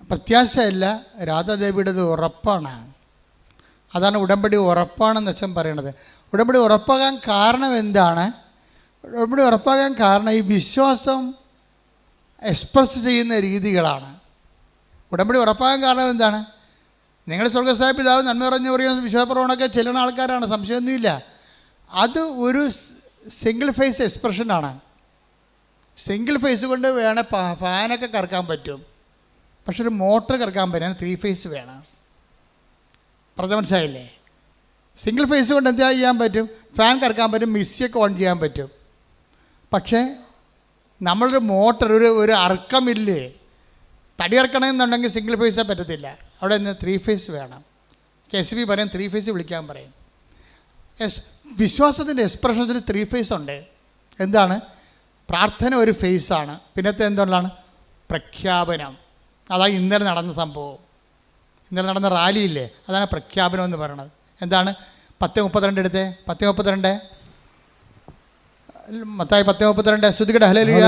പ്രത്യാശയല്ല, രാധാദേവിയുടേത് ഉറപ്പാണ്. അതാണ് ഉടമ്പടി ഉറപ്പാണെന്ന് അച്ഛൻ പറയണത്. ഉടമ്പടി ഉറപ്പാകാൻ കാരണം എന്താണ്? ഉടമ്പടി ഉറപ്പാകാൻ കാരണം ഈ വിശ്വാസം എക്സ്പ്രസ് ചെയ്യുന്ന രീതികളാണ്. ഉടമ്പടി ഉറപ്പാകാൻ കാരണം എന്താണ്? നിങ്ങൾ സ്വർഗ്ഗസ്ഥനായ പിതാവ് നന്മ പറഞ്ഞു പറയുന്ന വിശ്വാസപ്രവണമൊക്കെ ചെല്ലുന്ന ആൾക്കാരാണ്, സംശയമൊന്നുമില്ല. അത് ഒരു സിംഗിൾ ഫേസ് എക്സ്പ്രഷനാണ്. സിംഗിൾ ഫേസ് കൊണ്ട് വേണേൽ ഫാനൊക്കെ കറക്കാൻ പറ്റും, പക്ഷെ ഒരു മോട്ടർ കറക്കാൻ പറ്റും. 3 ഫേസ് വേണം. പറഞ്ഞ മനസ്സിലായില്ലേ? സിംഗിൾ ഫേസ് കൊണ്ട് എന്താ ചെയ്യാൻ പറ്റും? ഫാൻ കറക്കാൻ പറ്റും, മിക്സിയൊക്കെ ഓൺ ചെയ്യാൻ പറ്റും. പക്ഷേ നമ്മളൊരു മോട്ടർ, ഒരു അർക്കമില്ലേ, തടി ഇറക്കണമെന്നുണ്ടെങ്കിൽ സിംഗിൾ ഫേസേ പറ്റത്തില്ല. അവിടെ നിന്ന് 3 ഫേസ് വേണം. KCB പറയും 3 ഫേസ് വിളിക്കാൻ പറയും. വിശ്വാസത്തിൻ്റെ എക്സ്പ്രഷൻസിൽ 3 ഫേസ് ഉണ്ട്. എന്താണ്? പ്രാർത്ഥന ഒരു ഫേസാണ്. പിന്നത്തെ എന്തുകൊണ്ടാണ്? പ്രഖ്യാപനം. അതാണ് ഇന്നലെ നടന്ന സംഭവം. ഇന്നലെ നടന്ന റാലിയില്ലേ, അതാണ് പ്രഖ്യാപനം എന്ന് പറയുന്നത്. എന്താണ്? 10:32 എടുത്തേ. 10:32 മത്തായി 10:32 ശ്രുതികട. ഹല്ലേലൂയ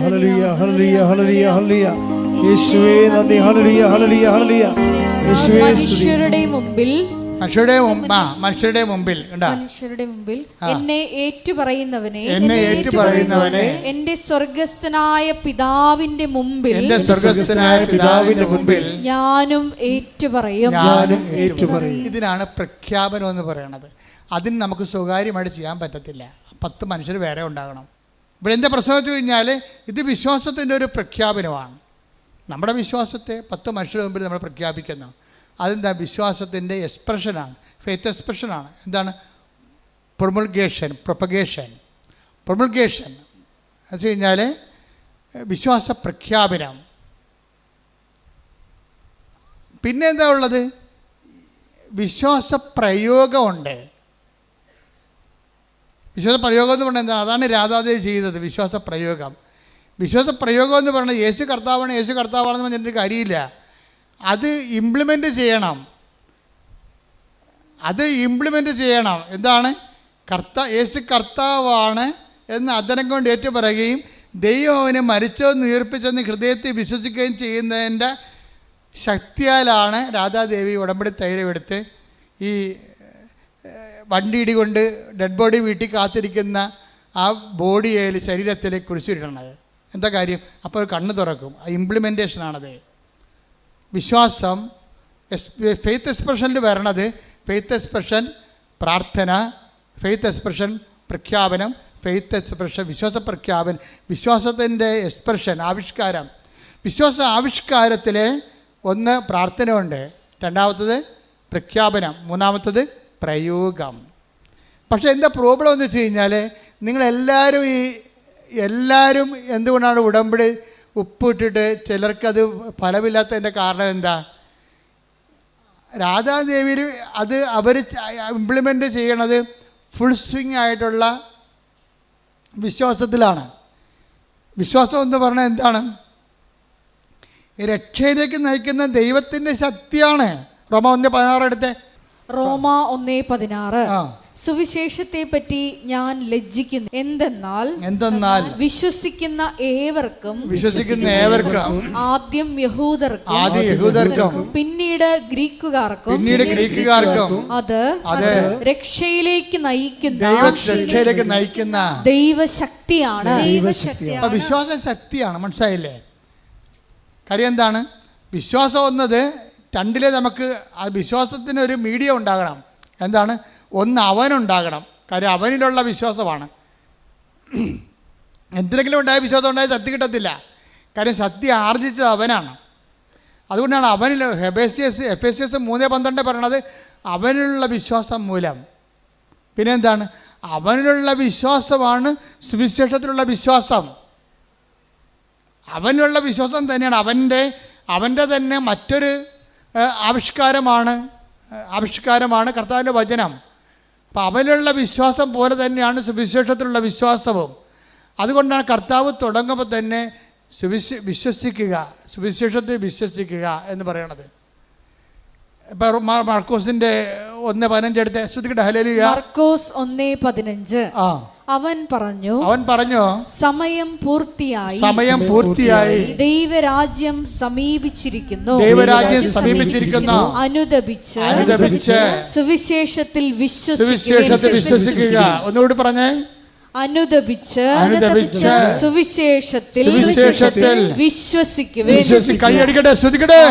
ഹല്ലേലൂയ ഹല്ലേലൂയ ഹല്ലേലൂയ ഹല്ലേലൂയ യേശുവേ നന്ദി. ഹല്ലേലൂയ ഹല്ലേലൂയ ഹല്ലേലൂയ യേശുവേ സ്തുതി. മനുഷ്യരുടെ മുമ്പിൽ എന്നെ ഏറ്റുപറയുന്നവനെ എന്റെ സ്വർഗ്ഗസ്ഥനായ പിതാവിന്റെ മുമ്പിൽ ഞാനും ഏറ്റുപറയും. ഇതിനാണ് പ്രഖ്യാപനം എന്ന് പറയുന്നത്. അതിന് നമുക്ക് സ്വകാര്യമായിട്ട് ചെയ്യാൻ പറ്റത്തില്ല. 10 മനുഷ്യർ വേറെ ഉണ്ടാകണം. ഇവിടെ എന്താ പ്രശ്നം വെച്ച് കഴിഞ്ഞാൽ ഇത് വിശ്വാസത്തിൻ്റെ ഒരു പ്രഖ്യാപനമാണ്. നമ്മുടെ വിശ്വാസത്തെ 10 മനുഷ്യരുടെ മുമ്പിൽ നമ്മൾ പ്രഖ്യാപിക്കുന്നു. അതെന്താ? വിശ്വാസത്തിൻ്റെ എക്സ്പ്രഷനാണ്, ഫെയ്ത്ത് എക്സ്പ്രഷനാണ്. എന്താണ്? പ്രൊമൾഗേഷൻ എന്ന് വെച്ച് കഴിഞ്ഞാൽ വിശ്വാസ പ്രഖ്യാപനം. പിന്നെ എന്താ ഉള്ളത്? വിശ്വാസ പ്രയോഗമുണ്ട്. വിശ്വാസ പ്രയോഗം എന്ന് പറഞ്ഞാൽ എന്താണ്? അതാണ് രാധാദേവി ചെയ്തത്. വിശ്വാസ പ്രയോഗം എന്ന് പറയുന്നത് യേശു കർത്താവാണെന്ന് പറഞ്ഞിട്ട് കാര്യമില്ല. അത് ഇംപ്ലിമെൻ്റ് ചെയ്യണം. എന്താണ്? യേശു കർത്താവാണ് എന്ന് അധരം കൊണ്ട് ഏറ്റുപറയുകയും ദൈവം അവനെ മരിച്ചതെന്ന് ഉയർപ്പിച്ചെന്ന് ഹൃദയത്തിൽ വിശ്വസിക്കുകയും ചെയ്യുന്നതിൻ്റെ ശക്തിയാലാണ് രാധാദേവി ഉടമ്പടി തൈലമെടുത്ത് ഈ വണ്ടിയിടി കൊണ്ട് ഡെഡ് ബോഡി വീട്ടിൽ കാത്തിരിക്കുന്ന ആ ബോഡിയിൽ ശരീരത്തിൽ കുരിശിടണത്. എന്താ കാര്യം? അപ്പോൾ കണ്ണ് തുറക്കും. ആ ഇംപ്ലിമെൻറ്റേഷനാണത്. വിശ്വാസം ഫെയ്ത്ത് എക്സ്പ്രഷനിൽ വരണത്. ഫെയ്ത്ത് എക്സ്പ്രഷൻ പ്രാർത്ഥന, ഫെയ്ത്ത് എക്സ്പ്രഷൻ പ്രഖ്യാപനം, ഫെയ്ത്ത് എക്സ്പ്രഷൻ വിശ്വാസ പ്രഖ്യാപനം, വിശ്വാസത്തിൻ്റെ എക്സ്പ്രഷൻ ആവിഷ്കാരം. വിശ്വാസ ആവിഷ്കാരത്തിൽ ഒന്ന് പ്രാർത്ഥന ഉണ്ട്, രണ്ടാമത്തത് പ്രഖ്യാപനം, മൂന്നാമത്തത് പ്രയോഗം. പക്ഷേ എന്താ പ്രോബ്ലം എന്ന് വെച്ച് കഴിഞ്ഞാൽ എല്ലാവരും എന്തുകൊണ്ടാണ് ഉടമ്പടി ഉപ്പിട്ടിട്ട് ചിലർക്കത് ഫലമില്ലാത്തതിൻ്റെ കാരണം എന്താ? രാധാദേവിയിൽ അത് അവർ ഇംപ്ലിമെൻ്റ് ചെയ്യണത് ഫുൾ സ്വിങ് ആയിട്ടുള്ള വിശ്വാസത്തിലാണ്. വിശ്വാസം എന്ന് പറഞ്ഞാൽ എന്താണ്? രക്ഷയിലേക്ക് നയിക്കുന്ന ദൈവത്തിൻ്റെ ശക്തിയാണ്. റോമ 1:16 എടുത്തേ. റോമ 1:16 സുവിശേഷത്തെ പറ്റി ഞാൻ ലജ്ജിക്കുന്നു. എന്തെന്നാൽ വിശ്വസിക്കുന്ന ഏവർക്കും ആദ്യം യഹൂദർക്കും പിന്നീട് ഗ്രീക്കുകാർക്കും അത് രക്ഷയിലേക്ക് നയിക്കുന്ന ദൈവശക്തിയാണ്. വിശ്വാസം ശക്തിയാണ്. മനസ്സിലായില്ലേ? കാര്യം എന്താണ്? വിശ്വാസം എന്നത് രണ്ടിലെ നമുക്ക് ആ വിശ്വാസത്തിന് ഒരു മീഡിയം ഉണ്ടാകണം. എന്താണ്? ഒന്ന് അവനുണ്ടാകണം. കാര്യം അവനിലുള്ള വിശ്വാസമാണ്. എന്തെങ്കിലും ഉണ്ടായ വിശ്വാസം ഉണ്ടായ സത്യം കിട്ടത്തില്ല. കാര്യം സത്യം ആർജിച്ചത് അവനാണ്. അതുകൊണ്ടാണ് അവനിൽ എഫേസ്യസ് 3:12 പറയണത് അവനിലുള്ള വിശ്വാസം മൂലം. പിന്നെ എന്താണ്? അവനിലുള്ള വിശ്വാസമാണ് സുവിശേഷത്തിലുള്ള വിശ്വാസം. അവനിലുള്ള വിശ്വാസം തന്നെയാണ് അവൻ്റെ തന്നെ മറ്റൊരു ആവിഷ്കാരമാണ് കർത്താവിൻ്റെ വചനം. അപ്പം അവനുള്ള വിശ്വാസം പോലെ തന്നെയാണ് സുവിശേഷത്തിലുള്ള വിശ്വാസവും. അതുകൊണ്ടാണ് കർത്താവ് തുടങ്ങുമ്പോൾ തന്നെ സുവിശേഷത്തെ വിശ്വസിക്കുക എന്ന് പറയണത്. ഇപ്പം മാർക്കോസിൻ്റെ 1:15 എടുത്ത് ശ്രദ്ധിക്കട്ടെ. ഹല്ലേലൂയ. മാർക്കോസ് 1:15 അവൻ പറഞ്ഞു സമയം പൂർത്തിയായി ദൈവരാജ്യം സമീപിച്ചിരിക്കുന്നു. അനുദപിച്ച് സുവിശേഷത്തിൽ വിശ്വസിക്കുക. ഒന്നുകൂടി പറഞ്ഞേ. അനുദപിച്ച് സുവിശേഷത്തിൽ വിശ്വസിക്കുവിൻ. കൈയടിക്കട്ടെ, ശ്രദ്ധിക്കട്ടെ.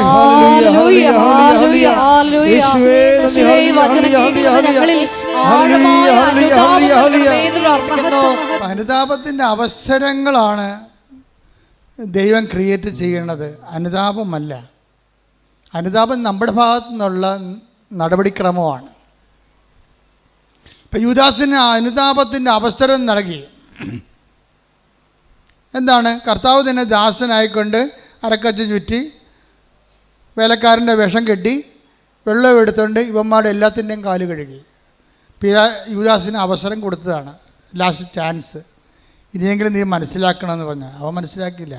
അനുതാപത്തിന്റെ അവസരങ്ങളാണ് ദൈവം ക്രിയേറ്റ് ചെയ്യണത്, അനുതാപമല്ല. അനുതാപം നമ്മുടെ ഭാഗത്തു നിന്നുള്ള നടപടിക്രമമാണ്. ഇപ്പം യൂദാസിന് അനുതാപത്തിൻ്റെ അവസരം നൽകി. എന്താണ്? കർത്താവ് തന്നെ ദാസനായിക്കൊണ്ട് അരക്കച്ച ചുറ്റി വേലക്കാരൻ്റെ വേഷം കെട്ടി വെള്ളം എടുത്തുകൊണ്ട് ഇവന്മാരുടെ എല്ലാത്തിൻ്റെയും കാല് കഴുകി. യൂദാസിന് അവസരം കൊടുത്തതാണ്, ലാസ്റ്റ് ചാൻസ്. ഇനിയെങ്കിലും നീ മനസ്സിലാക്കണമെന്ന് പറഞ്ഞു. അവൻ മനസ്സിലാക്കിയില്ല.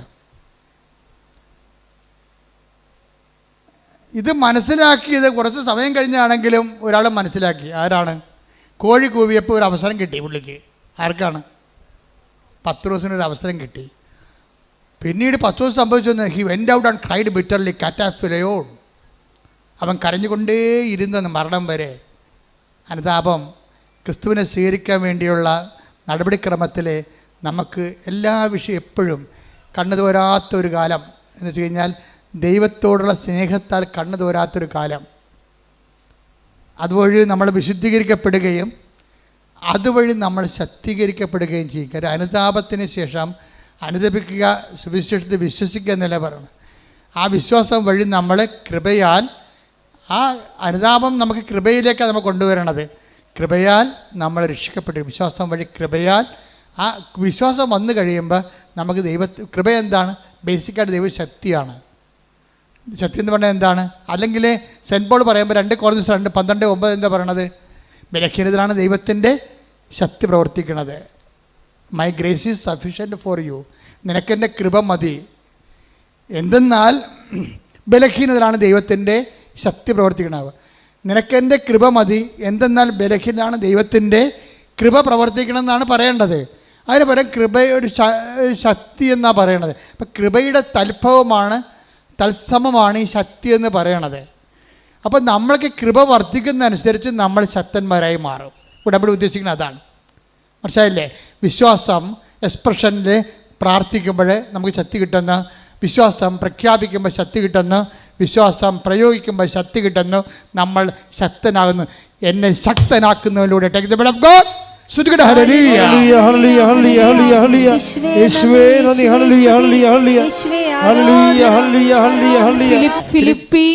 ഇത് മനസ്സിലാക്കിയത് കുറച്ച് സമയം കഴിഞ്ഞാണെങ്കിലും ഒരാൾ മനസ്സിലാക്കി. ആരാണ്? കോഴി കൂവിയപ്പോൾ ഒരു അവസരം കിട്ടി പുള്ളിക്ക്. ആർക്കാണ്? പത്രോസിനൊരു അവസരം കിട്ടി. പിന്നീട് പത്രോസ് സംഭവിച്ചു, he went out and cried bitterly കാറ്റാഫിലയോൺ. അവൻ കരഞ്ഞുകൊണ്ടേയിരുന്നെന്ന് മരണം വരെ. അനുതാപം ക്രിസ്തുവിനെ സ്വീകരിക്കാൻ വേണ്ടിയുള്ള നടപടിക്രമത്തിൽ നമുക്ക് എല്ലാ വിഷയം എപ്പോഴും കണ്ണു തോരാത്തൊരു കാലം എന്ന് വെച്ച് കഴിഞ്ഞാൽ ദൈവത്തോടുള്ള സ്നേഹത്താൽ കണ്ണു തോരാത്തൊരു കാലം. അതുവഴി നമ്മൾ വിശുദ്ധീകരിക്കപ്പെടുകയും അതുവഴി നമ്മൾ ശക്തീകരിക്കപ്പെടുകയും ചെയ്യും. കാര്യം അനുതാപത്തിന് ശേഷം അനുദപിക്കുക, സുവിശേഷത്തെ വിശ്വസിക്കുക എന്നല്ല പറയണം. ആ വിശ്വാസം വഴി നമ്മൾ കൃപയാൽ, ആ അനുതാപം നമുക്ക് കൃപയിലേക്കാണ് നമ്മൾ കൊണ്ടുവരണത്. കൃപയാൽ നമ്മൾ രക്ഷിക്കപ്പെട്ടു. വിശ്വാസം വഴി കൃപയാൽ ആ വിശ്വാസം വന്നു കഴിയുമ്പോൾ നമുക്ക് കൃപ എന്താണ്? ബേസിക്കായിട്ട് ദൈവശക്തിയാണ്. ശക്തി എന്ന് പറഞ്ഞാൽ എന്താണ്? അല്ലെങ്കിൽ സെൻറ്റ് പോൾ പറയുമ്പോൾ 2 Corinthians 2:12-9 എന്താ പറയണത്? ബലഹീനതയിലാണ് ദൈവത്തിൻ്റെ ശക്തി പ്രവർത്തിക്കുന്നത്. My grace is sufficient for you. നിനക്കെൻ്റെ കൃപ മതി. എന്തെന്നാൽ ബലഹീനതയിലാണ് ദൈവത്തിൻ്റെ ശക്തി പ്രവർത്തിക്കുന്നത്. നിനക്കെൻ്റെ കൃപ മതി. എന്തെന്നാൽ ബലഹീനമാണ് ദൈവത്തിൻ്റെ കൃപ പ്രവർത്തിക്കണമെന്നാണ് പറയേണ്ടത്. അതിന് പകരം കൃപയുടെ ശക്തി എന്നാണ് പറയണത്. അപ്പം കൃപയുടെ തത്സമമാണ് ഈ ശക്തി എന്ന് പറയണത്. അപ്പം നമ്മൾക്ക് കൃപ വർദ്ധിക്കുന്നതനുസരിച്ച് നമ്മൾ ശക്തന്മാരായി മാറും. ഉടമ്പടി ഉദ്ദേശിക്കുന്നത് അതാണ്. മനസ്സിലായില്ലേ? വിശ്വാസം എക്സ്പ്രഷനിൽ പ്രാർത്ഥിക്കുമ്പോൾ നമുക്ക് ശക്തി കിട്ടുന്നു, വിശ്വാസം പ്രഖ്യാപിക്കുമ്പോൾ ശക്തി കിട്ടുന്നു, വിശ്വാസം പ്രയോഗിക്കുമ്പോൾ ശക്തി കിട്ടുന്നു, നമ്മൾ ശക്തനാകുന്നു. എന്നെ ശക്തനാക്കുന്നതിലൂടെ take the bled of God. ശ്രുതികട ഹല്ലേലൂയ. ഹല്ലേലൂയ ഹല്ലേലൂയ ഹല്ലേലൂയ ഹല്ലേലൂയ യേശുവേ നന്ദി. ഹല്ലേലൂയ ഹല്ലേലൂയ ഹല്ലേലൂയ ഹല്ലേലൂയ ഹല്ലേലൂയ ഹല്ലേലൂയ ഹല്ലേലൂയ. ഫിലിപ്പി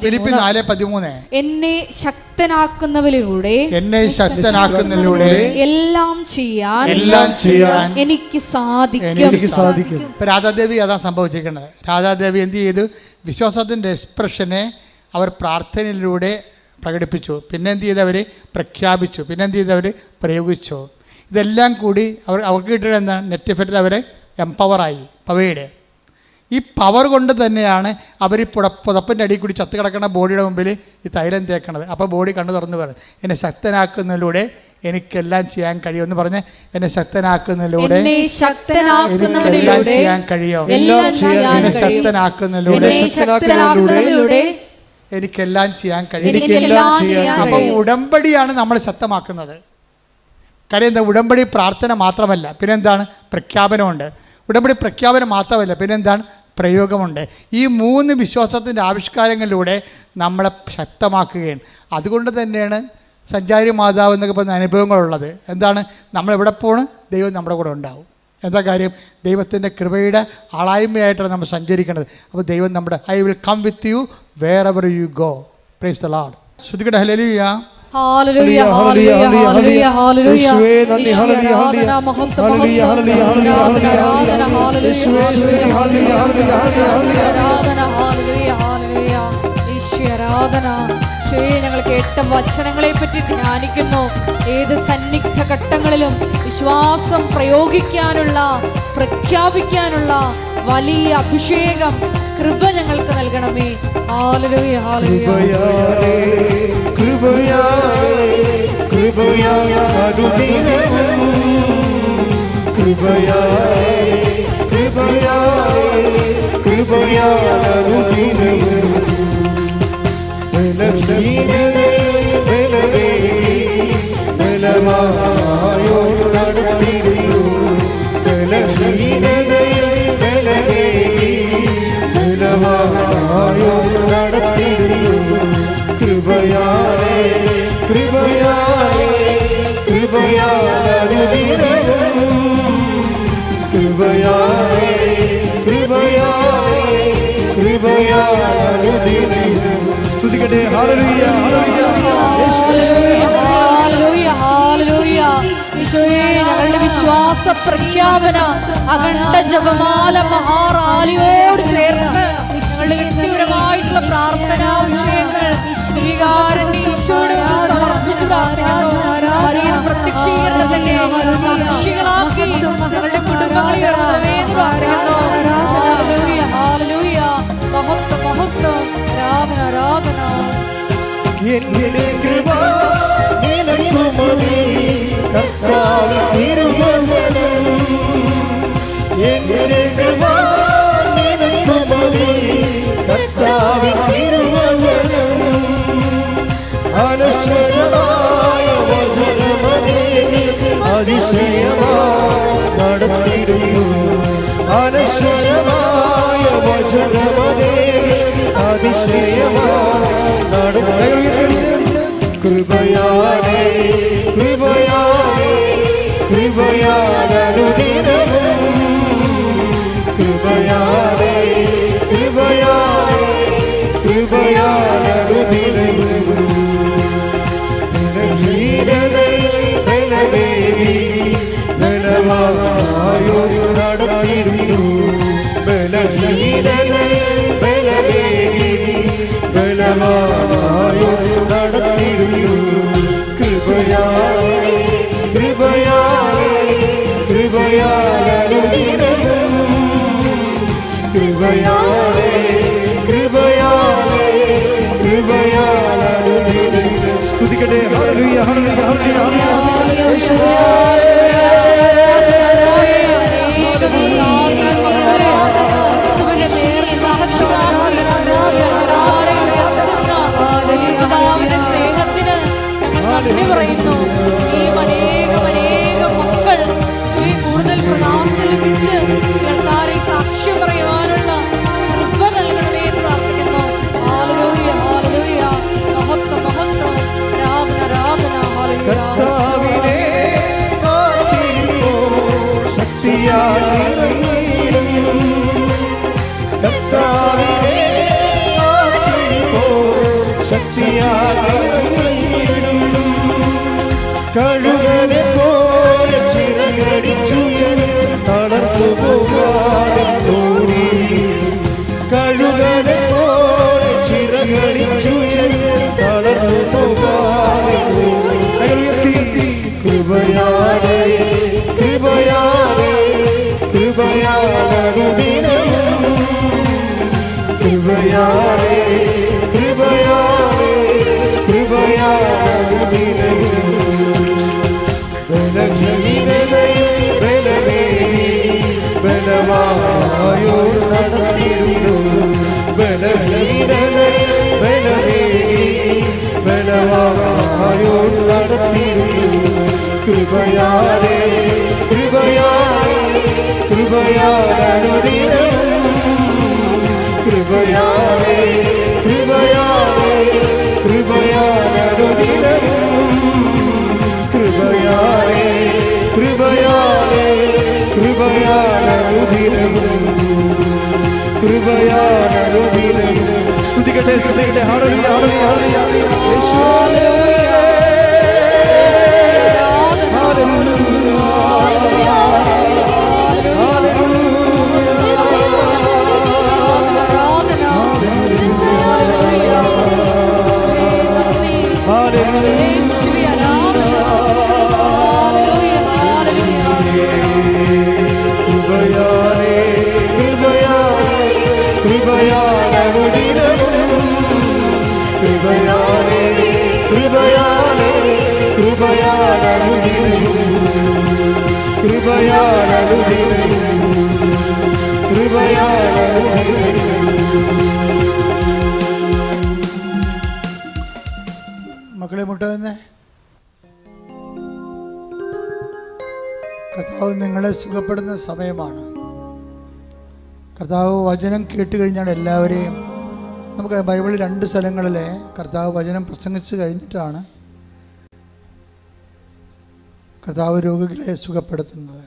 ഫിലിപ്പി 4:13 എന്നെ ശക്തനാക്കുന്നവരിലൂടെ എല്ലാം ചെയ്യാൻ എനിക്ക് സാധിക്കും. ഇപ്പൊ രാധാദേവി അതാ സംഭവിച്ചിരിക്കുന്നത്. രാധാദേവി എന്ത് ചെയ്തു? വിശ്വാസത്തിൻ്റെ എക്സ്പ്രഷനെ അവർ പ്രാർത്ഥനയിലൂടെ പ്രകടിപ്പിച്ചു. പിന്നെ എന്ത് ചെയ്തവർ പ്രഖ്യാപിച്ചു. പിന്നെ എന്ത് ചെയ്തവർ പ്രയോഗിച്ചു. ഇതെല്ലാം കൂടി അവർക്ക് കിട്ടിയത് എന്താണ്? നെറ്റ് എഫക്റ്റിൽ അവരെ എംപവറായി. പവയുടെ ഈ പവർ കൊണ്ട് തന്നെയാണ് അവർ ഈ പുതപ്പിൻ്റെ അടിയിൽ കൂടി ചത്ത് കിടക്കുന്ന ബോഡിയുടെ മുമ്പിൽ ഈ തൈലം തേക്കണത്. അപ്പോൾ ബോഡി കണ്ണു തുറന്ന് പറയും, എന്നെ ശക്തനാക്കുന്നതിലൂടെ എനിക്കെല്ലാം ചെയ്യാൻ കഴിയുമെന്ന് പറഞ്ഞ്, എന്നെ ശക്തനാക്കുന്നതിലൂടെ എനിക്കെല്ലാം ചെയ്യാൻ കഴിയും. എന്നെ ശക്തനാക്കുന്നതിലൂടെ എനിക്കെല്ലാം ചെയ്യാൻ കഴിയും. അപ്പം ഉടമ്പടിയാണ് നമ്മൾ ശക്തമാക്കുന്നത്. കാര്യം എന്താ? ഉടമ്പടി പ്രാർത്ഥന മാത്രമല്ല, പിന്നെന്താണ്? പ്രഖ്യാപനമുണ്ട്. ഉടമ്പടി പ്രഖ്യാപനം മാത്രമല്ല, പിന്നെന്താണ്? പ്രയോഗമുണ്ട്. ഈ 3 വിശ്വാസത്തിൻ്റെ ആവിഷ്കാരങ്ങളിലൂടെ നമ്മളെ ശക്തമാക്കുകയാണ്. അതുകൊണ്ട് തന്നെയാണ് സഞ്ചാരി മാതാവ് എന്നൊക്കെ പറഞ്ഞ അനുഭവങ്ങളുള്ളത്. എന്താണ്? നമ്മളെവിടെ പോകണം? ദൈവം നമ്മുടെ കൂടെ ഉണ്ടാവും. എന്താ കാര്യം? ദൈവത്തിൻ്റെ കൃപയുടെ ആളായ്മയായിട്ടാണ് നമ്മൾ സഞ്ചരിക്കുന്നത്. അപ്പോൾ ദൈവം നമ്മുടെ I will come with you wherever you go. Praise the Lord. ശ്രുതികട ഹല്ലേലൂയ. ഹല്ലേലൂയ ഹല്ലേലൂയ ഹല്ലേലൂയ ഹല്ലേലൂയ. യേശുവേ നന്ദി. ഹല്ലേലൂയ ഹല്ലേലൂയ ഹല്ലേലൂയ ഹല്ലേലൂയ ഹല്ലേലൂയ യേശുവേ സ്തുതി. ഹല്ലേലൂയ ഹല്ലേലൂയ ഹല്ലേലൂയ ഈശ്വരാധന. ഞങ്ങൾ കേട്ട വചനങ്ങളെ പറ്റി ധ്യാനിക്കുന്നു. ഏത് സന്നിഗ്ധ ഘട്ടങ്ങളിലും വിശ്വാസം പ്രയോഗിക്കാനുള്ള, പ്രഖ്യാപിക്കാനുള്ള വലിയ അഭിഷേകം, കൃപ ഞങ്ങൾക്ക് നൽകണമേ. ഹല്ലേലൂയ ഹല്ലേലൂയ. സ്തുതിക്കട്ടെ. ഹല്ലേലൂയ ഹല്ലേലൂയ ഹല്ലേലൂയ ഹല്ലേലൂയ. ഈശോയെ, ഞങ്ങളുടെ വിശ്വാസ പ്രഖ്യാപന അഖണ്ഡ ജപമാല മഹാറാലിയോട് ചേർന്ന് ഞങ്ങളുടെ വ്യക്തിപരമായിട്ടുള്ള പ്രാർത്ഥനാ വിഷയങ്ങൾ ഈശോയോട് സമർപ്പിച്ചു പ്രാർത്ഥിക്കുന്നു. വലിയ പ്രത്യക്ഷീകരണത്തിന്റെ സാക്ഷികളാക്കി ഞങ്ങളുടെ കുടുംബങ്ങളെ ഉയർത്തണമേ എന്ന് പ്രാർത്ഥിക്കുന്നു. ഹല്ലേലൂയ ഹല്ലേലൂയ. മഹത്വം മഹത്വം. ആരാധന ആരാധന. എന്റെ കൃപ നിനക്കുമതി കർത്താവിൻ തിരുവചനം. എന്റെ കൃപ നിനക്കുമതി കർത്താവിൻ തിരുവചനം. അനശ്വരമായ വചനമതി അതിശയമായി നടത്തിടുന്നു. അനശ്വരമായ വചനമതി അതിശയമായി നടത്തിടുന്നു. കൃപയാലേ കൃപയാലേ കൃപയാലനുദിനവും കൃപയാലേ കൃപയാലേ കൃപയാലനുദിനവും ബലമേകി ബലമായോ നടത്തിടുന്നു. ബലമേകി ബലമായോ നടത്തിടുന്നു. കൃപയാലേ കൃപയാലേ കൃപയാലനുദിനവും കൃപയാലേ കൃപയാലേ കൃപയാലനുദിനവും. സ്തുതിക്കട്ടെ. ഹല്ലേലൂയ ഹല്ലേലൂയ ഹല്ലേലൂയ യേശുവേ. സ്നേഹത്തിന് ഞങ്ങൾ നന്ദി പറയുന്നു. ഈ അനേകം മക്കൾ കൂടുതൽ ശക്തിയാൽ നിറഞ്ഞിടും. കർത്താവിനെ ശക്തിയാൽ നിറഞ്ഞിടും. കഴുകനെ പോലെ ചിറകടിച്ചുയരും, തളർന്നു പോകാതെ ഓടി. കഴുകനെ പോലെ ചിറകടിച്ചുയരും, തളർന്നു പോകാതെ ഓടി. കൃപയാലേ കൃപയാലേ കൃപയാലനുദിനവും, കൃപയാലേ കൃപയാലേ കൃപയാലനുദിനവും. ബലഹീനതയിൽ ബലമേകി ബലവായോ നടത്തിടുന്നു. ബലഹീനതയിൽ ബലമേകി ബലവായോ നടത്തിടുന്നു. കൃപയാലേ കൃപയാലേ കൃപയാലനുദിനവും, കൃപയാലേ കൃപയാലേ കൃപയാലനുദിനവും. കൃപയാലേ കൃപയാലേ കൃപയാലനുദിനവും, കൃപയാലനുദിനവും. സ്തുതിക്കട്ടെ സ്തുതിക്കട്ടെ. ഹല്ലേലൂയ ഹല്ലേലൂയ യേശുവേ. മക്കളെ മുട്ടുതന്നെ. കർത്താവ് നിങ്ങളെ സുഖപ്പെടുന്ന സമയമാണ്. കർത്താവ് വചനം കേട്ട് കഴിഞ്ഞാൽ എല്ലാവരെയും, നമുക്ക് ബൈബിളിൽ 2 സ്ഥലങ്ങളിൽ കർത്താവ് വചനം പ്രസംഗിച്ച് കഴിഞ്ഞിട്ടാണ് കർത്താവ് രോഗികളെ സുഖപ്പെടുത്തുന്നത്.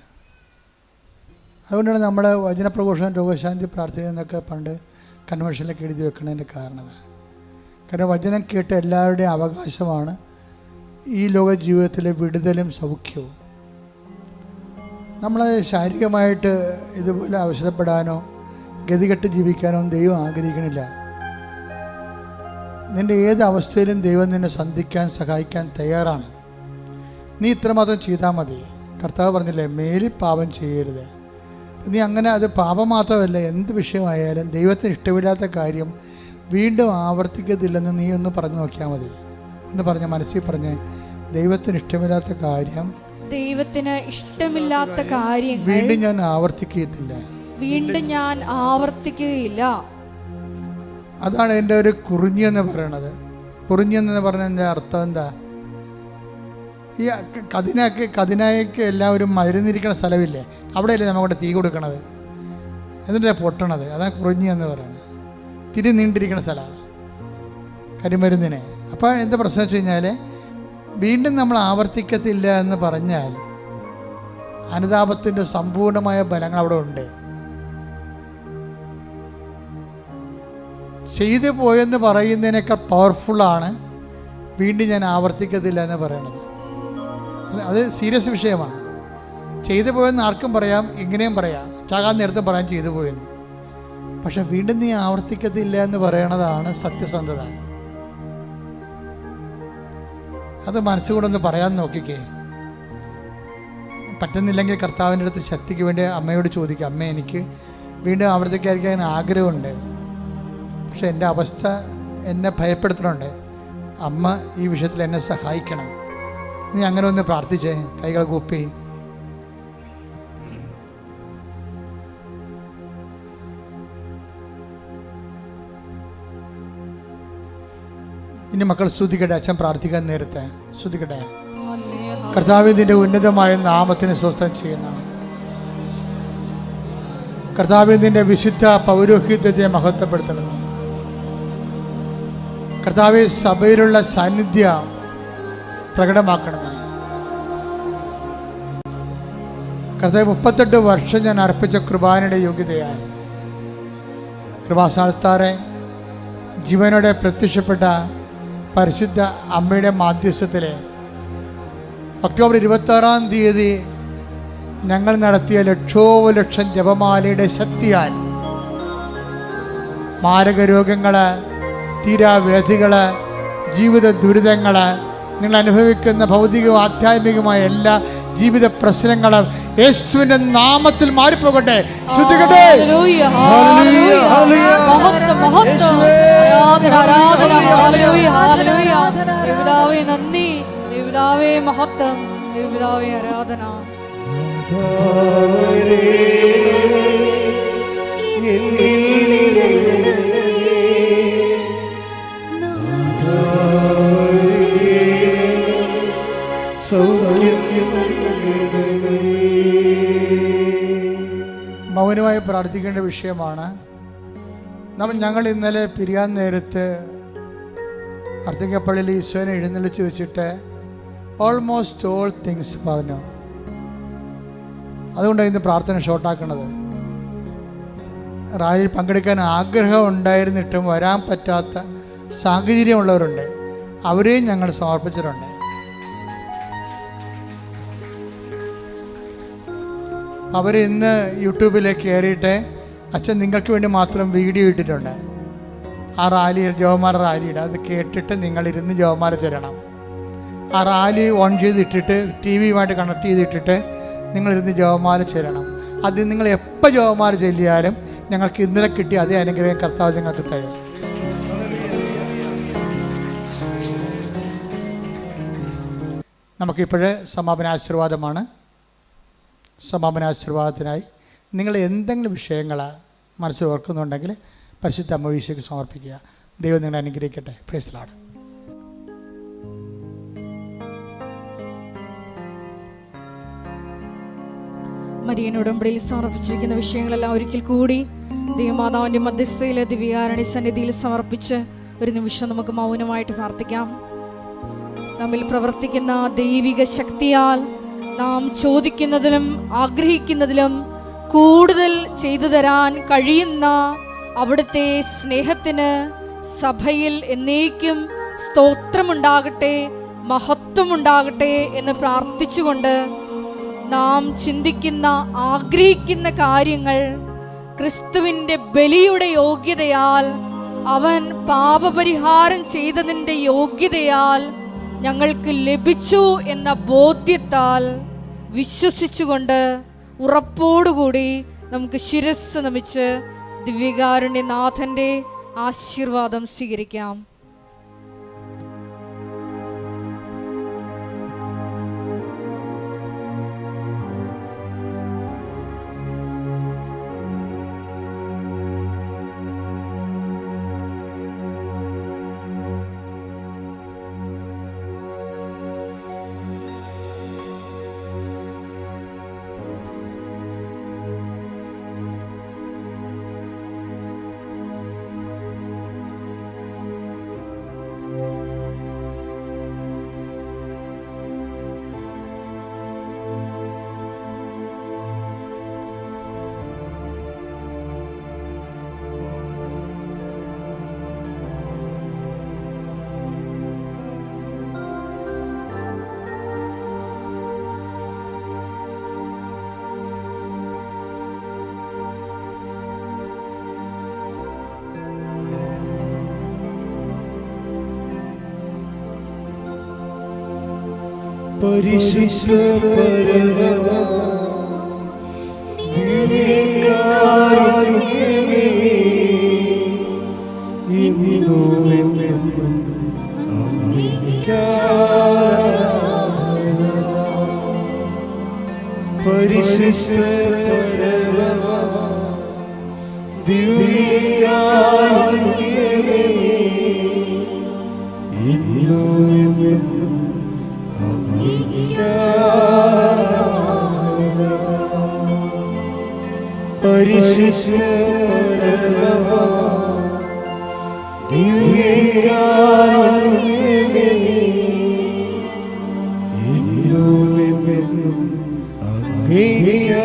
അതുകൊണ്ടാണ് നമ്മൾ വചനപ്രഘോഷണം രോഗശാന്തി പ്രാർത്ഥന എന്നൊക്കെ പണ്ട് കൺവെൻഷനിലൊക്കെ എഴുതി വെക്കുന്നതിൻ്റെ കാരണം. കാരണം വചനം കേട്ട് എല്ലാവരുടെയും അവകാശമാണ് ഈ ലോക ജീവിതത്തിലെ വിടുതലും സൗഖ്യവും. നമ്മൾ ശാരീരികമായിട്ട് ഇതുപോലെ അവശതപ്പെടാനോ ഗതികെട്ട് ജീവിക്കാനോ ദൈവം ആഗ്രഹിക്കണില്ല. നിൻ്റെ ഏത് അവസ്ഥയിലും ദൈവം നിന്നെ സന്ധിക്കാൻ സഹായിക്കാൻ തയ്യാറാണ്. നീ ഇത്രമാത്രം ചെയ്താൽ മതി. കർത്താവ് പറഞ്ഞില്ലേ, മേലിൽ പാപം ചെയ്യരുത്. നീ അങ്ങനെ, അത് പാപം മാത്രമല്ല, എന്ത് വിഷയമായാലും ദൈവത്തിന് ഇഷ്ടമില്ലാത്ത കാര്യം വീണ്ടും ആവർത്തിക്കത്തില്ലെന്ന് നീ ഒന്ന് പറഞ്ഞു നോക്കിയാൽ മതി. എന്ന് പറഞ്ഞ മനസ്സിൽ പറഞ്ഞ്, ദൈവത്തിന് ഇഷ്ടമില്ലാത്ത കാര്യം, ദൈവത്തിന് ഇഷ്ടമില്ലാത്ത കാര്യം വീണ്ടും ഞാൻ ആവർത്തിക്കത്തില്ല, വീണ്ടും ഞാൻ ആവർത്തിക്കുകയില്ല. അതാണ് എൻ്റെ ഒരു കുറിഞ്ഞെന്ന് പറയണത്. കുറിഞ്ഞെന്ന് പറഞ്ഞതിൻ്റെ അർത്ഥം എന്താ? ഈ കതിനായ്ക്ക് എല്ലാവരും മരുന്നിരിക്കുന്ന സ്ഥലമില്ലേ, അവിടെയല്ലേ നമ്മവിടെ തീ കൊടുക്കണത്, എന്നിട്ട് പൊട്ടണത്. അതാണ് കുറിഞ്ഞി എന്ന് പറയുന്നത്. തിരി നീണ്ടിരിക്കുന്ന സ്ഥലമാണ് കരിമരുന്നിനെ. അപ്പോൾ എന്താ പ്രശ്നം വെച്ച് കഴിഞ്ഞാൽ, വീണ്ടും നമ്മൾ ആവർത്തിക്കത്തില്ല എന്ന് പറഞ്ഞാൽ അനുതാപത്തിൻ്റെ സമ്പൂർണമായ ബലങ്ങൾ അവിടെ ഉണ്ട്. ചെയ്തു പോയെന്ന് പറയുന്നതിനേക്കാൾ പവർഫുള്ളാണ് വീണ്ടും ഞാൻ ആവർത്തിക്കത്തില്ല എന്ന് പറയണത്. അത് സീരിയസ് വിഷയമാണ്. ചെയ്തു പോയെന്ന് ആർക്കും പറയാം, എങ്ങനെയും പറയാം, ചാകാൻ നേരത്തും പറയാൻ ചെയ്തു പോയെന്ന്. പക്ഷെ വീണ്ടും നീ ആവർത്തിക്കത്തില്ല എന്ന് പറയണതാണ് സത്യസന്ധത. അത് മനസ്സുകൊണ്ടൊന്ന് പറയാൻ നോക്കിക്കേ. പറ്റുന്നില്ലെങ്കിൽ കർത്താവിൻ്റെ അടുത്ത് ശക്തിക്ക് വേണ്ടി അമ്മയോട് ചോദിക്കുക, അമ്മ എനിക്ക് വീണ്ടും ആവർത്തിക്കാതിരിക്കാൻ ആഗ്രഹമുണ്ട്, പക്ഷെ എൻ്റെ അവസ്ഥ എന്നെ ഭയപ്പെടുത്തുന്നുണ്ട്, അമ്മ ഈ വിഷയത്തിൽ എന്നെ സഹായിക്കണം. നീ അങ്ങനെ ഒന്ന് പ്രാർത്ഥിച്ചേ, കൈകൾ കൂപ്പി. ഇനി മക്കൾ സ്തുതിക്കട്ടെ. അച്ഛൻ പ്രാർത്ഥിക്കാൻ നേരത്തെ സ്തുതിക്കട്ടെ. കർത്താവ് നിന്റെ ഉന്നതമായ നാമത്തിന് സ്വസ്ഥം ചെയ്യുന്ന കർത്താവ് നിന്റെ വിശുദ്ധ പൗരോഹിത്യത്തെ മഹത്വപ്പെടുത്തണം. കർത്താവ് സഭയിലുള്ള സാന്നിധ്യം പ്രകടമാക്കണമേ. കർത്താവേ 38 വർഷം ഞാൻ അർപ്പിച്ച കൃപാനയുടെ യോഗ്യതയാൽ കൃപാസ്ഥാനത്താറെ ജീവനോടെ പ്രത്യക്ഷപ്പെട്ട പരിശുദ്ധ അമ്മയുടെ മാധ്യസ്ഥത്തിലെ ഒക്ടോബർ 26-ാം തീയതി ഞങ്ങൾ നടത്തിയ ലക്ഷോപലക്ഷം ജപമാലയുടെ ശക്തിയാൽ മാരക രോഗങ്ങൾ, തീരാവ്യാധികൾ, ജീവിത ദുരിതങ്ങൾ, നിങ്ങൾ അനുഭവിക്കുന്ന ഭൗതികവും ആധ്യാത്മികമായ എല്ലാ ജീവിത പ്രശ്നങ്ങളും യേശുവിന്റെ നാമത്തിൽ മാറിപ്പോകട്ടെ. ശ്രദ്ധിക്കട്ടെ. നന്ദി ദേവതാവേ, മഹത്വം ദേവതാവേ, ആരാധന. മൗനമായി പ്രാർത്ഥിക്കേണ്ട വിഷയമാണ്. ഞങ്ങൾ ഇന്നലെ പിരിയാൻ നേരത്ത് അർത്തിങ്കപ്പള്ളിയിൽ ഈശോനെ എഴുന്നള്ളിച്ച് വെച്ചിട്ട് ഓൾമോസ്റ്റ് ഓൾ തിങ്സ് പറഞ്ഞു. അതുകൊണ്ടാണ് ഇന്ന് പ്രാർത്ഥന ഷോർട്ടാക്കുന്നത്. റാലിയിൽ പങ്കെടുക്കാൻ ആഗ്രഹം ഉണ്ടായിരുന്നിട്ടും വരാൻ പറ്റാത്ത സാഹചര്യമുള്ളവരുണ്ട്. അവരെയും ഞങ്ങൾ സമർപ്പിച്ചിട്ടുണ്ട്. അവർ ഇന്ന് യൂട്യൂബിലേക്ക് കയറിയിട്ട് അച്ഛൻ നിങ്ങൾക്ക് വേണ്ടി മാത്രം വീഡിയോ ഇട്ടിട്ടുണ്ട്. ആ റാലി ജവമാല റാലിയുടെ അത് കേട്ടിട്ട് നിങ്ങളിരുന്ന് ജവമാല ചൊല്ലണം. ആ റാലി ഓൺ ചെയ്തിട്ടിട്ട് ടി വിയുമായിട്ട് കണക്ട് ചെയ്തിട്ടിട്ട് നിങ്ങളിരുന്ന് ജവമാല ചൊല്ലണം. അത് നിങ്ങൾ എപ്പോൾ ജവമാല ചൊല്ലിയാലും ഞങ്ങൾക്ക് ഇന്നലെ കിട്ടിയ അതേ അനുഗ്രഹം കർത്താവ് നിങ്ങൾക്ക് തരും. നമുക്കിപ്പോഴേ സമാപനാശീർവാദമാണ്. സമാപനാശീർവാദത്തിനായി നിങ്ങൾ എന്തെങ്കിലും വിഷയങ്ങൾ മനസ്സിൽ ഓർക്കുന്നുണ്ടെങ്കിൽ പരിശുദ്ധ അമ്മ ഈശോയ്ക്ക് സമർപ്പിക്കുക. ദൈവം നിങ്ങളെ അനുഗ്രഹിക്കട്ടെ. Price the Lord. മരിയൻ ഉടമ്പടിയിൽ സമർപ്പിച്ചിരിക്കുന്ന വിഷയങ്ങളെല്ലാം ഒരിക്കൽ കൂടി ദൈവമാതാവിൻ്റെ മധ്യസ്ഥയിലെ ദിവ്യകാരുണ്യ സന്നിധിയിൽ സമർപ്പിച്ച് ഒരു നിമിഷം നമുക്ക് മൗനമായിട്ട് പ്രാർത്ഥിക്കാം. നമ്മിൽ പ്രവർത്തിക്കുന്ന ദൈവിക ശക്തിയാൽ നാം ചോദിക്കുന്നതിലും ആഗ്രഹിക്കുന്നതിലും കൂടുതൽ ചെയ്തു തരാൻ കഴിയുന്ന അവിടുത്തെ സ്നേഹത്തിന് സഭയിൽ എന്നേക്കും സ്തോത്രമുണ്ടാകട്ടെ, മഹത്വമുണ്ടാകട്ടെ എന്ന് പ്രാർത്ഥിച്ചുകൊണ്ട് നാം ചിന്തിക്കുന്ന ആഗ്രഹിക്കുന്ന കാര്യങ്ങൾ ക്രിസ്തുവിൻ്റെ ബലിയുടെ യോഗ്യതയാൽ, അവൻ പാപപരിഹാരം ചെയ്തതിൻ്റെ യോഗ്യതയാൽ ഞങ്ങൾക്ക് ലഭിച്ചു എന്ന ബോധ്യത്താൽ വിശ്വസിച്ചുകൊണ്ട് ഉറപ്പോടുകൂടി നമുക്ക് ശിരസ്സ് നമിച്ച് ദിവ്യകാരുണ്യനാഥൻ്റെ ആശീർവാദം സ്വീകരിക്കാം. പരിശുദ്ധ പരമ ദിവ്യകാരുണ്യമേ, ഇന്നും എന്നും അങ്ങേക്ക് ആരാധന. പരിശുദ്ധ പരമ ദിവ്യകാരുണ്യമേ, ഇന്നും എന്നും പരിശുദ്ധ പരമ ദിവ്യകാരുണ്യമേ, ഇന്നും എന്നും അങ്ങേക്ക്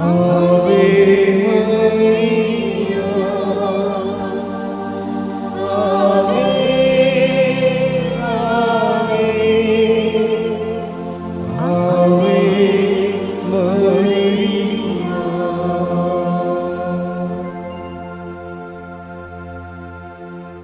ഹല്ലേലൂയ